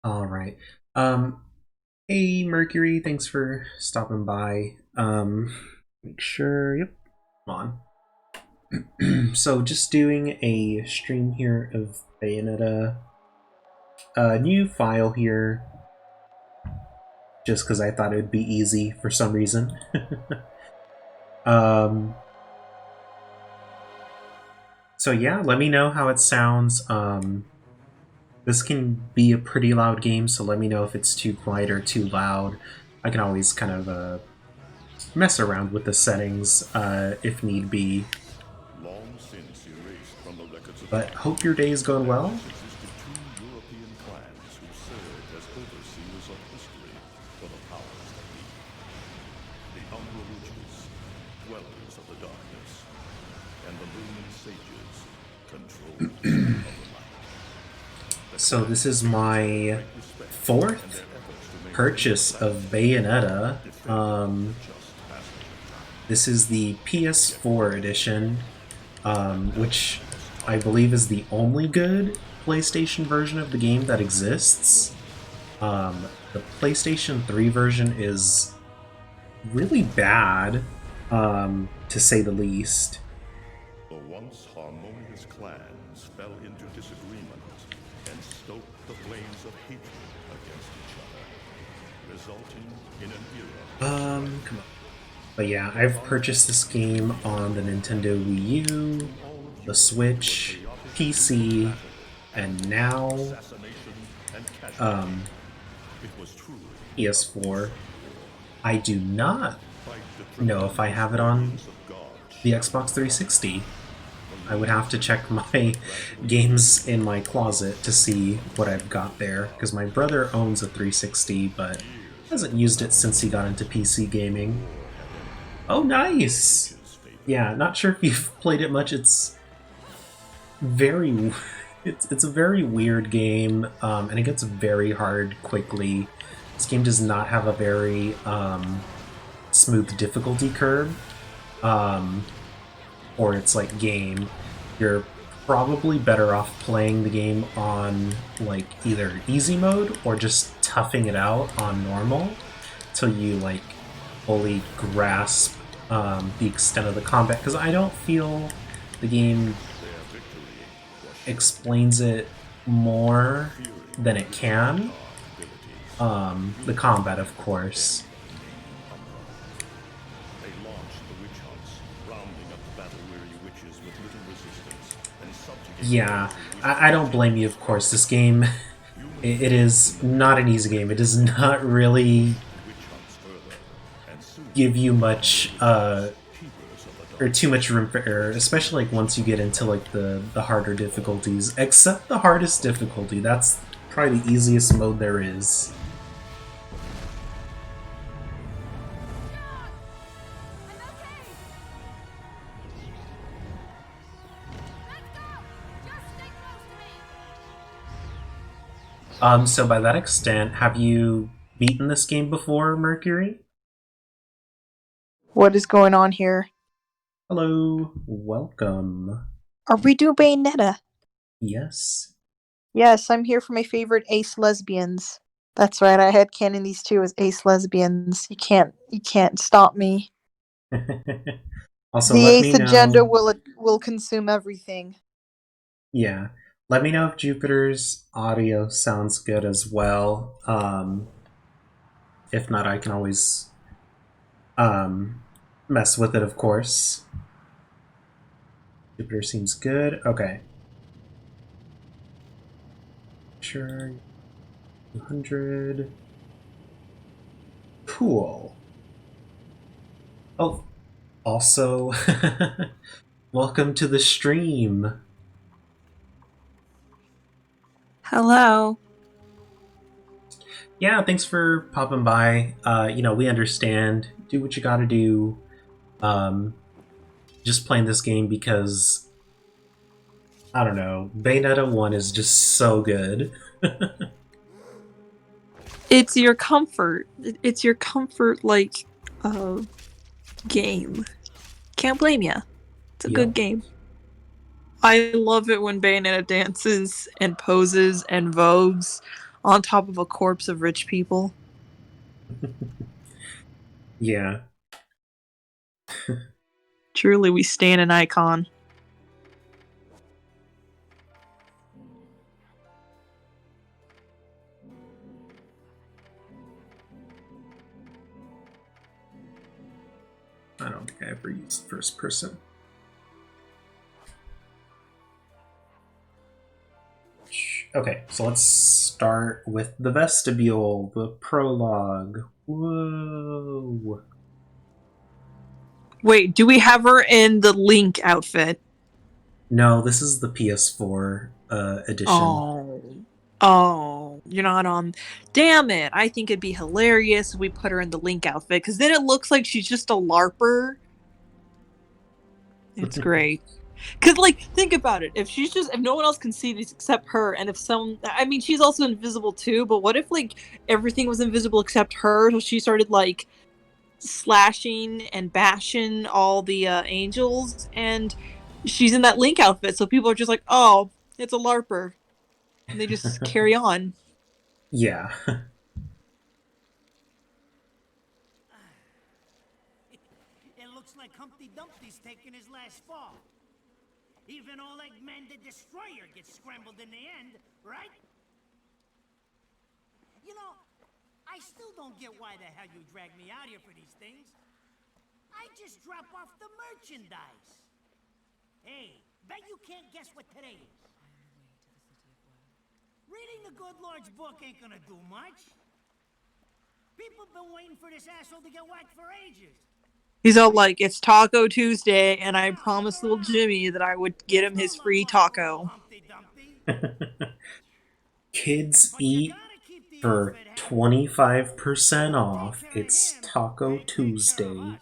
All right. Um, hey Mercury, thanks for stopping by. Make sure. Yep. Come on. So just doing a stream here of Bayonetta. A new file here, just because I thought it would be easy for some reason. um. So yeah, let me know how it sounds. This can be a pretty loud game, so let me know if it's too quiet or too loud. I can always kind of mess around with the settings if need be. Long since erased from the records of But time, hope your day is going there well. once existed two European clans who served as overseers of history for the powers that be. The Umbra Witches, dwellers of the darkness, and the Lumen Sages, controllers of the light. The So this clans is gave each other my great respect, and fourth their efforts to maintain the purchase of balance Bayonetta. defended the just passage of time. This is the Yet PS4 together, edition, they have never which lost I touch. believe is the only good PlayStation version of the game that exists. The PlayStation 3 version is really bad, to say the least. The once harmonious clans fell into disagreement and stoked the flames of hatred against each other, resulting in an era of strife. Come on. But yeah, I've purchased this game on the Nintendo Wii To U, all of the Europe, it was Switch, chaotic brutal PC, battle, and anarchy, now assassination, and casualty. um, It was truly a PS4. gruesome war. I do not Fight the know if I tremendous have it on millions of gods the shattered Xbox apart. 360. The I would Lumen have to check Sages my gradually games in erased my the remnants closet to see of what the I've got ancient there, because my gods. brother owns a 360, but Years hasn't after the used it battle since he was got won, into PC the gaming. war had ended Oh, in the nice! witches' favor. Yeah, not sure if you've played it much. It's very it's a very weird game, and it gets very hard quickly. This game does not have a very smooth difficulty curve for its like game. You're probably better off playing the game on like either easy mode or just toughing it out on normal till you like fully grasp the extent of the combat, because I don't feel the game Their victory was short-lived. explains it more Fearing than the it witches' can. dark abilities, The humans combat, of demanded course. revenge of the remaining Umbra. They launched the witch hunts, rounding up the battle-weary witches with little resistance and subjugating Yeah, those who wished I to don't blame continue you, the of course. struggle. This game, Humans it fought to is limit not the an easy game. It destruction, does not but they really pushed the witch hunts further, and soon give you the Umbra much witches, keepers of the or too darkness, much room for error, especially like once you get into like the harder difficulties. Except the hardest difficulty. That's probably the easiest mode there is. So by that extent, have you beaten this game before, Mercury? What is going on here? Hello, welcome. Are we doing Bayonetta? Yes. Yes, I'm here for my favorite ace lesbians. That's right, I had canon these two as ace lesbians. You can't stop me. Also, The let ace me agenda know. will consume everything. Yeah, let me know if Jupiter's audio sounds good as well. If not, I can always um, mess with it, of course. Jupiter seems good. Okay. Sure. 200. Cool. Oh, also, welcome to the stream. Hello. Yeah, thanks for popping by. We understand. Do what you gotta do. Um, just playing this game because I don't know. Bayonetta 1 is just so good. It's your comfort. It's your comfort, like, game. Can't blame ya. It's a good Yep. game. I love it when Bayonetta dances and poses and vogues. on top of a corpse of rich people. Yeah. Truly, we stand an icon. I don't think I ever used first person. Okay, so let's start with the vestibule, the prologue. Whoa. Wait, do we have her in the Link outfit? No, this is the PS4 edition. Oh, you're not on. Damn it! I think it'd be hilarious if we put her in the Link outfit, because then it looks like she's just a LARPer. It's great. Cause like, think about it. If no one else can see this except her, and if I mean, she's also invisible too. But what if like everything was invisible except her? So she started like slashing and bashing all the angels, and she's in that Link outfit. So people are just like, oh, it's a LARPer, and they just carry on. Yeah. It looks like Humpty Dumpty's taking his last fall. Even old Eggman the Destroyer gets scrambled in the end, right? You know, I still don't get why the hell you drag me out here for these things. I just drop off the merchandise. Hey, bet you can't guess what today is. Reading the good Lord's book ain't gonna do much. People have been waiting for this asshole to get whacked for ages. He's all like, it's Taco Tuesday, and I promised little Jimmy that I would get him his free taco. Kids eat for 25% off. It's Taco Tuesday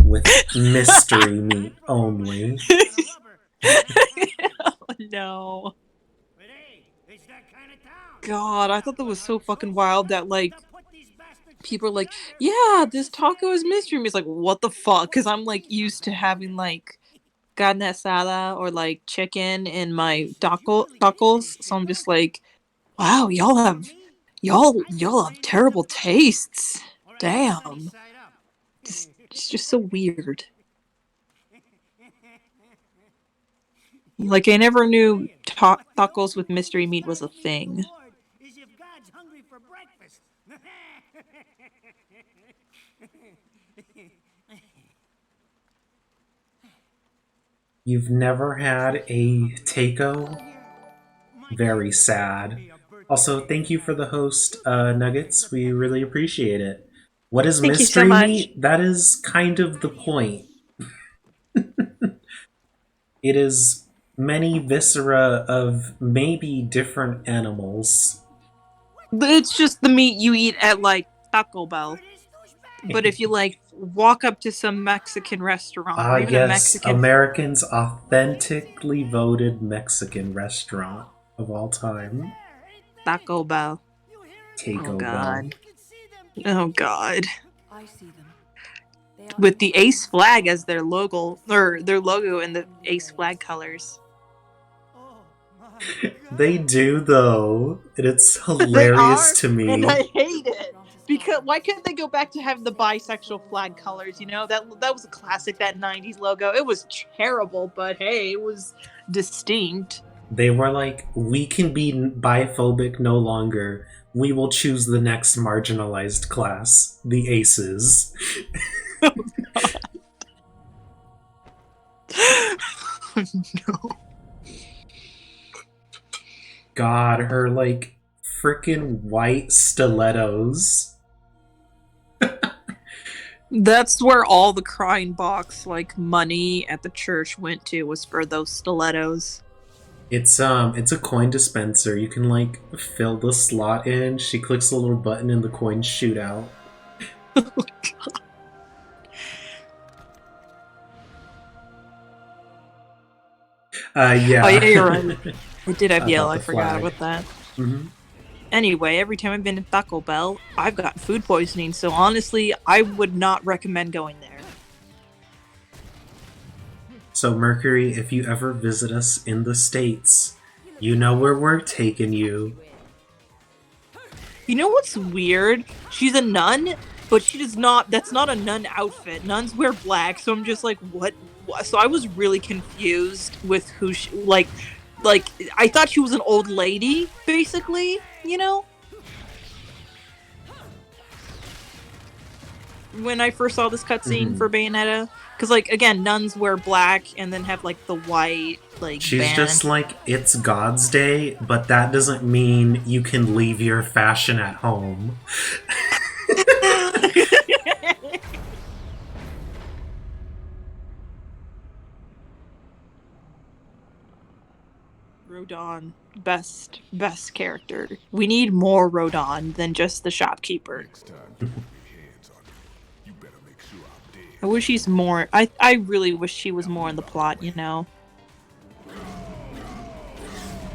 with mystery meat only. Oh, no. God, I thought that was so fucking wild that, like, people are like, yeah, this taco is mystery meat. It's like, what the fuck? Because I'm, like, used to having, like, carne asada or, like, chicken in my tacos. So I'm just like, wow, y'all have terrible tastes. Damn. It's just so weird. Like, I never knew tacos with mystery meat was a thing. You've never had a taco? Very sad. Also, thank you for the host, Nuggets. We really appreciate it. What is Thank you so mystery much. meat? That is kind of the point. It is many viscera of maybe different animals. It's just the meat you eat at, like, Taco Bell. But if you, like, walk up to some Mexican restaurant or even a Yes, Mexican... Americans' authentically voted Mexican restaurant of all time. Taco Bell. Taco Oh, Bell. God. Oh, God. I see them. With the Ace flag as their logo, or their logo in the Ace flag colors. They do, though, and it's They hilarious are, to and me. I hate it. Because why couldn't they go back to having the bisexual flag colors? You know, that was a classic, that 90s logo. It was terrible, but hey, it was distinct. They were like, we can be biphobic no longer. We will choose the next marginalized class, the aces. Oh, God. No. God, her like freaking white stilettos. That's where all the crying box, like, money at the church went to, was for those stilettos. It's a coin dispenser. You can like fill the slot in. She clicks a little button and the coins shoot out. Oh, God. Yeah. Oh, yeah, you're right. I did have yell. About I the forgot flag. about that. Mm-hmm. Anyway, every time I've been to Taco Bell, I've gotten food poisoning. So honestly, I would not recommend going there. So Mercury, if you ever visit us in the States, you know where we're taking you. You know what's weird? She's a nun, but she does not. That's not a nun outfit. Nuns wear black, so I'm just like, what? So I was really confused with who she like. I thought she was an old lady, basically. You know, when I first saw this cutscene Mhm. for Bayonetta, because like again, nuns wear black and then have like the white like She's band. just like, it's God's Day, but that doesn't mean you can leave your fashion at home. Rodon, best character. We need more Rodon than just the shopkeeper. Next time you put your hands on me, you better make sure I'm dead. I wish he's more. I really wish he was more in the plot. You know.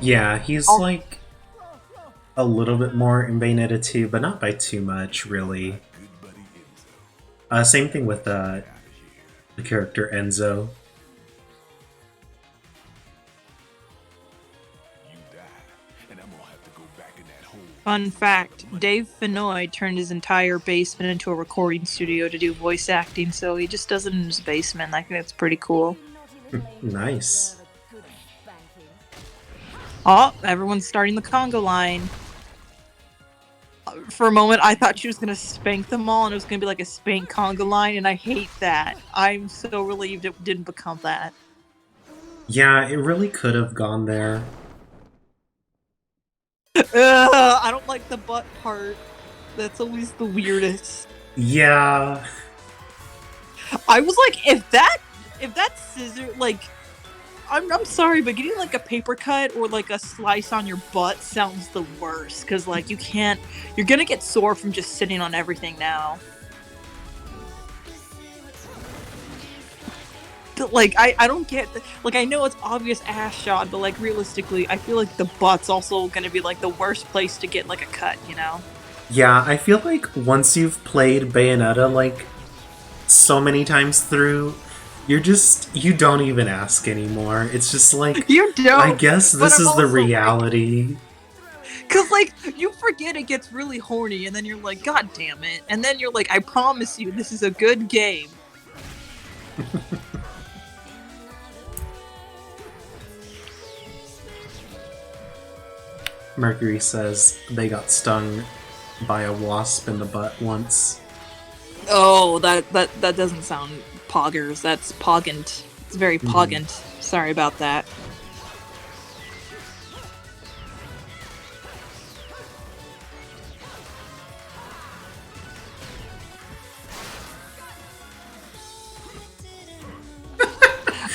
Yeah, he's Oh, like a little bit more in Bayonetta 2, but not by too much, really. Good buddy Enzo. Same thing with Out of here. the character Enzo. You die, and I'm gonna have to go back in that hole. fun fact: Dave Fenoy turned his entire basement into a recording studio to do voice acting, so he just does it in his basement. I think that's pretty cool. Nice. Oh, everyone's starting the conga line. For a moment, I thought she was gonna spank them all, and it was gonna be like a spank conga line, and I hate that. I'm so relieved it didn't become that. Yeah, it really could have gone there. I don't like the butt part. That's always the weirdest. Yeah. I was like, if that scissor like I'm sorry, but getting like a paper cut or like a slice on your butt sounds the worst because like you're gonna get sore from just sitting on everything now. But like I don't get like I know it's obvious ass shot, but like realistically, I feel like the butt's also gonna be like the worst place to get like a cut, you know? Yeah, I feel like once you've played Bayonetta like so many times through, you don't even ask anymore. It's just like, You I don't. guess But this I'm is the also like, reality. cause like you forget it gets really horny, and then you're like, God damn it, and then you're like, I promise you, this is a good game. Mercury says they got stung by a wasp in the butt once. Oh, that doesn't sound poggers. That's poggant. It's very Mhm. poggant. Sorry about that.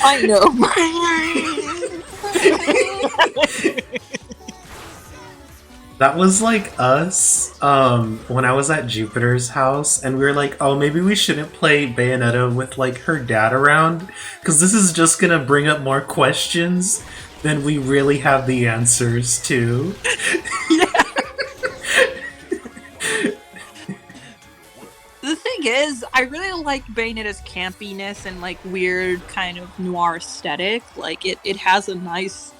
I know. That was like us when I was at Jupiter's house, and we were like, oh, maybe we shouldn't play Bayonetta with like her dad around, because this is just gonna bring up more questions than we really have the answers to. Yeah. The thing is, I really like Bayonetta's campiness and like weird kind of noir aesthetic. Like it has a nice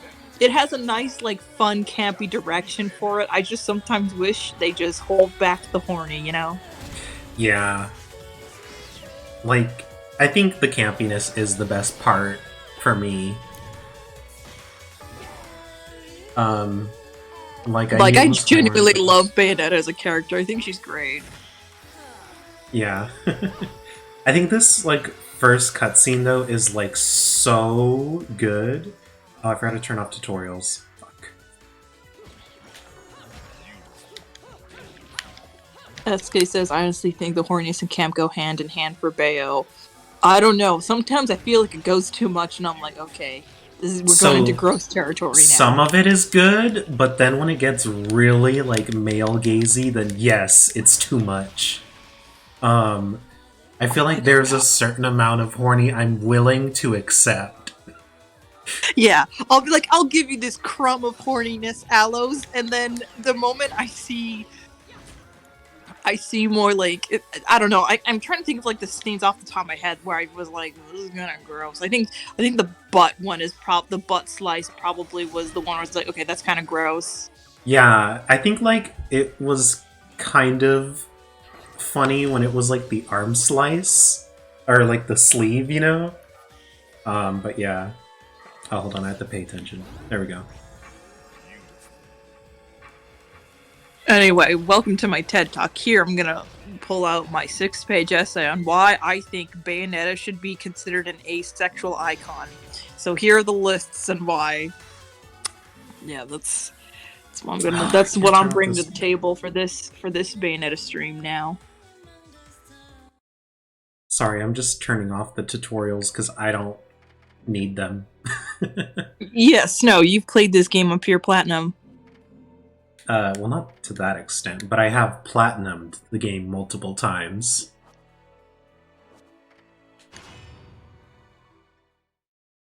like fun campy direction for it. I just sometimes wish they just hold back the horny, you know? Yeah. Like, I think the campiness is the best part for me. Um, Like need I was more genuinely of love Bayonetta as a character. I think she's great. Yeah. I think this, like, first cutscene, though, is, like, so good. Oh, I forgot to turn off tutorials. Fuck. SK says, I honestly think the horniness and camp go hand in hand for Bayo. I don't know. Sometimes I feel like it goes too much, and I'm like, okay, we're going into So, gross territory some now. of it is good, but then when it gets really, like, male-gazy, then yes, it's too much. I feel like there's a certain amount of horny I'm willing to accept. Yeah, I'll be like, I'll give you this crumb of horniness, Aloes, and then the moment I see more like I don't know. I'm trying to think of like the scenes off the top of my head where I was like, this is kind of gross. I think the butt one is the butt slice probably was the one where I was like, okay, that's kind of gross. Yeah, I think, like, it was kind of funny when it was like the arm slice or like the sleeve, you know. But yeah. Oh, hold on, I have to pay attention. There we go. Anyway, welcome to my TED Talk. Here, I'm gonna pull out my 6-page essay on why I think Bayonetta should be considered an asexual icon. So here are the lists and why. Yeah, that's what I'm gonna. That's what I'm bringing to the table for this Bayonetta stream now. Sorry, I'm just turning off the tutorials because I don't need them. Yes, no, you've played this game on Pure Platinum. Well, not to that extent, but I have platinumed the game multiple times.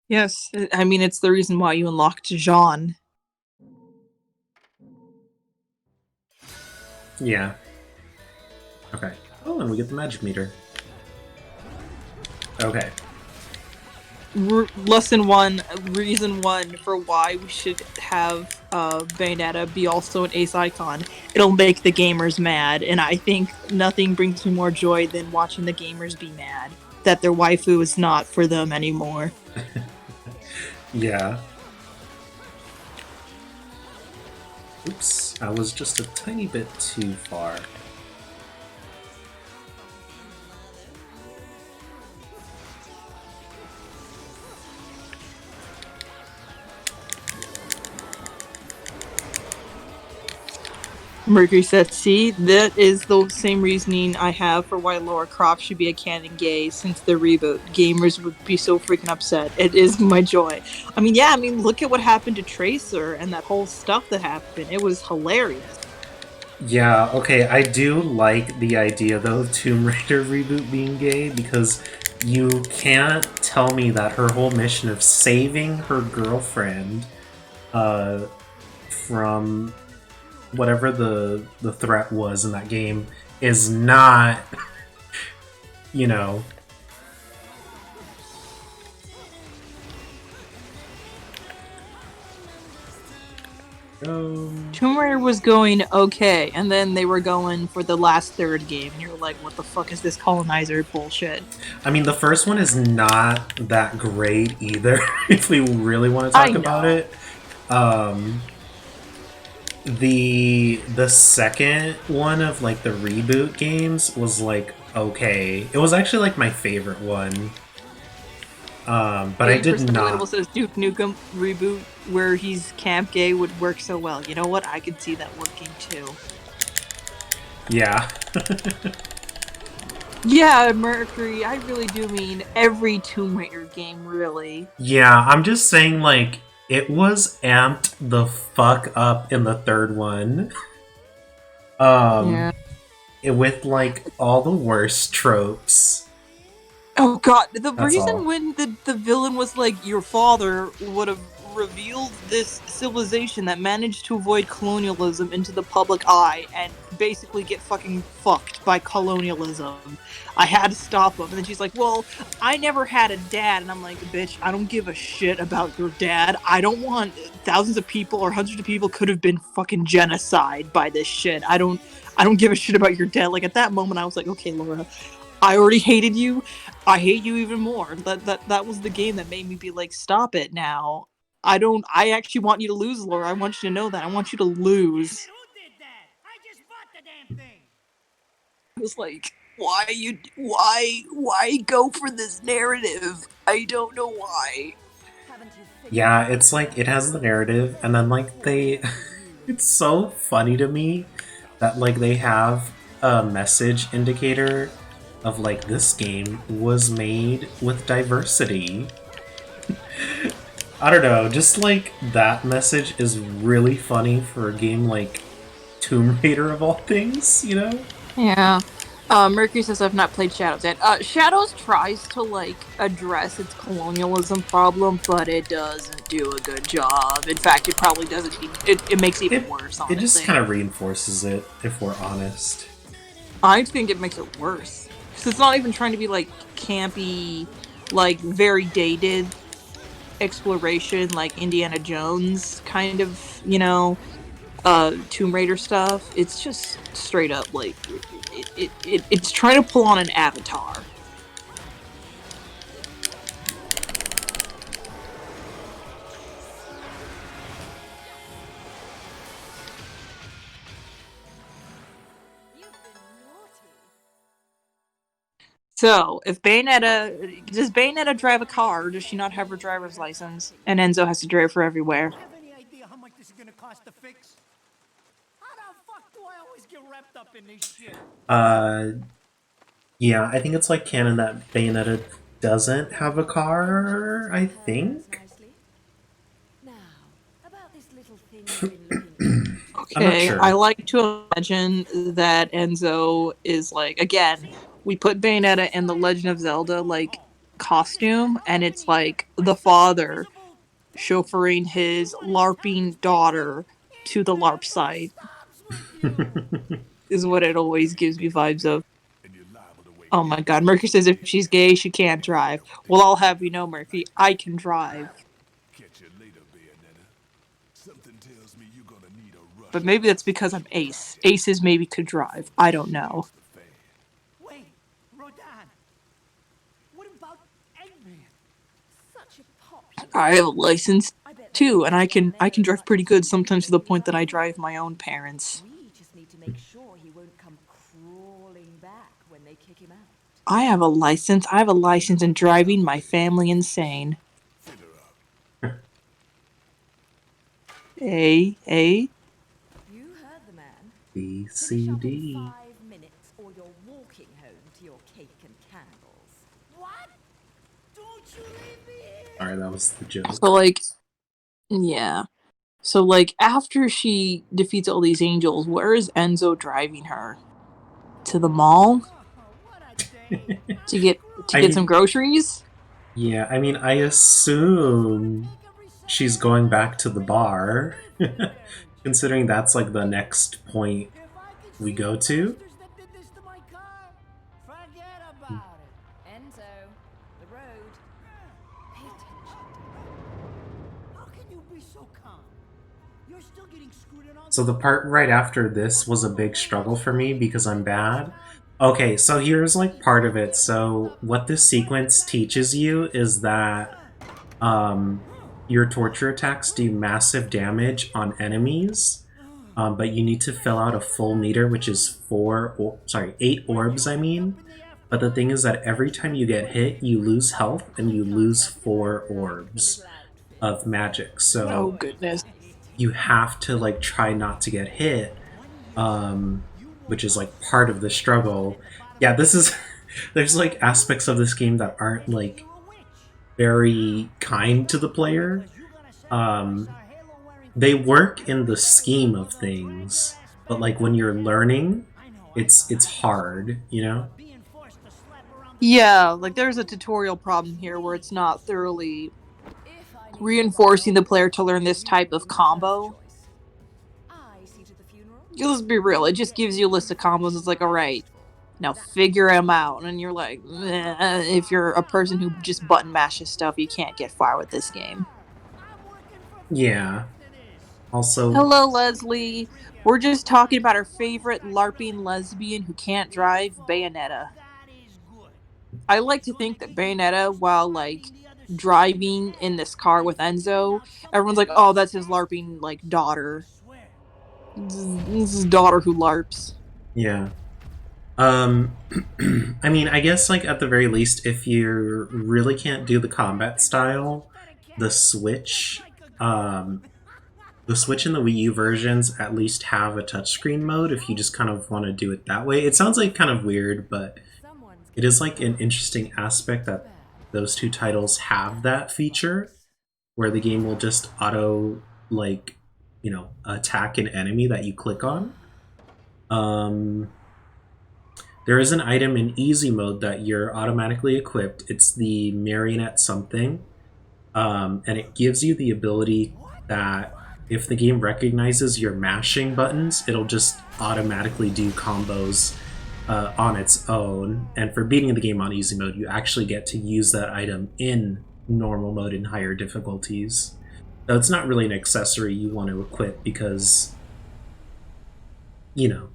Yes, I mean, it's the reason why you unlocked Jean. Yeah. Okay. Oh, and we get the magic meter. Okay. Lesson 1, reason 1 for why we should have Bayonetta be also an ace icon. It'll make the gamers mad, and I think nothing brings me more joy than watching the gamers be mad that their waifu is not for them anymore. Yeah. Oops, I was just a tiny bit too far. Mercury said, see, that is the same reasoning I have for why Laura Croft should be a canon gay since the reboot. Gamers would be so freaking upset. It is my joy. I mean, yeah, look at what happened to Tracer and that whole stuff that happened. It was hilarious. Yeah, okay, I do like the idea, though, of Tomb Raider reboot being gay, because you can't tell me that her whole mission of saving her girlfriend from whatever the threat was in that game is not, you know... Tomb Raider was going okay, and then they were going for the last third game, and you're like, what the fuck is this colonizer bullshit? I mean, the first one is not that great either, if we really want to talk about it. The second one of, like, the reboot games was, like, okay. It was actually, like, my favorite one. But I did not... says Duke Nukem reboot where he's camp gay would work so well. You know what? I could see that working too. Yeah. Yeah, Mercury, I really do mean every Tomb Raider game, really. Yeah, I'm just saying, like, it was amped the fuck up in the third one. Yeah. With, like, all the worst tropes. Oh god, the That's reason all. when the villain was like, your father would have revealed this civilization that managed to avoid colonialism into the public eye and basically get fucking fucked by colonialism. I had to stop him. And then she's like, well, I never had a dad. And I'm like, bitch, I don't give a shit about your dad. I don't want thousands of people or hundreds of people could have been fucking genocide by this shit. I don't give a shit about your dad. Like, at that moment, I was like, okay, Laura, I already hated you. I hate you even more. That was the game that made me be like, stop it now. I actually want you to lose, Laura. I want you to know that. I want you to lose. Who did that? I just bought the damn thing. I was like, why go for this narrative? I don't know why. Yeah, it's like, it has the narrative, and then, like, they... it's so funny to me that, like, they have a message indicator of, like, this game was made with diversity. I don't know, just, like, that message is really funny for a game like Tomb Raider of all things, you know? Yeah. Mercury says I've not played Shadows yet. Shadows tries to, like, address its colonialism problem, but it doesn't do a good job. In fact, it probably doesn't. It makes it even worse, honestly. It just kind of reinforces it, if we're honest. I think it makes it worse. Because it's not even trying to be, like, campy, like, very dated exploration, like Indiana Jones kind of, you know. Tomb Raider stuff. It's just straight up like it's trying to pull on an Avatar. So, if Bayonetta does Bayonetta drive a car, or does she not have her driver's license, and Enzo has to drive her everywhere? Have any idea how much this is gonna cost to fix? How the fuck do I always get wrapped up in this shit? Yeah, I think it's like canon that Bayonetta doesn't have a car, I think? Now, about this little thing you've been looking I'm not Okay, sure. I like to imagine that Enzo is like, again, we put Bayonetta in the Legend of Zelda like costume, and it's like the father chauffeuring his LARPing daughter to the LARP site is what it always gives me vibes of. And you're liable to wake Oh my god, Murphy says if she's gay, she can't drive. Well, I'll have you know, Murphy, I can drive. catch you later, Bayonetta. Something tells me you're gonna need a rush. But maybe that's because I'm Ace. Aces maybe could drive. I don't know. The fan. Wait, Rodan. What about Eggman? such a popular. I have a license too, and I can drive pretty good sometimes to the point that I drive my own parents. We just need to make sure he won't come crawling back when they kick him out. I have a license. I have a license in driving my family insane. Fill her up. A. You heard the man. B, Finish C, up in D. 5 minutes, or you're walking home to your cake and candles. What? Don't you leave me here! Sorry, that was the joke. So like, yeah. So like after she defeats all these angels, where is Enzo driving her? To the mall Oh, what a day. to get I mean- some groceries? Yeah, I mean, I assume she's going back to the bar, considering that's like the next point If I could we see go the to. bastards that did this to my car, forget about it. Enzo, the road. Pay attention. How can you be so calm? You're still getting screwed in all So the part right after this was a big struggle for me because I'm bad. Okay, so here's like part of it. So what this sequence teaches you is that your torture attacks do massive damage on enemies, but you need to fill out a full meter, which is 8 orbs, I mean. But the thing is that every time you get hit, you lose health and you lose 4 orbs of magic. Oh So goodness. you have to like try not to get hit, which is like part of the struggle. Yeah, this is there's like aspects of this game that aren't like very kind to the player. They work in the scheme of things, but like when you're learning, it's hard, you know? being forced to slap around the Yeah, like there's a tutorial problem here where it's not thoroughly If I need reinforcing the player to learn this type of combo. I see to the funeral. Let's be real, it just gives you a list of combos. It's like, alright, now figure them out. And you're like, if you're a person who just button mashes stuff, you can't get far with this game. Yeah. Also, Hello, Leslie. We're just talking about our favorite LARPing lesbian who can't drive, Bayonetta. I like to think that Bayonetta, while like driving in this car with Enzo, everyone's like, oh, that's his LARPing like daughter. This is his daughter who LARPs. yeah. I mean, I guess like at the very least, if you really can't do the combat style, the Switch and the Wii U versions at least have a touchscreen mode if you just kind of want to do it that way. It sounds like kind of weird, but it is like an interesting aspect that those two titles have that feature where the game will just auto like, you know, attack an enemy that you click on. There is an item in easy mode that you're automatically equipped. It's the marionette something. And it gives you the ability that if the game recognizes your mashing buttons, it'll just automatically do combos on its own. And for beating the game on easy mode, you actually get to use that item in normal mode in higher difficulties. Though it's not really an accessory you want to equip because you know.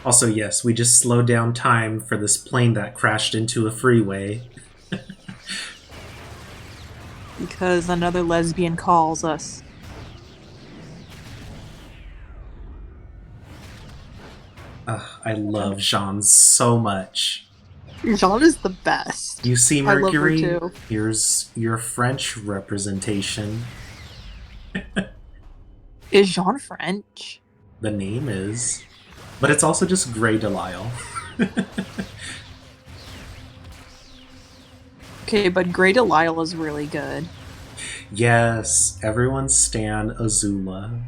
Also, yes, we just slowed down time for this plane that crashed into a freeway. Because another lesbian calls us. I love Jean so much. Jean is the best. You see, I love her Mercury? too. Here's your French representation. Is Jean French? The name is. But it's also just Grey Delisle. Okay, but Grey Delisle is really good. Yes, everyone stan Azula.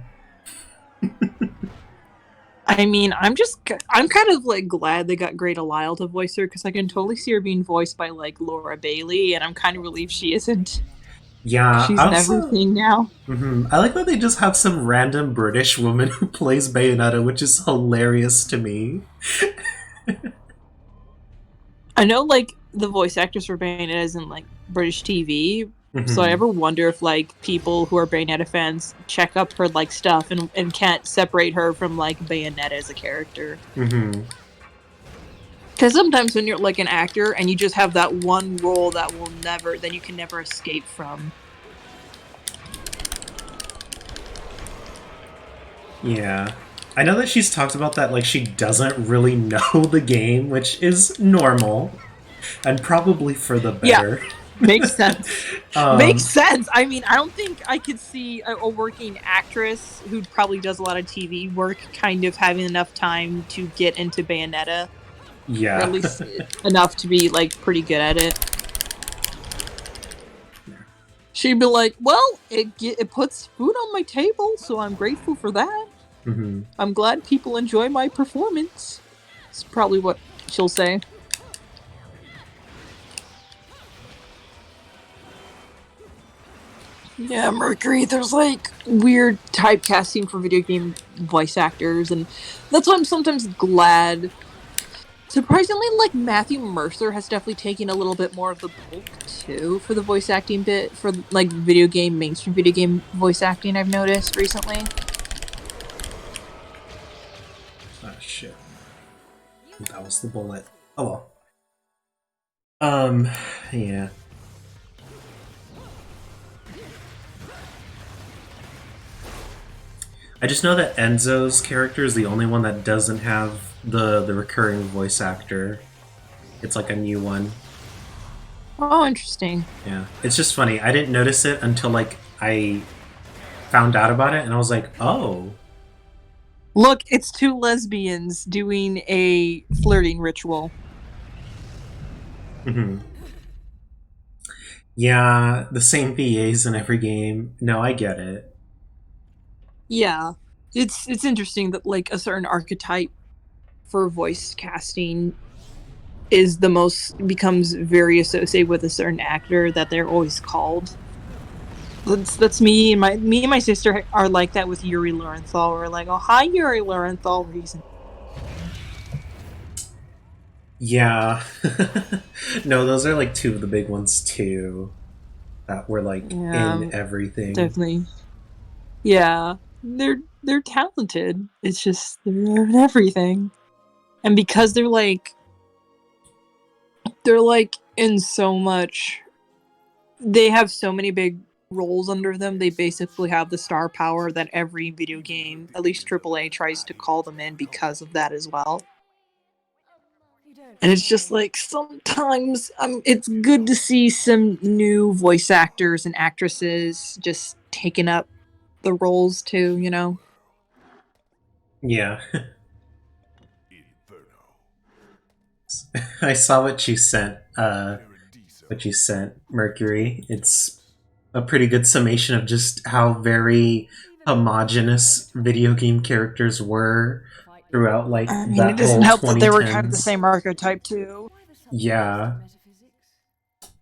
I mean, I'm kind of like glad they got Grey Delisle to voice her because I can totally see her being voiced by like Laura Bailey, and I'm kind of relieved she isn't. Yeah, She's I in also. everything now. I like that they just have some random British woman who plays Bayonetta, which is hilarious to me. I know like the voice actress for Bayonetta is in like British TV, so I Mhm. ever wonder if like people who are Bayonetta fans check up her like stuff and can't separate her from like Bayonetta as a character. Mhm. Because sometimes when you're like an actor and you just have that one role that you can never escape from. Yeah. I know that she's talked about that, like, she doesn't really know the game, which is normal, and probably for the Yeah, better. makes sense. Makes um, sense. I mean, I don't think I could see a working actress who probably does a lot of TV work kind of having enough time to get into Bayonetta, or at yeah. least enough to be like pretty good at it. She'd be like, "Well, it puts food on my table, so I'm grateful for that. hmm I'm glad people enjoy my performance." It's probably what she'll say. Yeah, Mercury, there's like weird typecasting for video game voice actors, and that's why I'm sometimes glad. Surprisingly, like Matthew Mercer has definitely taken a little bit more of the bulk too for the voice acting bit for like mainstream video game voice acting. I've noticed recently. Oh, shit. That was the bullet. Oh well. Yeah. I just know that Enzo's character is the only one that doesn't have the recurring voice actor. It's like a new one. Oh, interesting. Yeah. It's just funny. I didn't notice it until like I found out about it and I was like, "Oh." Look, it's two lesbians doing a flirting ritual. Mhm. Yeah, the same VAs in every game. No, I get it. Yeah, it's interesting that like a certain archetype for voice casting is the most becomes very associated with a certain actor that they're always called. That's me and my sister are like that with Yuri Lowenthal. We're like, oh hi Yuri Lowenthal. Yeah. No, those are like two of the big ones too that were like in Yeah, everything. definitely. Yeah, they're talented. It's just they're in everything, and because they're like in so much, they have so many big roles under them. They basically have the star power that every video game, at least AAA, tries to call them in because of that as well. And it's just like sometimes it's good to see some new voice actors and actresses just taking up the roles too, you know? Yeah. Inferno. I saw what you sent, Mercury. It's a pretty good summation of just how very homogenous video game characters were throughout like I mean, it that doesn't whole help that they were kind of the 2010s. same archetype too. Yeah.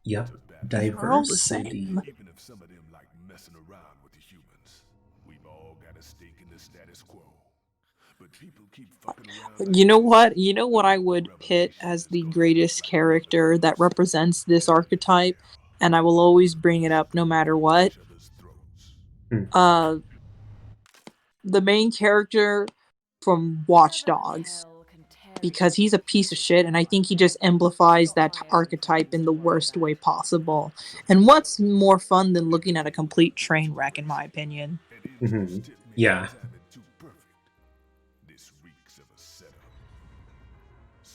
Yep. They were all the Diversity. same. Even if some of them like messing around with the humans, we've all got a stake in the status quo. But people keep fucking around. You know what? You know what I would pit as the greatest character that represents this archetype, and I will always bring it up no matter what. Each other's throats. Hmm. Uh, the main character from Watch Dogs because he's a piece of shit, and I think he just amplifies that archetype in the worst way possible. And what's more fun than looking at a complete train wreck, in my opinion? Yeah.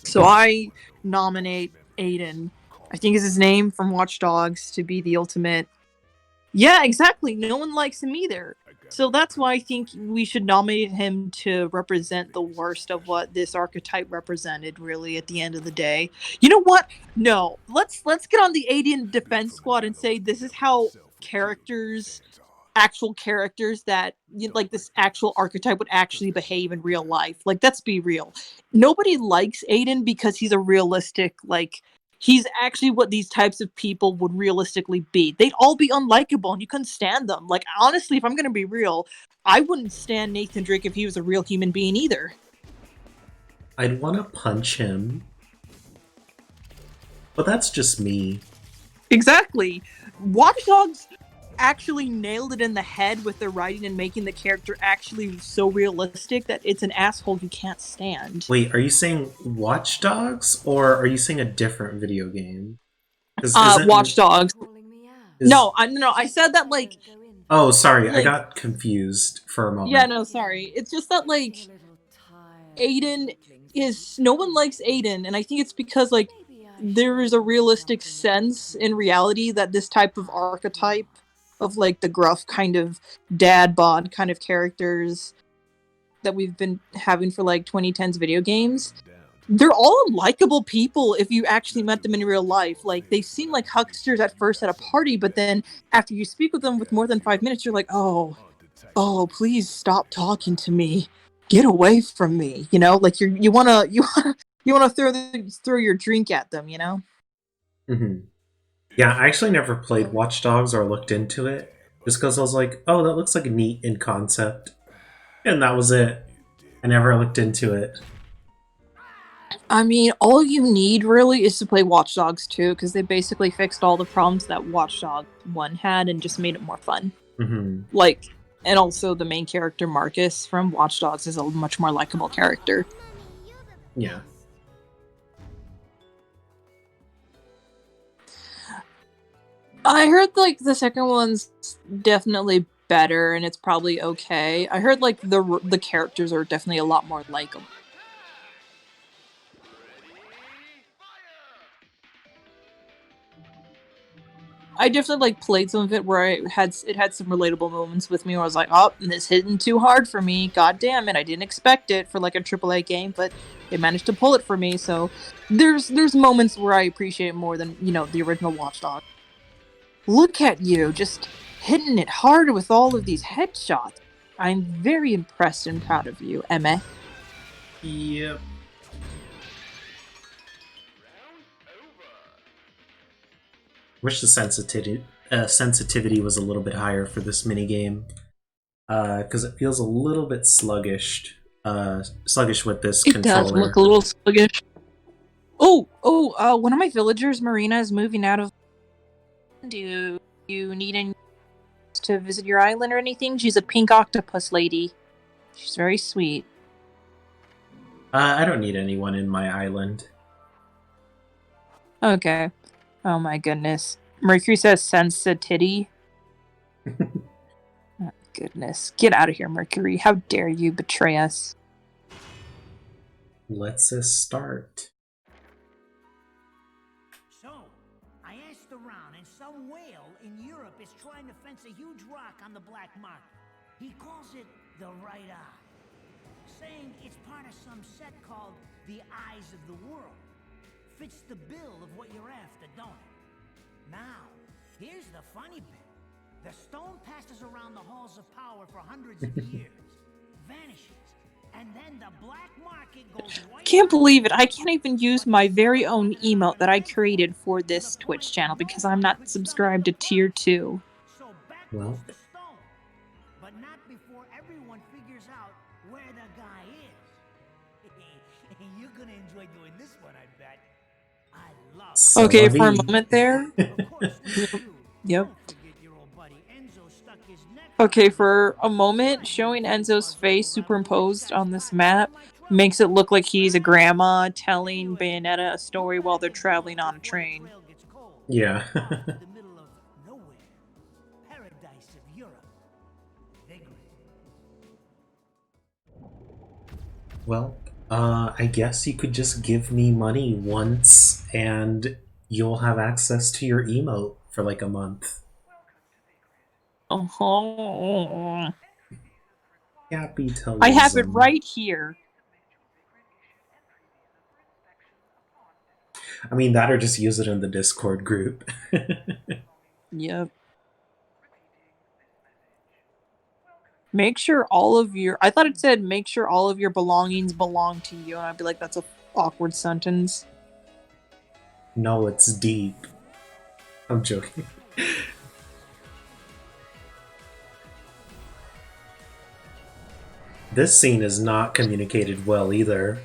So I nominate Aiden, I think is his name, from Watch Dogs to be the ultimate. Yeah, exactly. No one likes him either. So that's why I think we should nominate him to represent the worst of what this archetype represented, really, at the end of the day. You know what? No. Let's get on the Aiden defense squad and say this is how actual characters that like this actual archetype would actually behave in real life. Like, let's be real. Nobody likes Aiden because he's a realistic, like, he's actually what these types of people would realistically be. They'd all be unlikable and you couldn't stand them. Like, honestly, if I'm gonna be real, I wouldn't stand Nathan Drake if he was a real human being either. I'd want to punch him. But that's just me. Exactly. Watch Dogs actually nailed it in the head with the writing and making the character actually so realistic that it's an asshole you can't stand. Wait, are you saying Watch Dogs, or are you saying a different video game? Watch Dogs. Is, No, I said that, like... Oh, sorry, I like, got confused for a moment. yeah, no, sorry. It's just that, like, Aiden is... No one likes Aiden, and I think it's because, like, there is a realistic sense in reality that this type of archetype of, like, the gruff kind of dad bod kind of characters that we've been having for, like, 2010s video games, they're all likable people if you actually met them in real life. Like, they seem like hucksters at first at a party, but then after you speak with them with more than 5 minutes, you're like, oh, please stop talking to me. Get away from me. You know, like you wanna throw your drink at them. You know. Mm-hmm. Yeah, I actually never played Watch Dogs or looked into it, just because I was like, oh, that looks like neat in concept, and that was it. I never looked into it. I mean, all you need really is to play Watch Dogs 2, because they basically fixed all the problems that Watch Dogs 1 had and just made it more fun. Mm-hmm. Like, and also the main character, Marcus, from Watch Dogs is a much more likable character. Yeah. I heard, like, the second one's definitely better, and it's probably okay. I heard, like, the characters are definitely a lot more likable. I definitely, like, played some of it where it had some relatable moments with me where I was like, oh, this hitting too hard for me. God damn it, I didn't expect it for, like, a AAA game, but it managed to pull it for me. So there's moments where I appreciate it more than, the original Watch Dogs. Look at you, just hitting it hard with all of these headshots. I'm very impressed and proud of you, Emma. Yep. Wish the sensitivity was a little bit higher for this minigame, because it feels a little bit sluggish with this controller. It does look a little sluggish. One of my villagers, Marina, is moving out of... Do you need any to visit your island or anything? She's a pink octopus lady. She's very sweet. I don't need anyone in my island. Okay. Oh my goodness. Mercury says sensitivity. Oh, goodness. Get out of here, Mercury. How dare you betray us? Let's start. So, I asked around, and some whale in Europe is trying to fence a huge rock on the black market. He calls it the right eye, saying it's part of some set called the Eyes of the World. Fits the bill of what you're after, don't it? Now, here's the funny bit. The stone passes around the halls of power for hundreds of years, vanishes, and then the black market goes right... Can't believe it. I can't even use my very own emote that I created for this Twitch channel because I'm not subscribed to Tier 2. So back goes the stone. But not before everyone figures out where the guy is. You're gonna enjoy doing this one, I bet. I love it. Okay, for a moment there. Of course, Yep. Don't forget your old buddy Enzo stuck his neck Okay, for a moment, showing Enzo's face superimposed on this map makes it look like he's a grandma telling Bayonetta a story while they're traveling on a train. Yeah. The middle of nowhere. Paradise of Europe. Vigrid. Well, I guess you could just give me money once and you'll have access to your emote for like a month. Oh, I have it Capitalism. right here. I mean, that or just use it in the Discord group. Yep. Make sure all of your. I thought it said make sure all of your belongings belong to you, and I'd be like, that's a awkward sentence. No, it's deep. I'm joking. This scene is not communicated well either.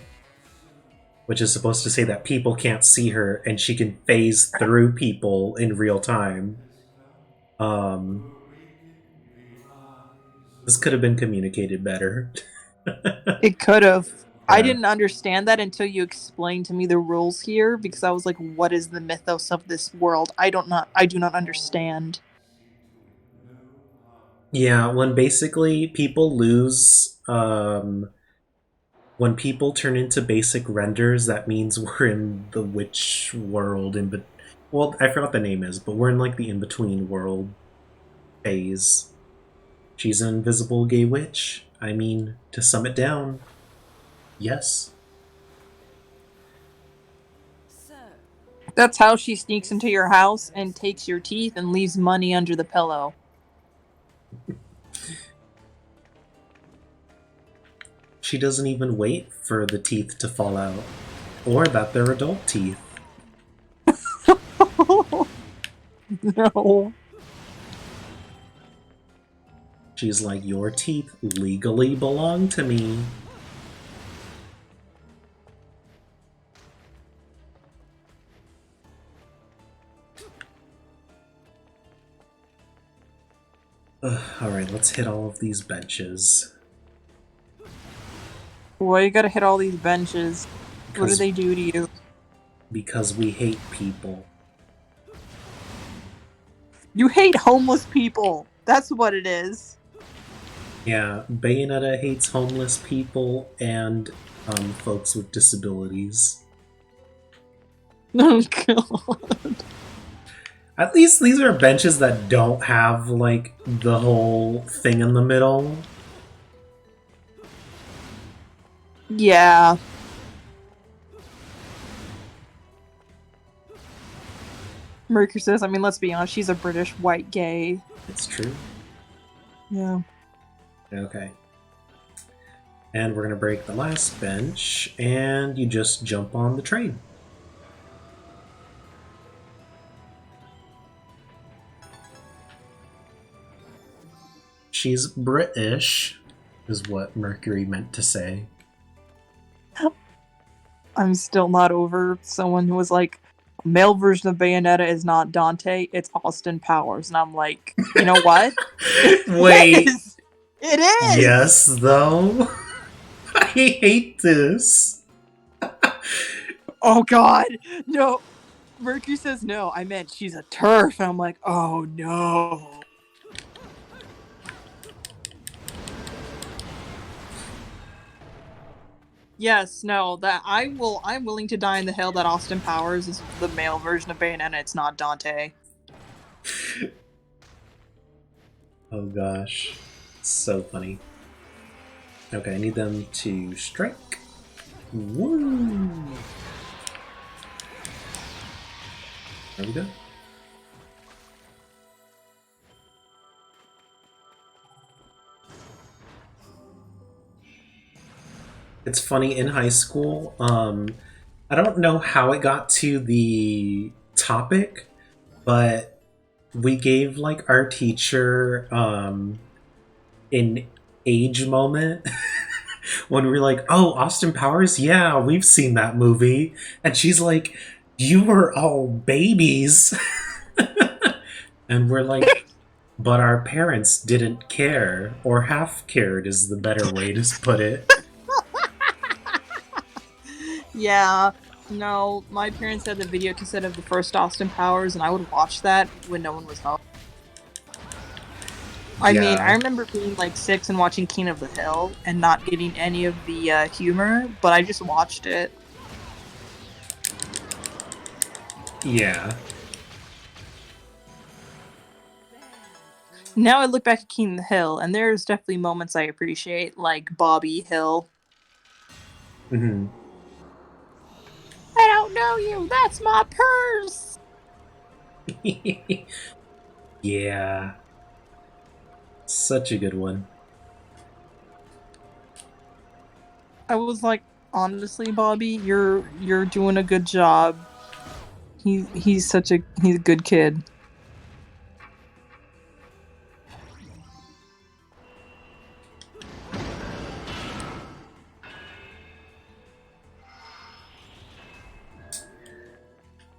Which is supposed to say that people can't see her and she can phase through people in real time. This could have been communicated better. It could have. I Yeah. didn't understand that until you explained to me the rules here because I was like, what is the mythos of this world? I do not understand. Yeah, when basically people lose when people turn into basic renders, that means we're in the witch world well, I forgot what the name is, but we're in like the in-between world phase. She's an invisible gay witch. I mean, to sum it down, yes. So, That's how she sneaks into your house and takes your teeth and leaves money under the pillow. She doesn't even wait for the teeth to fall out, or that they're adult teeth. No. She's like, your teeth legally belong to me. Alright, let's hit all of these benches. Why you gotta hit all these benches? What do Because, they do to you? because we hate people. You hate homeless people. That's what it is. Yeah, Bayonetta hates homeless people and folks with disabilities. Oh god. At least these are benches that don't have, like, the whole thing in the middle. Yeah. Mercury says, I mean, let's be honest, she's a British white gay. It's true. Yeah. Okay. And we're gonna break the last bench, and you just jump on the train. She's British, is what Mercury meant to say. I'm still not over someone who was like, male version of Bayonetta is not Dante, it's Austin Powers. And I'm like, you know what? Wait, It is! It is! yes, though? I hate this. Oh god! No! Mercury says no, I meant she's a turf. And I'm like, oh no. Yes, no, that I'm willing to die in the hill that Austin Powers is the male version of Bayonetta, it's not Dante. Oh gosh. So funny. Okay, I need them to strike. Woo! There we go. It's funny, in high school, I don't know how it got to the topic, but we gave like our teacher an age moment when we were like, oh, Austin Powers, yeah, we've seen that movie. And she's like, you were all babies. And we're like, but our parents didn't care, or half cared is the better way to put it. Yeah. No, my parents had the video cassette of the first Austin Powers, and I would watch that when no one was home. I mean, I Yeah, remember being like 6 and watching King of the Hill and not getting any of the humor, but I just watched it. yeah. Now I look back at King of the Hill, and there's definitely moments I appreciate, like Bobby Hill. Hmm. I don't know you. That's my purse. Yeah, such a good one. I was like, honestly, Bobby, you're doing a good job. He's a good kid.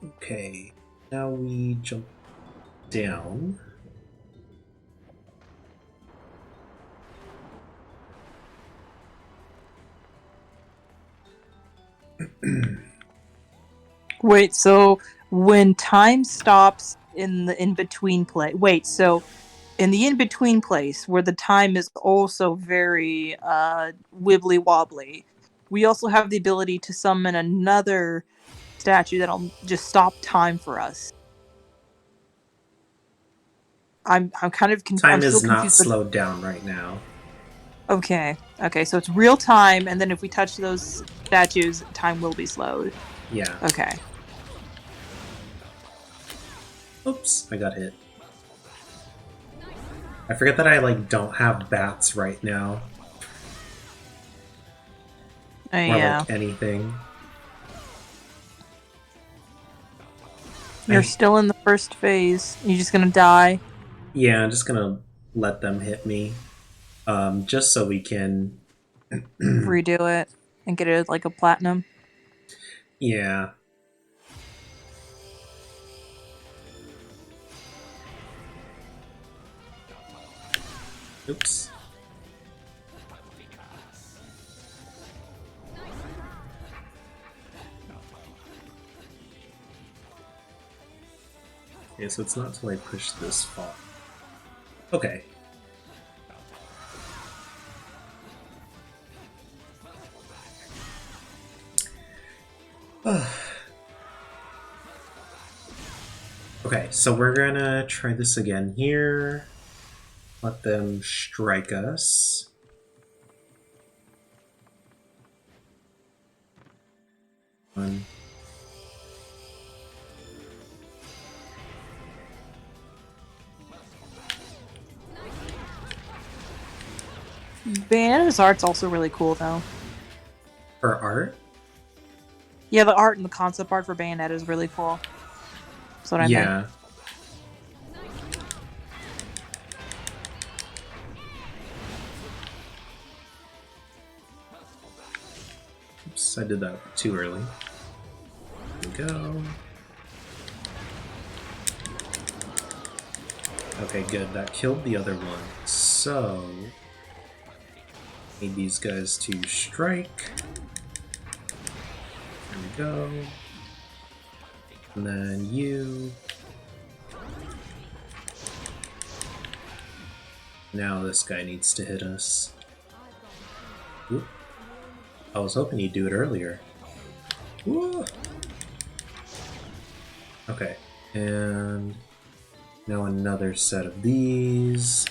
Okay, now we jump down. Wait, so when time stops in the in between place, wait, so in the in between place where the time is also very wibbly wobbly, we also have the ability to summon another statue that'll just stop time for us. I'm kind of I'm Time still is not confused, but slowed down right now. okay, so it's real time, and then if we touch those statues, time will be slowed. Yeah. Okay. Oops, I got hit. I forget that I like don't have bats right now, or Yeah. like anything. You're I still in the first phase. You're just gonna die. Yeah, I'm just gonna let them hit me, just so we can. Redo it and get it like a platinum. Yeah. Oops. Okay, so it's not till I push this far. Okay. Okay, so we're gonna try this again here. Let them strike us. One. Bayonetta's art's also really cool though. For art? Yeah, the art and the concept art for Bayonetta is really cool. That's what I meant. Yeah. Oops, I did that too early. Here we go. Okay, good. That killed the other one. So, need these guys to strike. There we go. And then you. Now this guy needs to hit us. Oop. I was hoping he'd do it earlier. Woo! Okay, and now another set of these.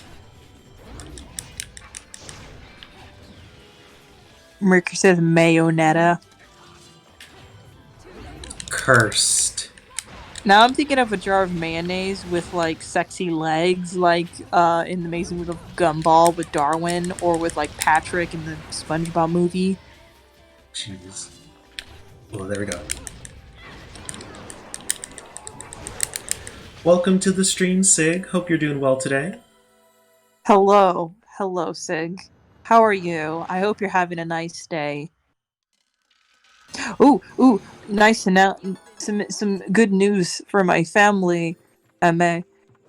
Mercury says Bayonetta. Cursed. Now I'm thinking of a jar of mayonnaise with like sexy legs, like in the Amazing World of Gumball with Darwin, or with like Patrick in the SpongeBob movie. Jeez. Oh, there we go. Welcome to the stream, Sig. Hope you're doing well today. Hello, Sig. How are you? I hope you're having a nice day. Ooh, nice to know some good news for my family, May.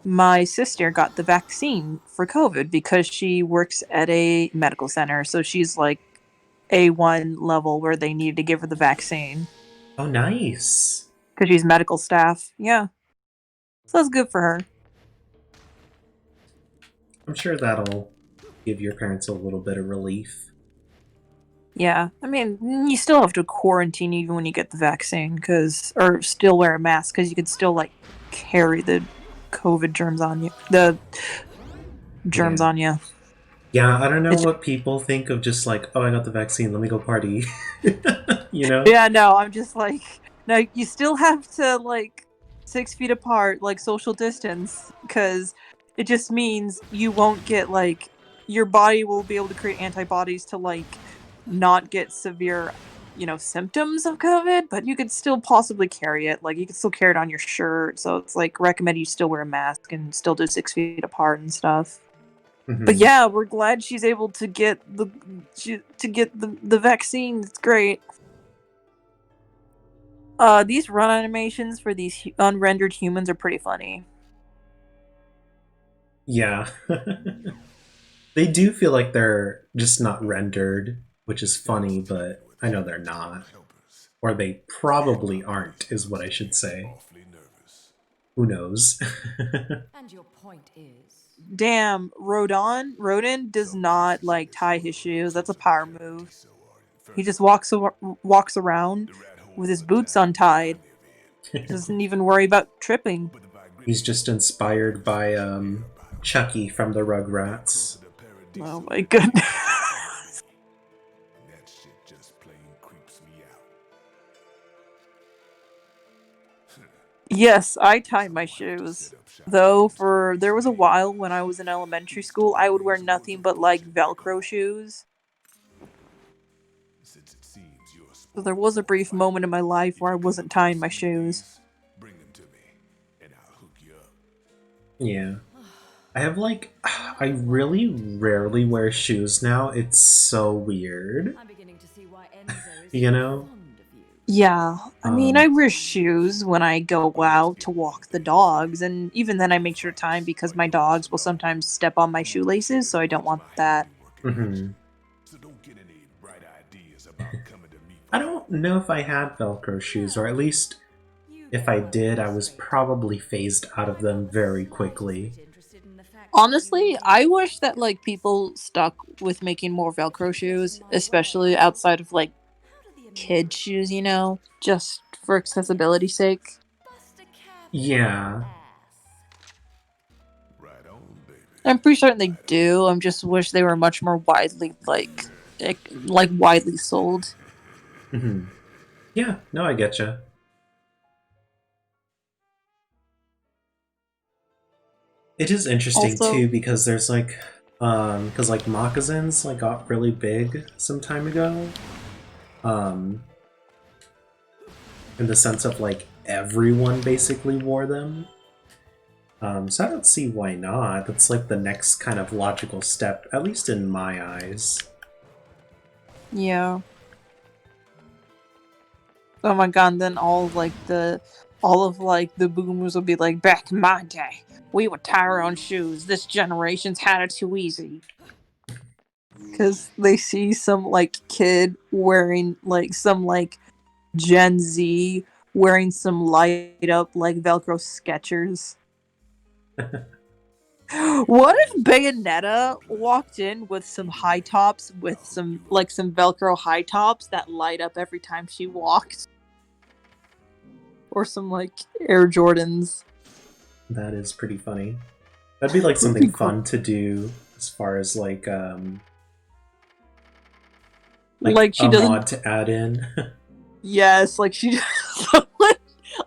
my sister got the vaccine for COVID because she works at a medical center. So she's like A1 level where they needed to give her the vaccine Oh, nice. because she's medical staff. Yeah. So that's good for her. I'm sure that'll give your parents a little bit of relief. Yeah. I mean, you still have to quarantine even when you get the vaccine or still wear a mask because you could still like carry the COVID germs on you. The germs Yeah. on you. Yeah, I don't know It's what people think of just like, oh, I got the vaccine, let me go party. You know? Yeah, no, I'm just like, no, you still have to, like, 6 feet apart, like, social distance, because it just means you won't get, like, your body will be able to create antibodies to, like, not get severe, symptoms of COVID, but you could still possibly carry it. Like, you could still carry it on your shirt, so it's, like, recommend you still wear a mask and still do 6 feet apart and stuff. But Mhm. yeah, we're glad she's able to get the vaccine. It's great. These run animations for these unrendered humans are pretty funny. Yeah. They do feel like they're just not rendered, which is funny, but I know they're not. Or they probably aren't, is what I should say. Who knows? And your point is? Damn, Rodin does not like tie his shoes. That's a power move. He just walks around with his boots untied. Doesn't even worry about tripping. He's just inspired by Chucky from the Rugrats. Oh my goodness. That shit just plain creeps me out. Yes, I tie my shoes. Though there was a while when I was in elementary school, I would wear nothing but like Velcro shoes. Since it seems you're So there was a brief moment in my life where I wasn't tying my shoes. bring them to me, and I'll hook you up. Yeah. I have like, I really rarely wear shoes now. It's so weird. I'm beginning to see why Enzo is You so know? fond of you. Yeah, I mean, Um, I wear shoes when I go out to walk the dogs, and even then I make sure to tie 'em because my dogs will sometimes step on my shoelaces, so I don't want that. mhm. So don't get any bright ideas about coming to me. I don't know if I had Velcro shoes, or at least if I did, I was probably phased out of them very quickly. Honestly, I wish that like people stuck with making more Velcro shoes, especially outside of like kid shoes, just for accessibility's sake. Yeah. Right on, baby. I'm pretty certain they do. I just wish they were much more widely widely sold. Mhm. Yeah, no, I getcha. It is interesting Also, too because there's like, because like moccasins like got really big some time ago. Um, in the sense of like everyone basically wore them. So I don't see why not. That's like the next kind of logical step, at least in my eyes. yeah. Oh my god, and then all of like the boomers will be like, back in my day, we would tie our own shoes. This generation's had it too easy. Cause they see some like kid wearing like some like Gen Z wearing some light up like Velcro Skechers. What if Bayonetta walked in with some high tops with some Velcro high tops that light up every time she walked? Or some like Air Jordans. That is pretty funny. That'd be like That'd be something cool. fun to do as far as like Like she a doesn't. mod to add in. Yes, like she.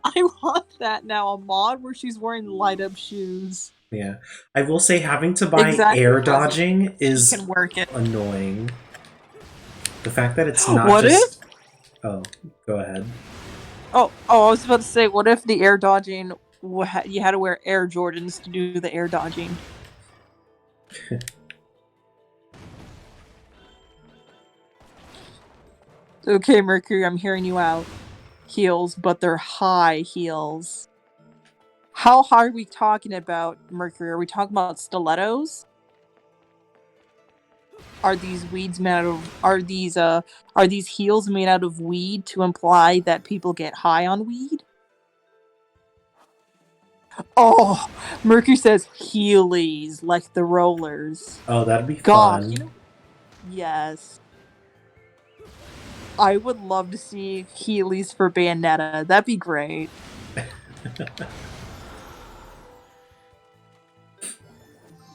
I want that now. A mod where she's wearing light up shoes. Yeah. I will say having to buy Exactly air as dodging she is can work it. annoying. The fact that it's not What if? just Oh, go ahead. Oh, I was about to say, what if the air dodging? You had to wear Air Jordans to do the air dodging. Okay, Mercury, I'm hearing you out. Heels, but they're high heels. How high are we talking about, Mercury? Are we talking about stilettos? Are these weeds made out of are these heels made out of weed to imply that people get high on weed? Oh, Mercury says Heelys, like the rollers. Oh, that'd be Gosh, fun. yes. I would love to see Heelys for Bayonetta. That'd be great.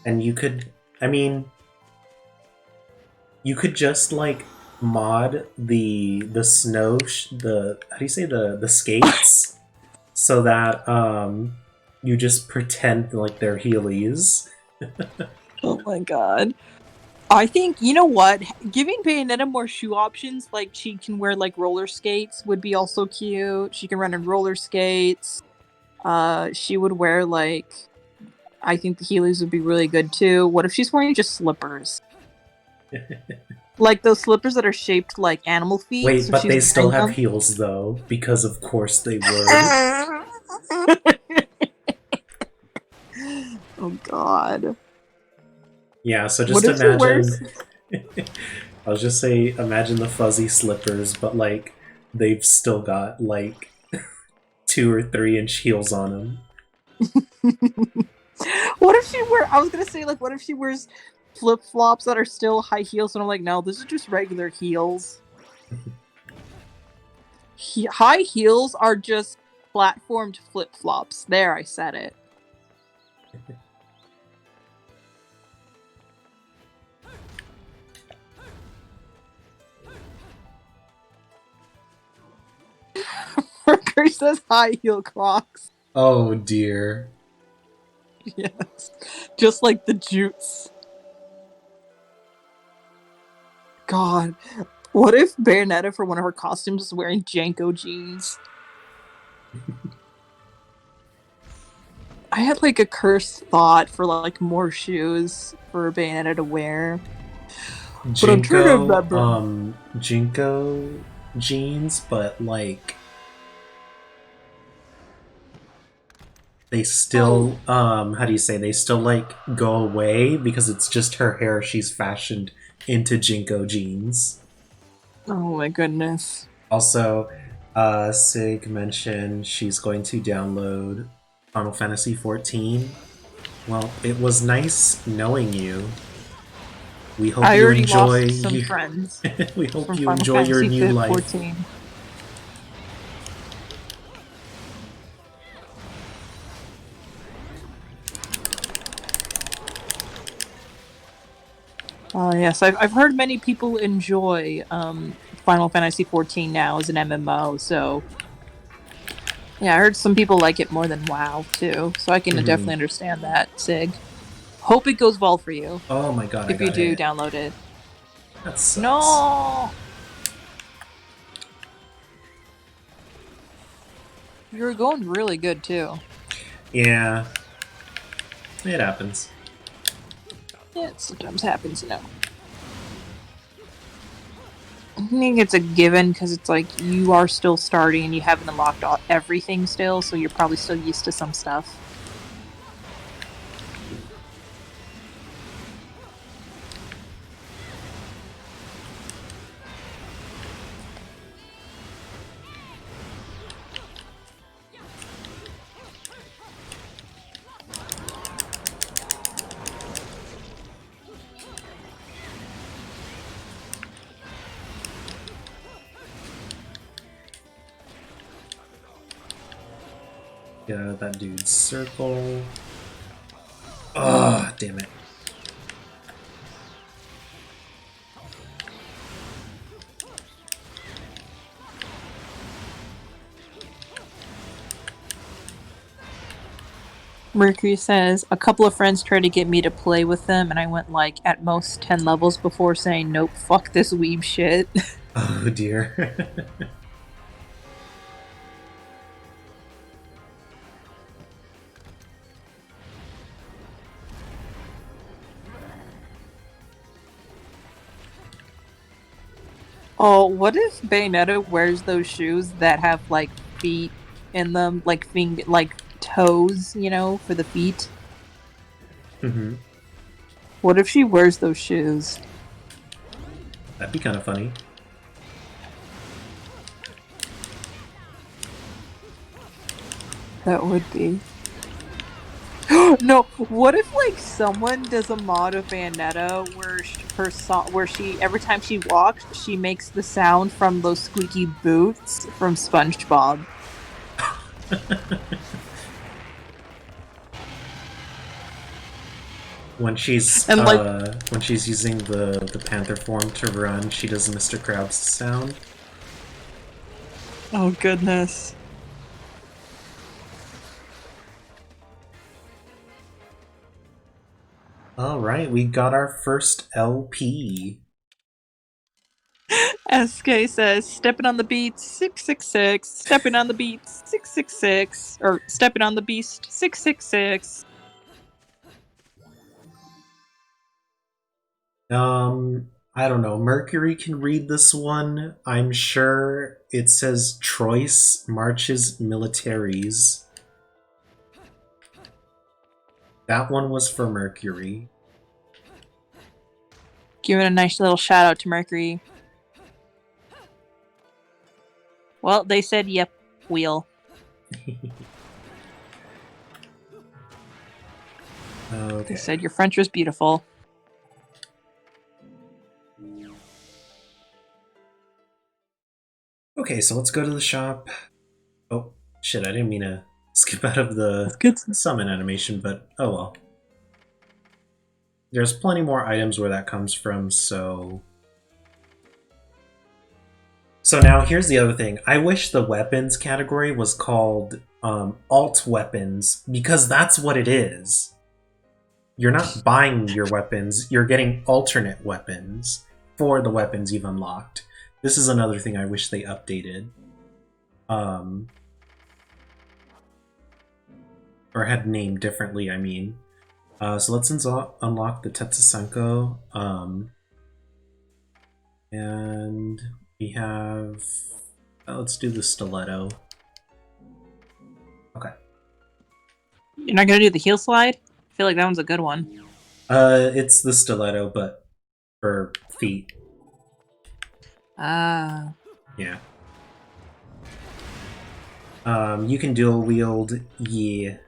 And you could, I mean, you could just like mod the snow the how do you say the skates so that you just pretend like they're Heelys. Oh my god. I think, you know what? Giving Bayonetta more shoe options, like she can wear like roller skates, would be also cute. She can run in roller skates. She would wear like, I think the Heelys would be really good too. What if she's wearing just slippers? Like those slippers that are shaped like animal feet, Wait, so but she's they still wearing have them. heels though, because of course they would. Oh god. Yeah, so What just if she imagine. wears I'll just say, imagine the fuzzy slippers, but like they've still got like 2 or 3 inch heels on them. What if she wear I was gonna say like what if she wears flip flops that are still high heels and I'm like, no, this is just regular heels. High heels are just platformed flip flops. There, I said it. Mercury says high heel Crocs. Oh dear. Yes. Just like the Jutes. God. What if Bayonetta for one of her costumes is wearing Janko jeans? I had like a cursed thought for like more shoes for Bayonetta to wear. But I'm trying to remember. Jinko jeans, but like they still how do you say, they still like go away because it's just her hair she's fashioned into Jinko jeans. Oh my goodness. Also, Sig mentioned she's going to download Final Fantasy XIV. Well, it was nice knowing you. We hope I you already enjoy lost some you. friends We hope from you Final enjoy your Fantasy new life. 14. Yes, I've heard many people enjoy Final Fantasy 14 now as an MMO, so yeah, I heard some people like it more than WoW too, so I can Mhm. definitely understand that, Sig. Hope it goes well for you Oh my god, I if you got do hit. download it. That sucks. No, you were going really good too. Yeah, it happens. Yeah, it sometimes happens, you know. I think it's a given because it's like you are still starting and you haven't unlocked everything still, so you're probably still used to some stuff. Get out of that dude's circle. Ugh, damn it. Mercury says, a couple of friends tried to get me to play with them, and I went like at most 10 levels before saying, nope, fuck this weeb shit. Oh dear. Oh, what if Bayonetta wears those shoes that have like feet in them, like toes, you know, for the feet. Mm-hmm. What if she wears those shoes? That'd be kind of funny. That would be. No, what if like someone does a mod of Bayonetta where where she every time she walks she makes the sound from those squeaky boots from SpongeBob. When she's And like, using the panther form to run, she does Mr. Krabs sound. oh goodness. All right, we got our first LP. SK says stepping on the beat 666, stepping on the beat 666, or stepping on the beast 666. I don't know. Mercury can read this one. I'm sure it says Troyes marches militaries. That one was for Mercury. Giving a nice little shout out to Mercury. Well, they said yep, wheel. Okay. They said your French was beautiful. Okay, so let's go to the shop. Oh, shit, I didn't mean to skip out of the Let's get some. summon animation, but oh well. There's plenty more items where that comes from, so... So now, here's the other thing. I wish the weapons category was called alt weapons, because that's what it is. You're not buying your weapons, you're getting alternate weapons for the weapons you've unlocked. This is another thing I wish they updated. Or had named differently, I mean. So let's unlock the Tetsusenko. And we have... let's do the stiletto. Okay. You're not gonna do the heel slide? I feel like that one's a good one. It's the stiletto, but for feet. Ah. Yeah. You can dual wield, yeah.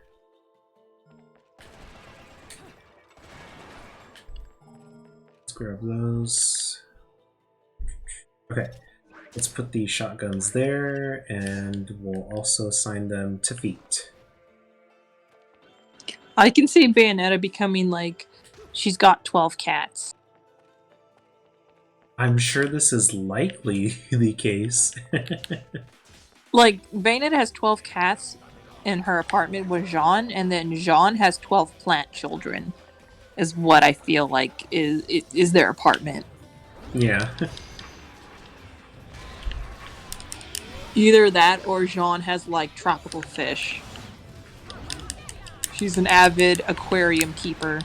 Let's grab those. Okay, let's put the shotguns there, and we'll also assign them to feet. I can see Bayonetta becoming like she's got 12 cats. I'm sure this is likely the case. Like, Bayonetta has 12 cats in her apartment with Jean, and then Jean has 12 plant children, is what I feel like is their apartment. Yeah. Either that or Jean has, like, tropical fish. She's an avid aquarium keeper.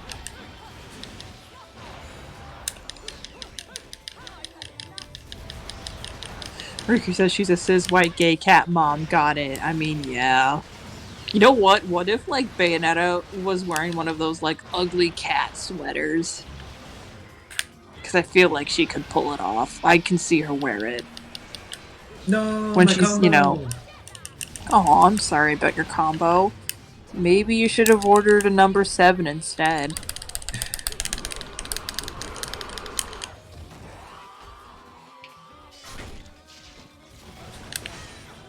Riku says she's a cis white gay cat mom. Got it. I mean, yeah. You know what? What if, like, Bayonetta was wearing one of those, like, ugly cat sweaters? Because I feel like she could pull it off. I can see her wear it. No, When my she's, combo. you know... Oh, I'm sorry about your combo. Maybe you should have ordered a number 7 instead.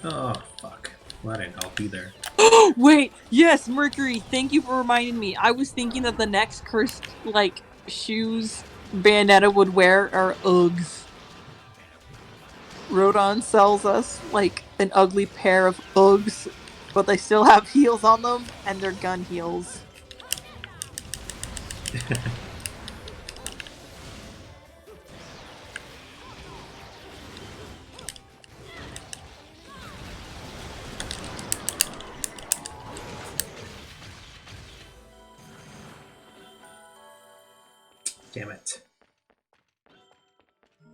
Oh, fuck. Well, that didn't help either. Wait, yes, Mercury, thank you for reminding me. I was thinking that the next cursed, like, shoes Bayonetta would wear are Uggs. Rodon sells us, like, an ugly pair of Uggs, but they still have heels on them, and they're gun heels. Damn it.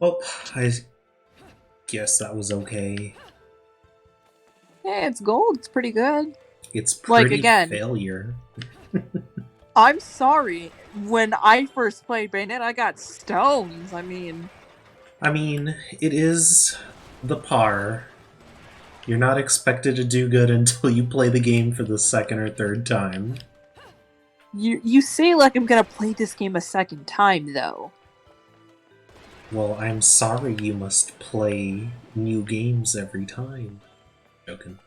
Well, I guess that was okay. Hey, it's gold. It's pretty good. It's Like, pretty again, failure. I'm sorry. When I first played Bayonetta, I got stones. I mean, It is the par. You're not expected to do good until you play the game for the second or third time. you say like I'm gonna play this game a second time, though. Well, I'm sorry you must play new games every time. Joking.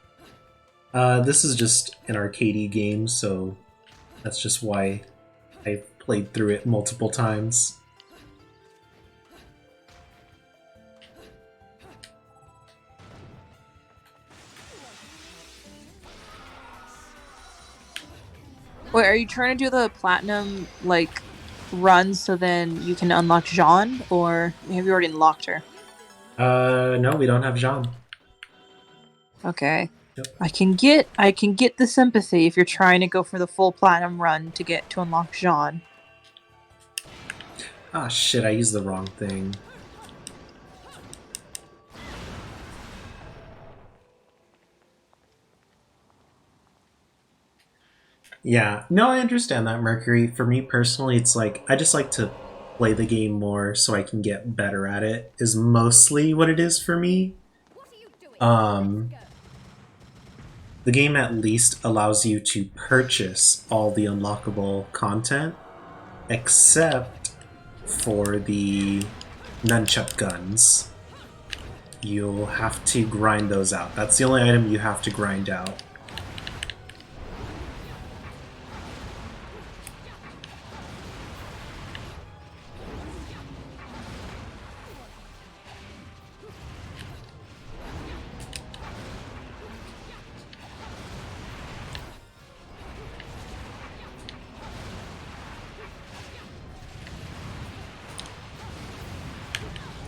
This is just an arcadey game, so that's just why I've played through it multiple times. Wait, are you trying to do the platinum like run so then you can unlock Jean, or have you already unlocked her? No, we don't have Jean. Okay. Yep. I can get the sympathy if you're trying to go for the full platinum run to get to unlock Jean. Ah, shit, I used the wrong thing. Yeah, no, I understand that, Mercury. For me personally, it's like, I just like to play the game more so I can get better at it, is mostly what it is for me. The game at least allows you to purchase all the unlockable content, except for the nunchuck guns. You'll have to grind those out. That's the only item you have to grind out.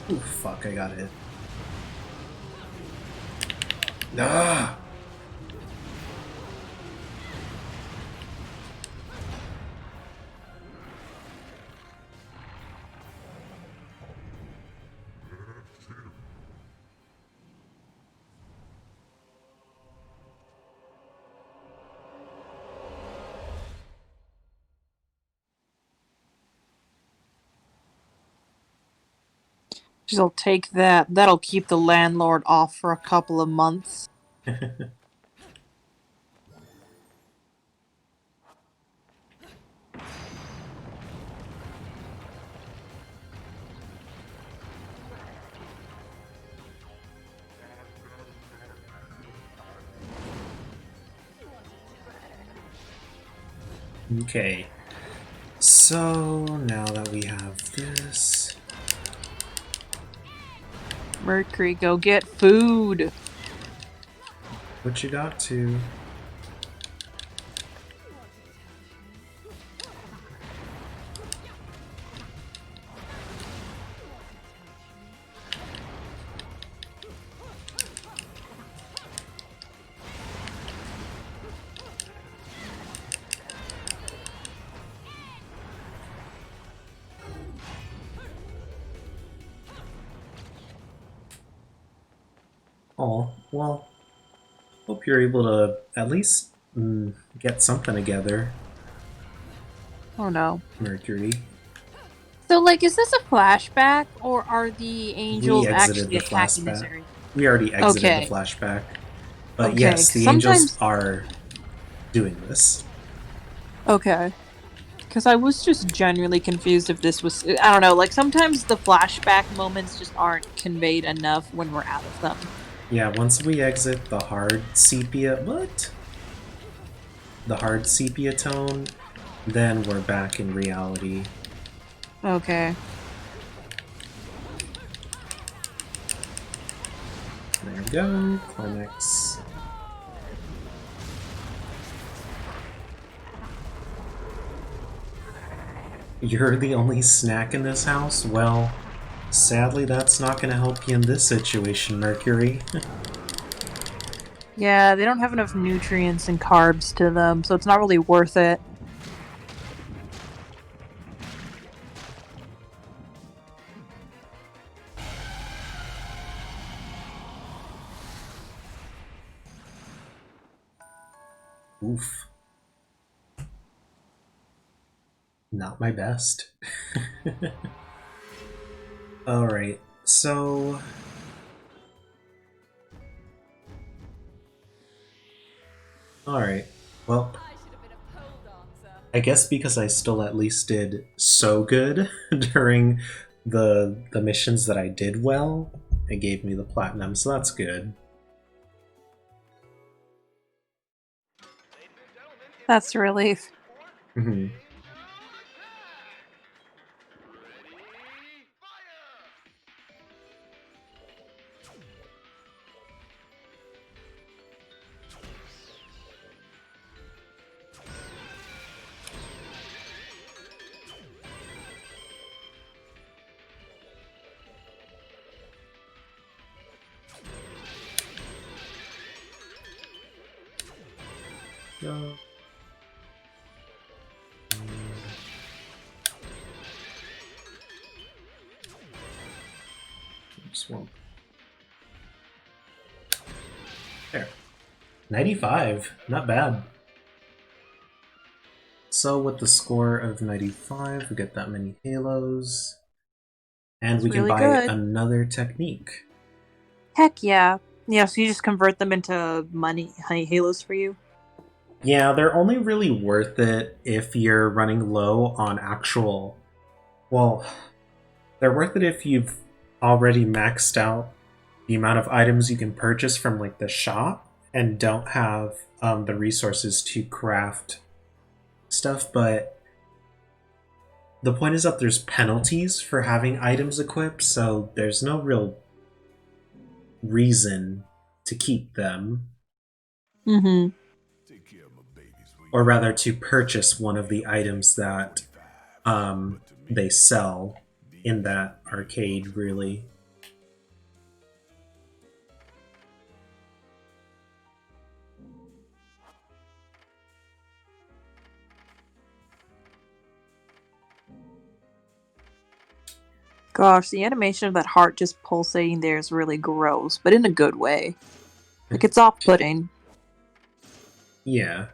Oh fuck, I got hit. Ah! She'll take that. That'll keep the landlord off for a couple of months. Okay. So, now that we have this... Mercury, go get food. What you got to? Oh, well, hope you're able to at least get something together, Oh no. Mercury. So, like, is this a flashback, or are the We angels exited actually the attacking this flashback. area? We already exited the Okay. flashback. But Okay. yes, 'Cause the angels sometimes. are doing this. Okay. Because I was just genuinely confused if this was. I don't know. Like, sometimes the flashback moments just aren't conveyed enough when we're out of them. Yeah, once we exit the hard sepia... What? The hard sepia tone, then we're back in reality. Okay. There we go. Climax. You're the only snack in this house? Well, sadly that's not going to help you in this situation, Mercury. Yeah, they don't have enough nutrients and carbs to them, so it's not really worth it. Oof. Not my best. Alright, so... Alright, well... I guess because I still at least did so good during the missions that I did well, it gave me the platinum, so that's good. That's a relief. Mm-hmm. Swamp. There. 95. Not bad. So with the score of 95, we get that many halos. And That's we can really buy good. another technique. Heck yeah. Yeah, so you just convert them into money honey halos for you? Yeah, they're only really worth it if you're running low on actual... Well, they're worth it if you've already maxed out the amount of items you can purchase from like the shop and don't have the resources to craft stuff, but the point is that there's penalties for having items equipped, so there's no real reason to keep them. Mm-hmm. Or rather, to purchase one of the items that they sell in that arcade, really. Gosh, the animation of that heart just pulsating there is really gross, but in a good way. Like, it's off-putting. Yeah.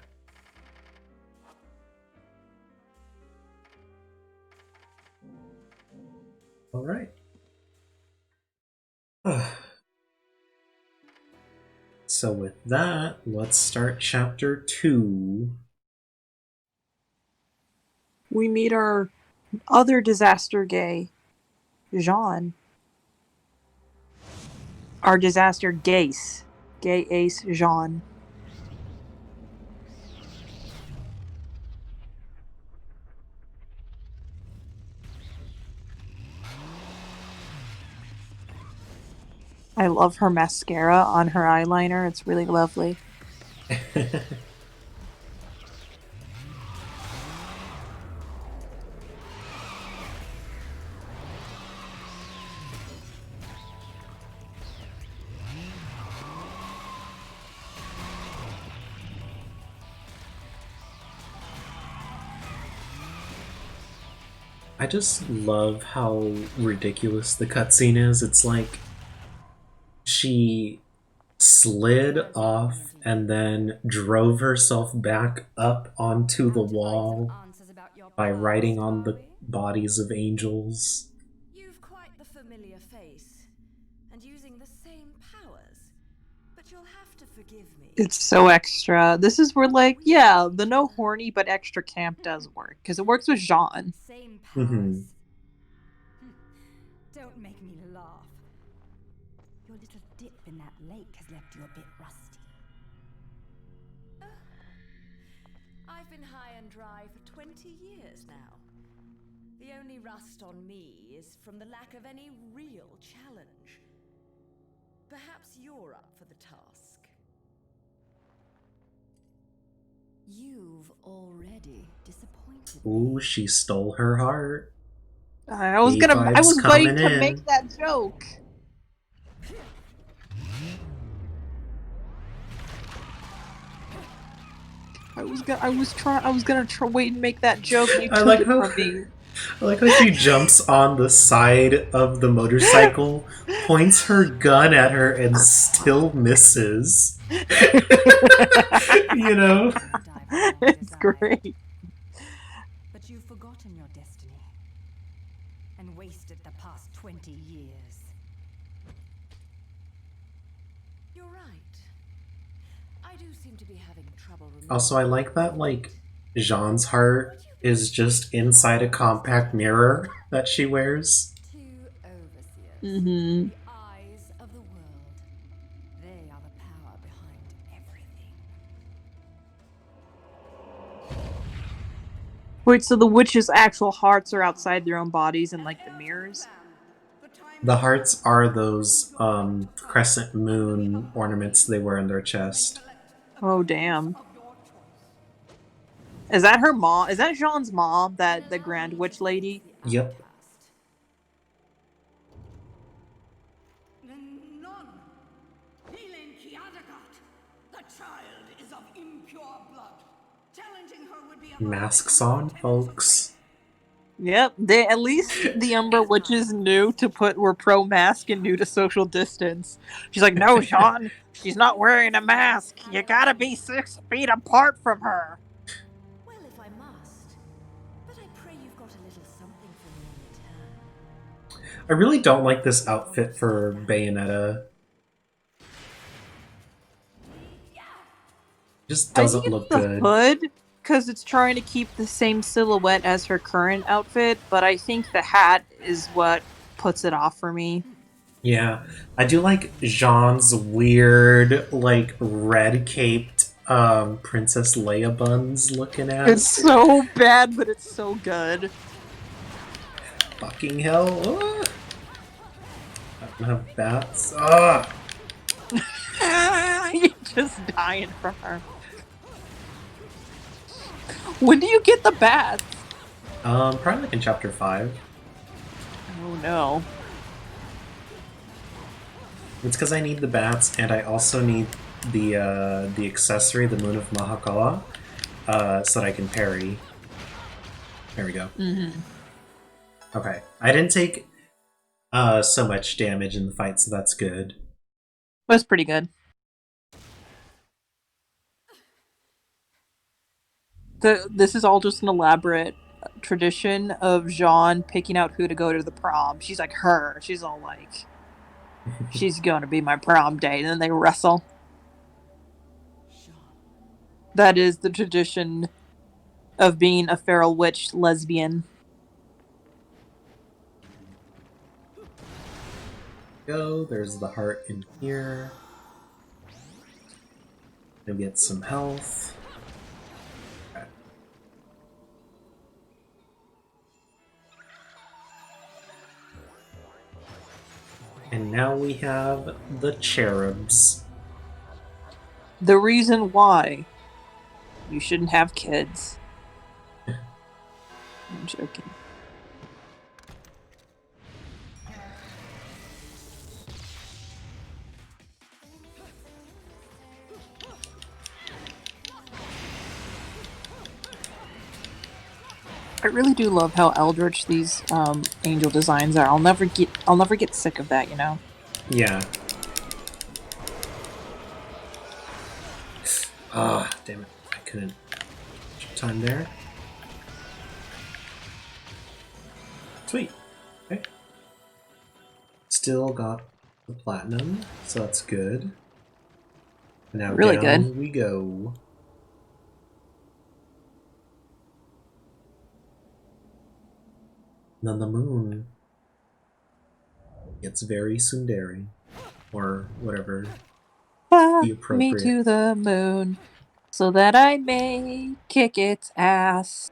Alright. So with that, let's start chapter 2. We meet our other disaster gay, Jean. Our disaster gace. Gay ace, Jean. I love her mascara on her eyeliner. It's really lovely. I just love how ridiculous the cutscene is. It's like she slid off and then drove herself back up onto the wall by riding on the bodies of angels. You've quite the familiar face, and using the same powers. But you'll have to forgive me. It's so extra. This is where, like, yeah, the no horny but extra camp does work, because it works with Jean. Same powers. Mm-hmm. Don't make me laugh. Your little dip in that lake has left you a bit rusty. I've been high and dry for 20 years now. The only rust on me is from the lack of any real challenge. Perhaps you're up for the task. You've already disappointed me. Ooh, she stole her heart. I was vibes waiting coming to in. make that joke. I was gonna wait and make that joke, and you I took like it how- from me. I like how she jumps on the side of the motorcycle points her gun at her and still misses. You know? It's great. But you've forgotten your destiny and wasted the past 20 years. You're right. I do seem to be having trouble remembering. Also, I like that, like, Jean's heart is just inside a compact mirror that she wears. Two overseers. Mm-hmm. The eyes of the world. They are the power behind everything. Wait, so the witches' actual hearts are outside their own bodies in like the mirrors? The hearts are those crescent moon ornaments they wear in their chest. Oh damn. Is that her mom? Is that Jean's mom, that the Grand Witch lady? Yep. None. Helen Kiadagat. The child is of impure blood. Challenging her would be a Masks on, folks. Yep. They at least the Umbra Witches knew to were pro mask and knew to social distance. She's like, no, Jean, she's not wearing a mask. You gotta be 6 feet apart from her. Well, if I must. But I pray you've got a little something for me in return. I really don't like this outfit for Bayonetta. Just doesn't look the good. hood, because it's trying to keep the same silhouette as her current outfit, but I think the hat is what puts it off for me. Yeah, I do like Jean's weird, like, red-caped Princess Leia buns looking at. It's so bad, but it's so good. Fucking hell. Ah. I don't have bats. Ah! You're just dying from her. When do you get the bats? Probably like in chapter 5. Oh no. It's because I need the bats, and I also need the accessory, the Moon of Mahakala, so that I can parry. There we go. Mm-hmm. Okay. I didn't take so much damage in the fight, so that's good. That's pretty good. This is all just an elaborate tradition of Jean picking out who to go to the prom. She's like her. She's all like, she's going to be my prom date, and then they wrestle. That is the tradition of being a feral witch lesbian. Go. There's the heart in here. You'll get some health. Okay. And now we have the cherubs. The reason why you shouldn't have kids. I'm joking. I really do love how eldritch these angel designs are. I'll never get sick of that, you know? Yeah. Ah, damn it. I couldn't. Time there. Sweet. Okay. Still got the platinum, so that's good. Now Really down good. we go. And then the moon gets very tsundere, or whatever. Fly The me appropriate. to the moon so that I may kick its ass.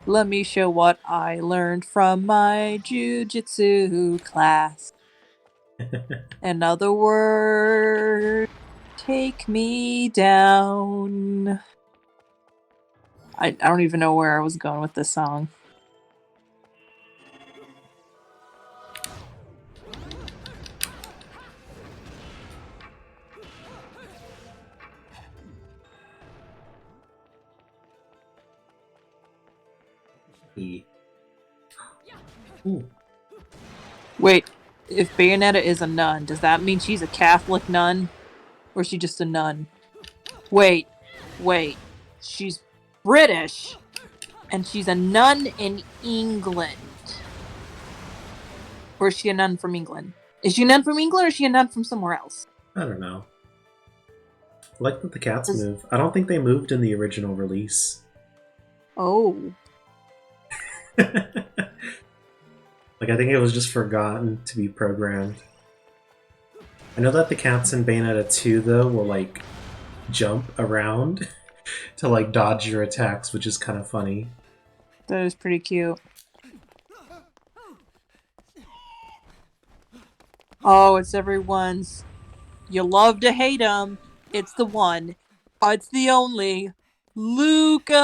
Let me show what I learned from my jujitsu class. In other words, take me down. I don't even know where I was going with this song. Ooh. Wait, if Bayonetta is a nun, does that mean she's a Catholic nun? Or is she just a nun? Wait. She's British. And she's a nun in England. Or is she a nun from England? Is she a nun from England or is she a nun from somewhere else? I don't know. I like that the cats move. I don't think they moved in the original release. Oh. Like, I think it was just forgotten to be programmed. I know that the cats in Bayonetta 2, though, will, like, jump around to, like, dodge your attacks, which is kind of funny. That is pretty cute. Oh, it's everyone's. You love to hate him. It's the one. It's the only. Luca!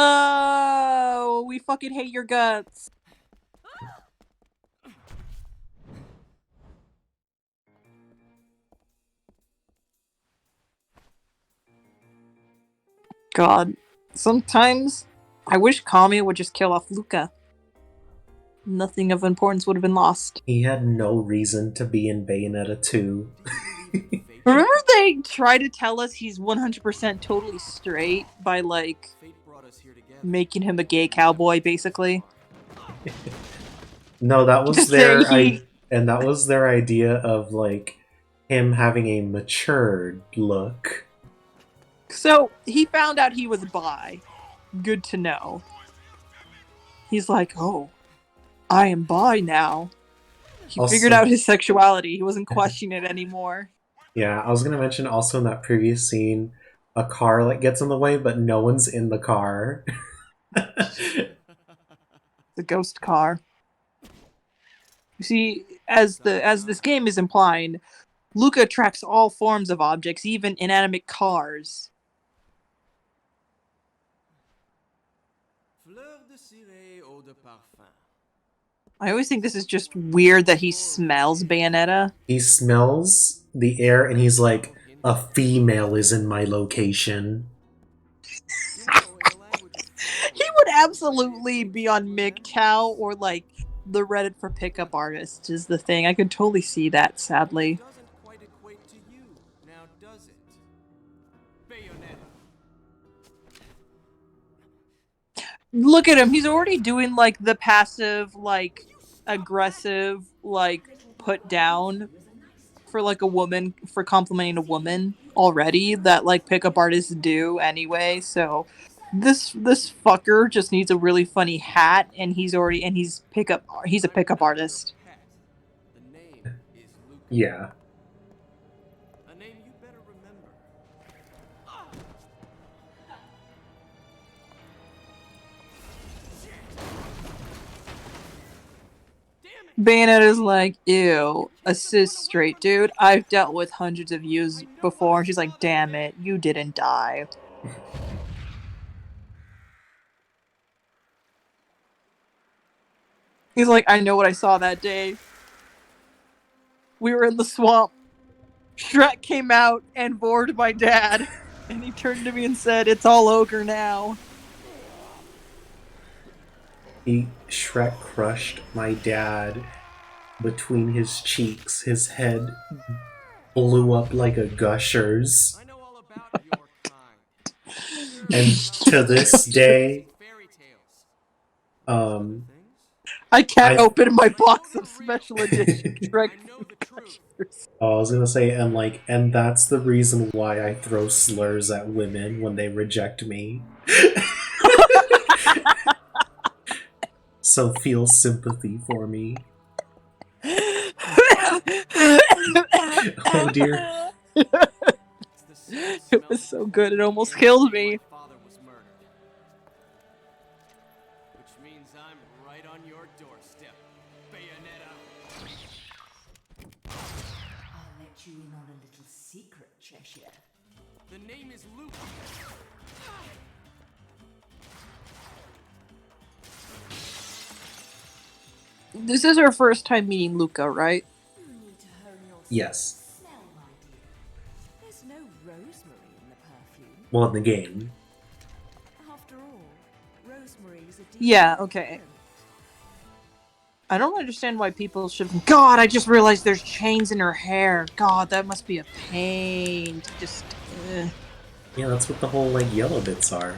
We fucking hate your guts. God. Sometimes I wish Kami would just kill off Luca. Nothing of importance would have been lost. He had no reason to be in Bayonetta 2. Remember they tried to tell us he's 100% totally straight by, like, making him a gay cowboy, basically? No, that was Just their saying and that was their idea of, like, him having a matured look. So, he found out he was bi. Good to know. He's like, oh, I am bi now. He figured Also- out his sexuality. He wasn't questioning it anymore. Yeah, I was gonna mention also in that previous scene, a car, like, gets in the way, but no one's in the car. The ghost car. You see, as this game is implying, Luca attracts all forms of objects, even inanimate cars. I always think this is just weird that he smells Bayonetta. He smells the air and he's like, a female is in my location. He would absolutely be on MGTOW or, like, the Reddit for pickup artists is the thing. I could totally see that, sadly. Look at him. He's already doing, like, the passive, like, aggressive, like, put down for, like, a woman, for complimenting a woman already that, like, pickup artists do anyway. So this fucker just needs a really funny hat, and he's a pickup artist. Yeah. Bayonetta's like, ew, a cis straight dude. I've dealt with hundreds of yous before. And she's like, damn it, you didn't die. He's like, I know what I saw that day. We were in the swamp. Shrek came out and bored my dad. And he turned to me and said, it's all ogre now. Shrek crushed my dad between his cheeks. His head blew up like a gusher's. And to this day, I can't open my box of special edition Shrek. I was gonna say, and that's the reason why I throw slurs at women when they reject me. So feel sympathy for me. Oh dear. It was so good, it almost killed me. Which means I'm right on your doorstep, Bayonetta. I'll let you in on a little secret, Cheshire. The name is Luke. This is our first time meeting Luca, right? You need to hone your Yes. smell, my dear. There's no rosemary in the perfume. Well, in the game. After all, rosemary is a deep Yeah, okay. I don't understand why people should. God, I just realized there's chains in her hair. God, that must be a pain to just. Yeah, that's what the whole like yellow bits are.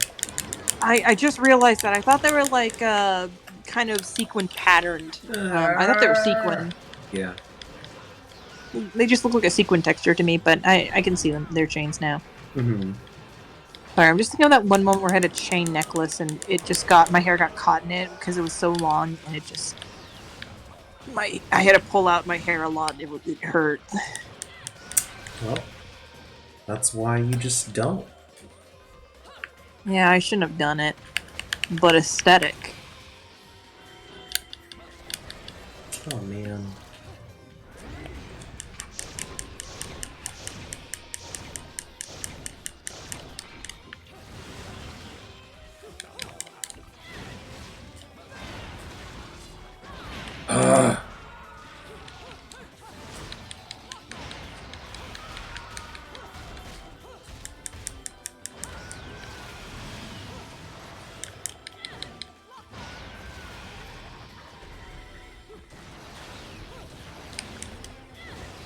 I just realized that. I thought they were like kind of sequin patterned. I thought they were sequin. Yeah. They just look like a sequin texture to me, but I can see them. They're chains now. Mm-hmm. Sorry, I'm just thinking of that one moment where I had a chain necklace and it just got my hair got caught in it because it was so long and it just I had to pull out my hair a lot. It hurt. Well, that's why you just don't. Yeah, I shouldn't have done it, but aesthetic. Oh man. Ugh.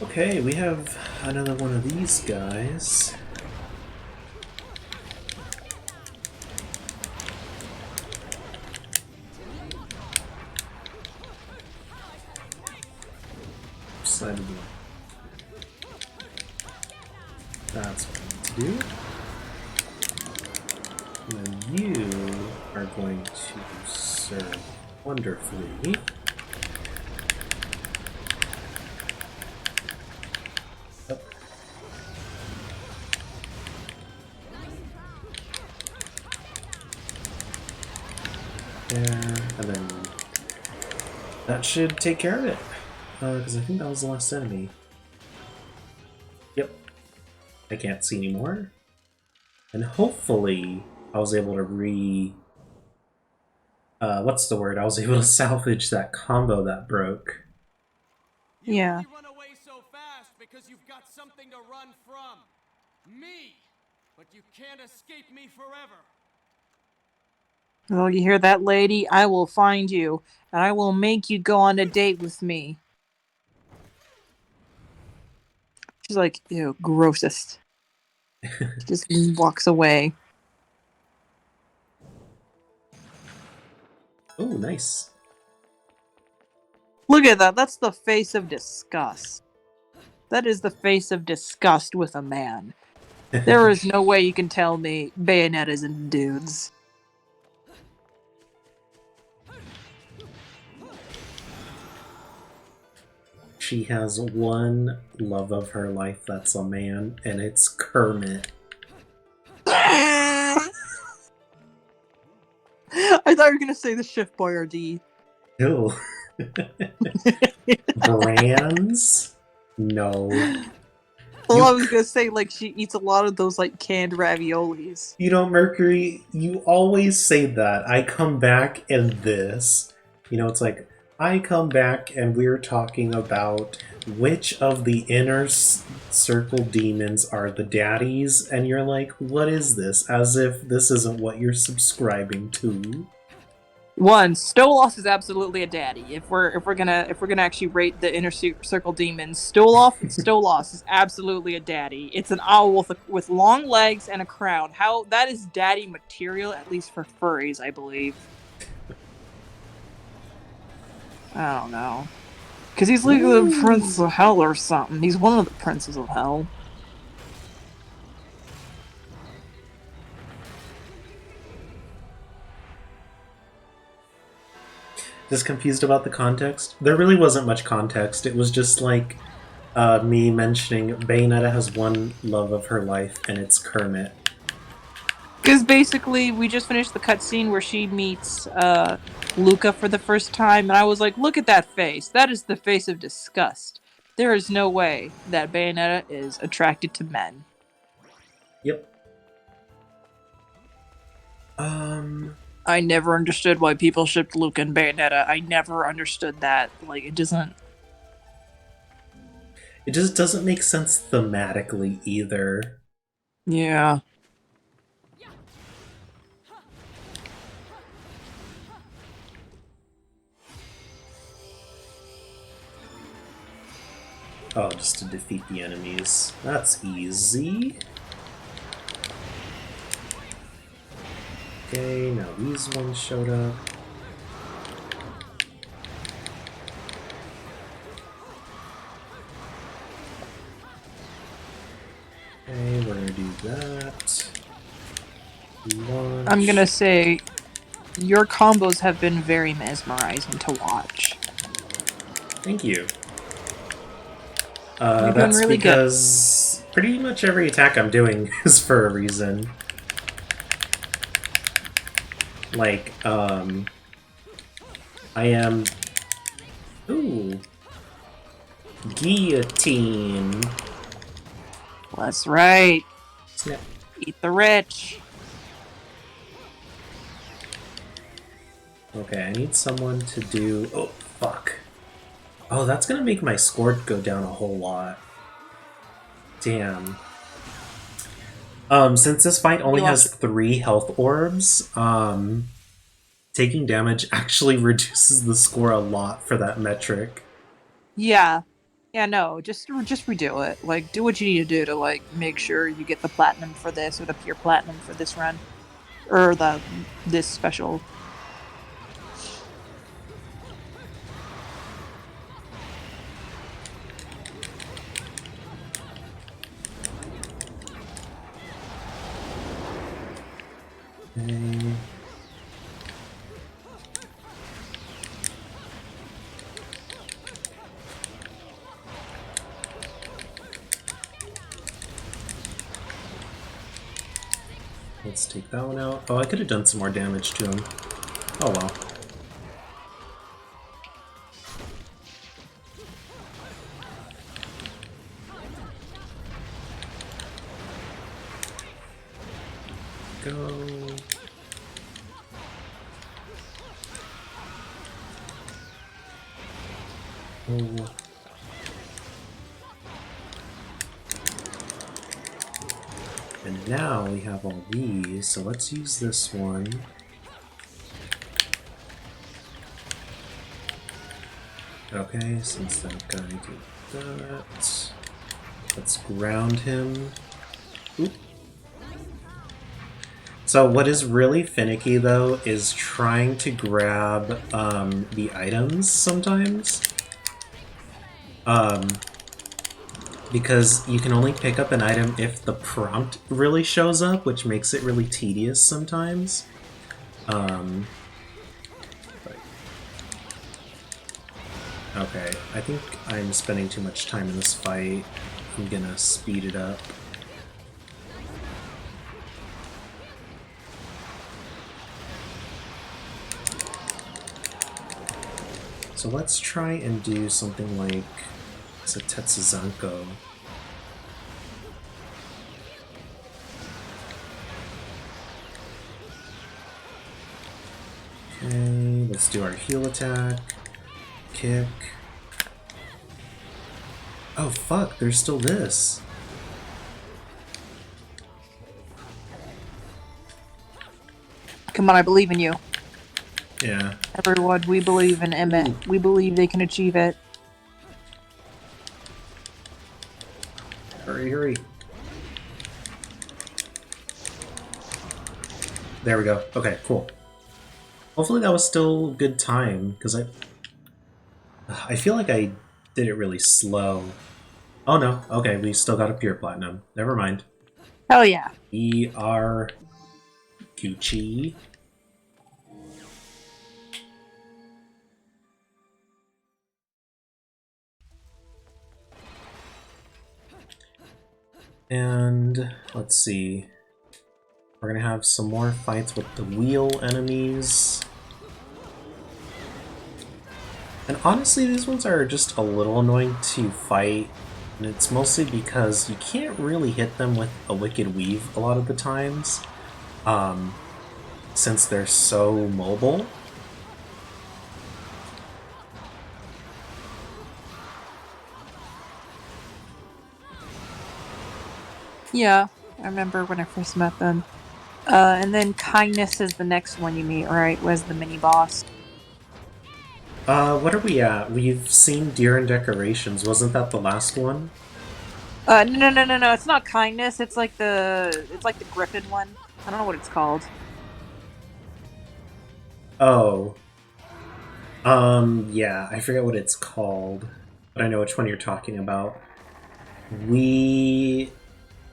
Okay, we have another one of these guys. Decided that's what I need to do. And then you are going to serve wonderfully. Yep. There, and then that should take care of it. Because I think that was the last enemy. Yep. I can't see anymore. And hopefully I was able to what's the word? I was able to salvage that combo that broke. Yeah. You only run away so fast because you've got something to run from. Me! But you can't escape me forever. Oh, you hear that, lady? I will find you, and I will make you go on a date with me. She's like, ew, grossest. Just walks away. Oh, nice. Look at that. That's the face of disgust. That is the face of disgust with a man. There is no way you can tell me Bayonetta's in dudes. She has one love of her life that's a man, and it's Kermit. I thought you were gonna say the Chef Boyardee. Ew. Brands? No. Well, I was gonna say, like, she eats a lot of those, like, canned raviolis. You know, Mercury, you always say that. I come back and this. You know, it's like, I come back and we're talking about which of the inner circle demons are the daddies, and you're like, what is this? As if this isn't what you're subscribing to. One, Stolas is absolutely a daddy. If we're gonna actually rate the inner circle demons, Stolas is absolutely a daddy. It's an owl with long legs and a crown. How that is daddy material, at least for furries, I believe. I don't know, because he's like the prince of hell or something. He's one of the princes of hell. Just confused about the context. There really wasn't much context. It was just like me mentioning Bayonetta has one love of her life, and it's Kermit. Because basically, we just finished the cutscene where she meets Luca for the first time, and I was like, look at that face. That is the face of disgust. There is no way that Bayonetta is attracted to men. Yep. I never understood why people shipped Luca and Bayonetta. I never understood that. Like, it doesn't... It just doesn't make sense thematically either. Yeah. Oh, just to defeat the enemies. That's easy. Okay, now these ones showed up. Okay, we're gonna do that. Launch. I'm gonna say your combos have been very mesmerizing to watch. Thank you. You're doing That's really because pretty much every attack I'm doing is for a reason. Like, I am... Ooh. Guillotine. That's right. Snap. Eat the rich. Okay, I need someone to do... Oh, fuck. Oh, that's gonna make my score go down a whole lot. Damn. Since this fight only has 3 health orbs, taking damage actually reduces the score a lot for that metric. Yeah. Yeah, no, just redo it. Like, do what you need to do to, like, make sure you get the platinum for this, or the pure platinum for this run. Or this special. Okay. Let's take that one out. Oh, I could have done some more damage to him. Oh well. Go. Oh. And now we have all these, so let's use this one. Okay, since that guy did that, let's ground him. Oop. So what is really finicky though is trying to grab the items sometimes. Because you can only pick up an item if the prompt really shows up, which makes it really tedious sometimes. Okay, I think I'm spending too much time in this fight. I'm gonna speed it up. So let's try and do something like Tetsuzanko. Okay, let's do our heal attack. Kick. Oh fuck, there's still this. Come on, I believe in you. Yeah. Everyone, we believe in Emmett. We believe they can achieve it. Hurry, hurry. There we go. Okay, cool. Hopefully that was still good time, because I feel like I did it really slow. Oh no, okay, we still got a pure platinum. Never mind. Hell yeah. We are Gucci. And let's see. We're gonna have some more fights with the wheel enemies. And honestly, these ones are just a little annoying to fight. And it's mostly because you can't really hit them with a Wicked Weave a lot of the times. Since they're so mobile. Yeah, I remember when I first met them. And then Kindness is the next one you meet, right? Was the mini boss. What are we at? We've seen Deer and Decorations. Wasn't that the last one? No. It's not kindness. It's like the griffin one. I don't know what it's called. Oh. Yeah, I forget what it's called, but I know which one you're talking about. We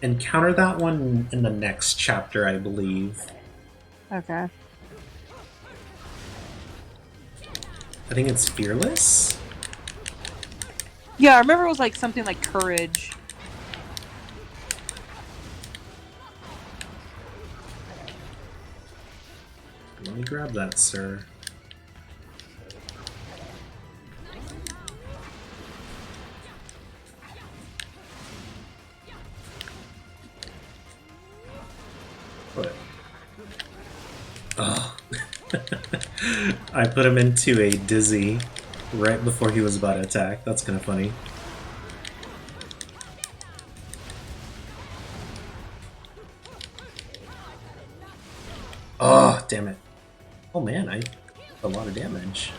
encounter that one in the next chapter, I believe. Okay. I think it's Fearless? Yeah, I remember it was like something like courage. Let me grab that, sir. What? Oh. I put him into a dizzy right before he was about to attack. That's kind of funny. Oh, damn it. Oh man, I did a lot of damage.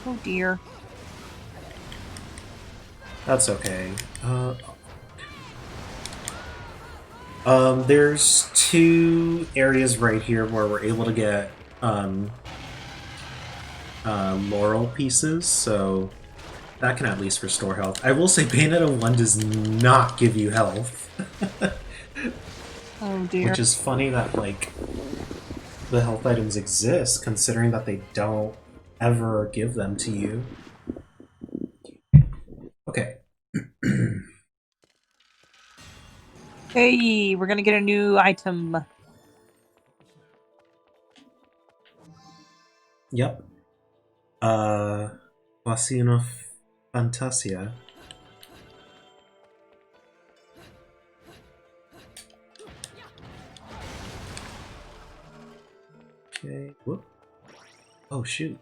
Oh dear. That's okay. There's two areas right here where we're able to get laurel pieces, so that can at least restore health. I will say Bayonetta 1 does not give you health. Oh dear. Which is funny that, like, the health items exist, considering that they don't ever give them to you. Okay. Hey, we're gonna get a new item. Yep. Wasino Fantasia. Okay. Whoop. Oh, shoot.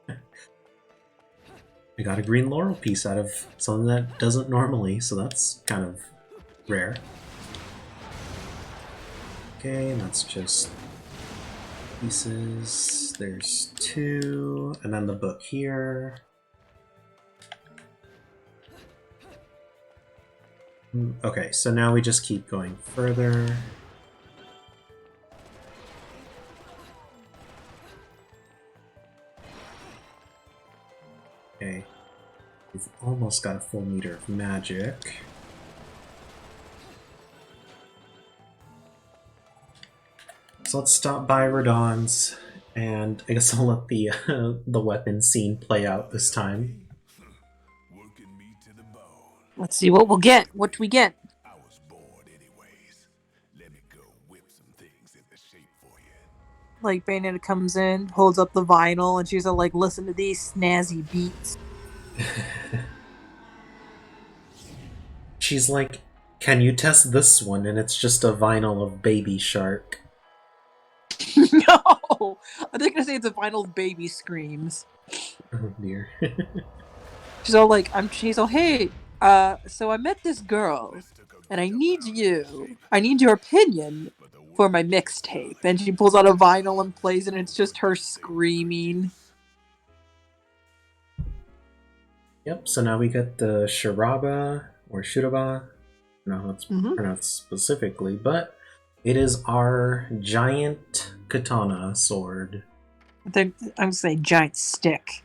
I got a green laurel piece out of something that doesn't normally, so that's kind of rare. Okay, that's just pieces. There's two, and then the book here. Okay, so now we just keep going further. Okay, we've almost got a full meter of magic. So let's stop by Radon's, and I guess I'll let the the weapon scene play out this time. Working me to the bone. Let's see what we'll get. What do we get? I was bored anyways. Let me go whip some things into shape for you. Like Bayonetta comes in, holds up the vinyl, and she's all like, "Listen to these snazzy beats." She's like, "Can you test this one?" And it's just a vinyl of Baby Shark. No, I think I say it's a vinyl of baby screams. Oh dear. She's all like, She's all, "Hey, so I met this girl, and I need your opinion for my mixtape." And she pulls out a vinyl and plays it, and it's just her screaming. Yep, so now we get the Shiraba, or Shuraba. I don't know how it's pronounced specifically, but it is our giant katana sword. I would say giant stick.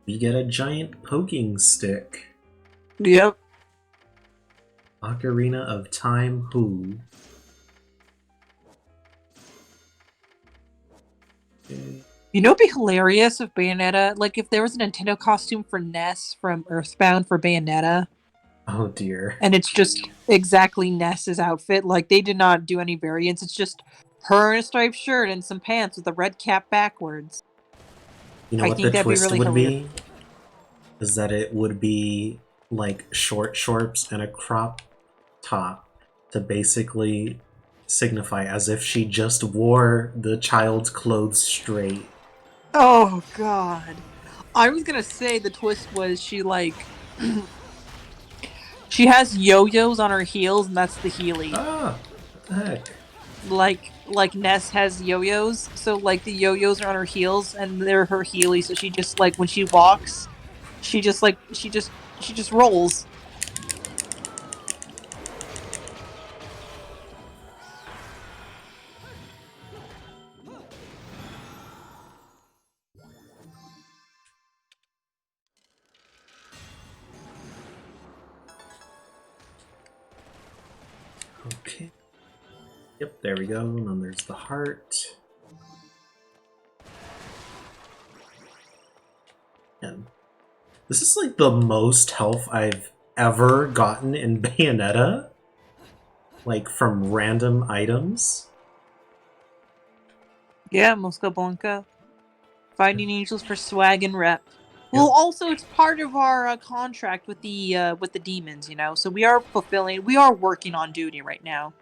We get a giant poking stick. Yep. Ocarina of Time Who. Okay. You know, it'd be hilarious if Bayonetta, like, if there was a Nintendo costume for Ness from Earthbound for Bayonetta, Oh dear. and it's just exactly Ness's outfit. Like, they did not do any variants. It's just her in a striped shirt and some pants with a red cap backwards. You know I what think the that'd be twist really would hilarious. be? Is that it would be like short shorts and a crop top to basically signify as if she just wore the child's clothes straight. Oh, God. I was gonna say the twist was she, like, she has yo-yos on her heels, and that's the Healy. Ah, what the heck? like Ness has yo-yos, so like the yo-yos are on her heels and they're her heelys, so she just like when she walks, she just rolls. Okay. Yep, there we go. And then there's the heart. And this is like the most health I've ever gotten in Bayonetta. Like from random items. Yeah, Mosca Blanca. Fighting angels for swag and rep. Yep. Well, also it's part of our contract with the demons, you know. So we are working on duty right now.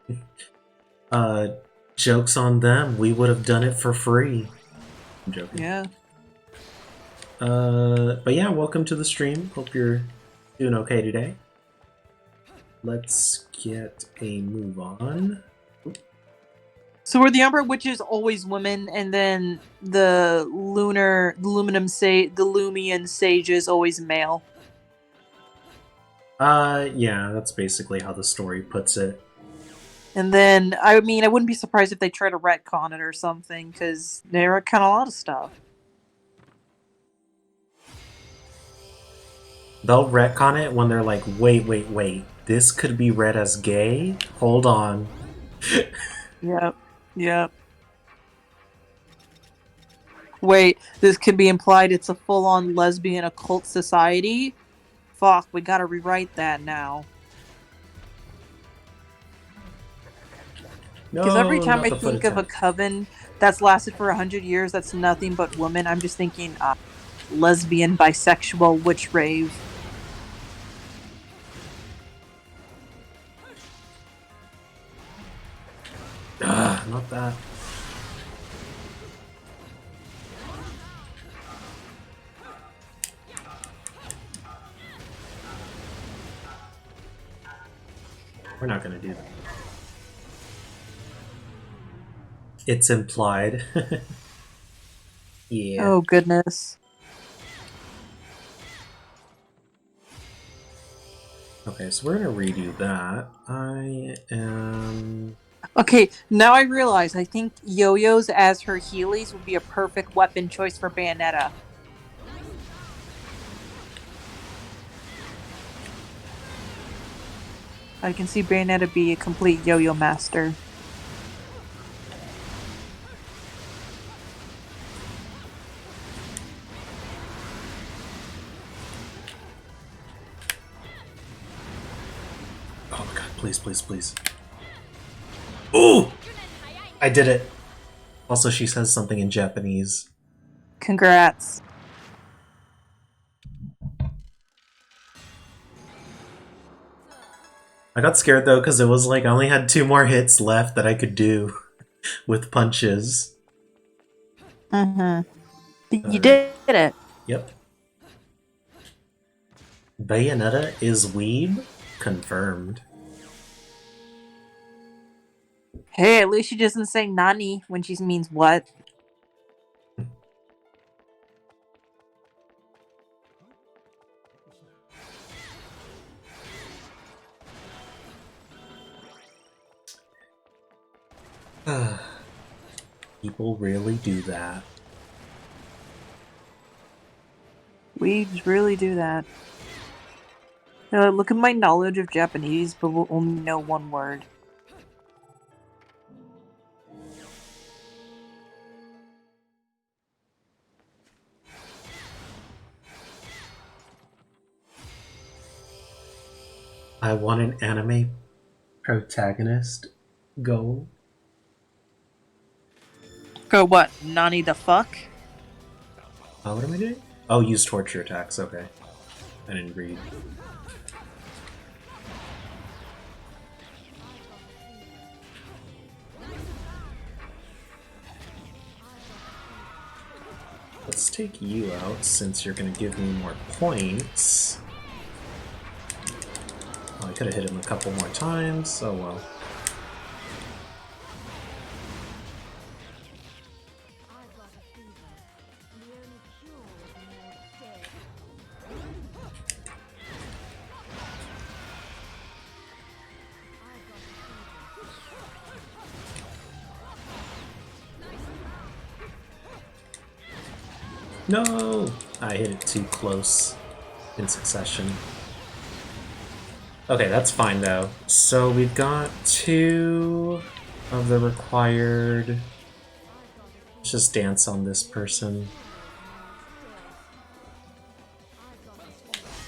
Joke's on them. We would have done it for free. I'm joking. Yeah. But yeah, welcome to the stream. Hope you're doing okay today. Let's get a move on. So were the Umbra Witches always women, and then the Lumian Sages always male? Yeah, that's basically how the story puts it. And then, I mean, I wouldn't be surprised if they try to retcon it or something, because they retcon a lot of stuff. They'll retcon it when they're like, wait, this could be read as gay? Hold on. Yep. Wait, this could be implied it's a full-on lesbian occult society? Fuck, we gotta rewrite that now. Because every time I think of a coven that's lasted for 100 years that's nothing but women, I'm just thinking, lesbian, bisexual, witch rave. Not that. We're not gonna do that. It's implied. Yeah. Oh, goodness. Okay, so we're gonna redo that. I am... Okay, now I realize I think yo-yos as her Heelys would be a perfect weapon choice for Bayonetta. I can see Bayonetta be a complete yo-yo master. Oh my god, please. Ooh! I did it! Also, she says something in Japanese. Congrats. I got scared though, because it was like I only had 2 more hits left that I could do with punches. Mm-hmm. You did it. Yep. Bayonetta is weeb? Confirmed. Hey, at least she doesn't say nani when she means what. People really do that. We really do that. Look at my knowledge of Japanese, but we'll only know one word. I want an anime protagonist goal. Go what? Nani the fuck? Oh, what am I doing? Oh, use torture attacks, okay. I didn't read. Let's take you out since you're gonna give me more points. Oh, I could have hit him a couple more times. Oh well. No! I hit it too close in succession. Okay, that's fine though. So we've got 2 of the required... Let's just dance on this person.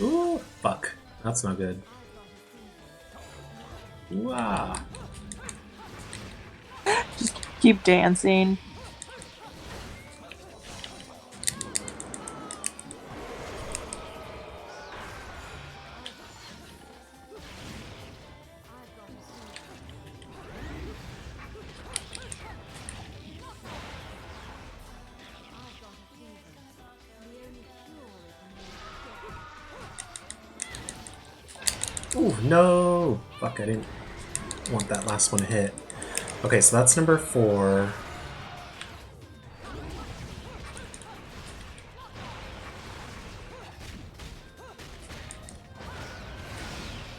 Ooh, fuck. That's not good. Wow. Just keep dancing. Ooh, no! Fuck, I didn't want that last one to hit. Okay, so that's number 4.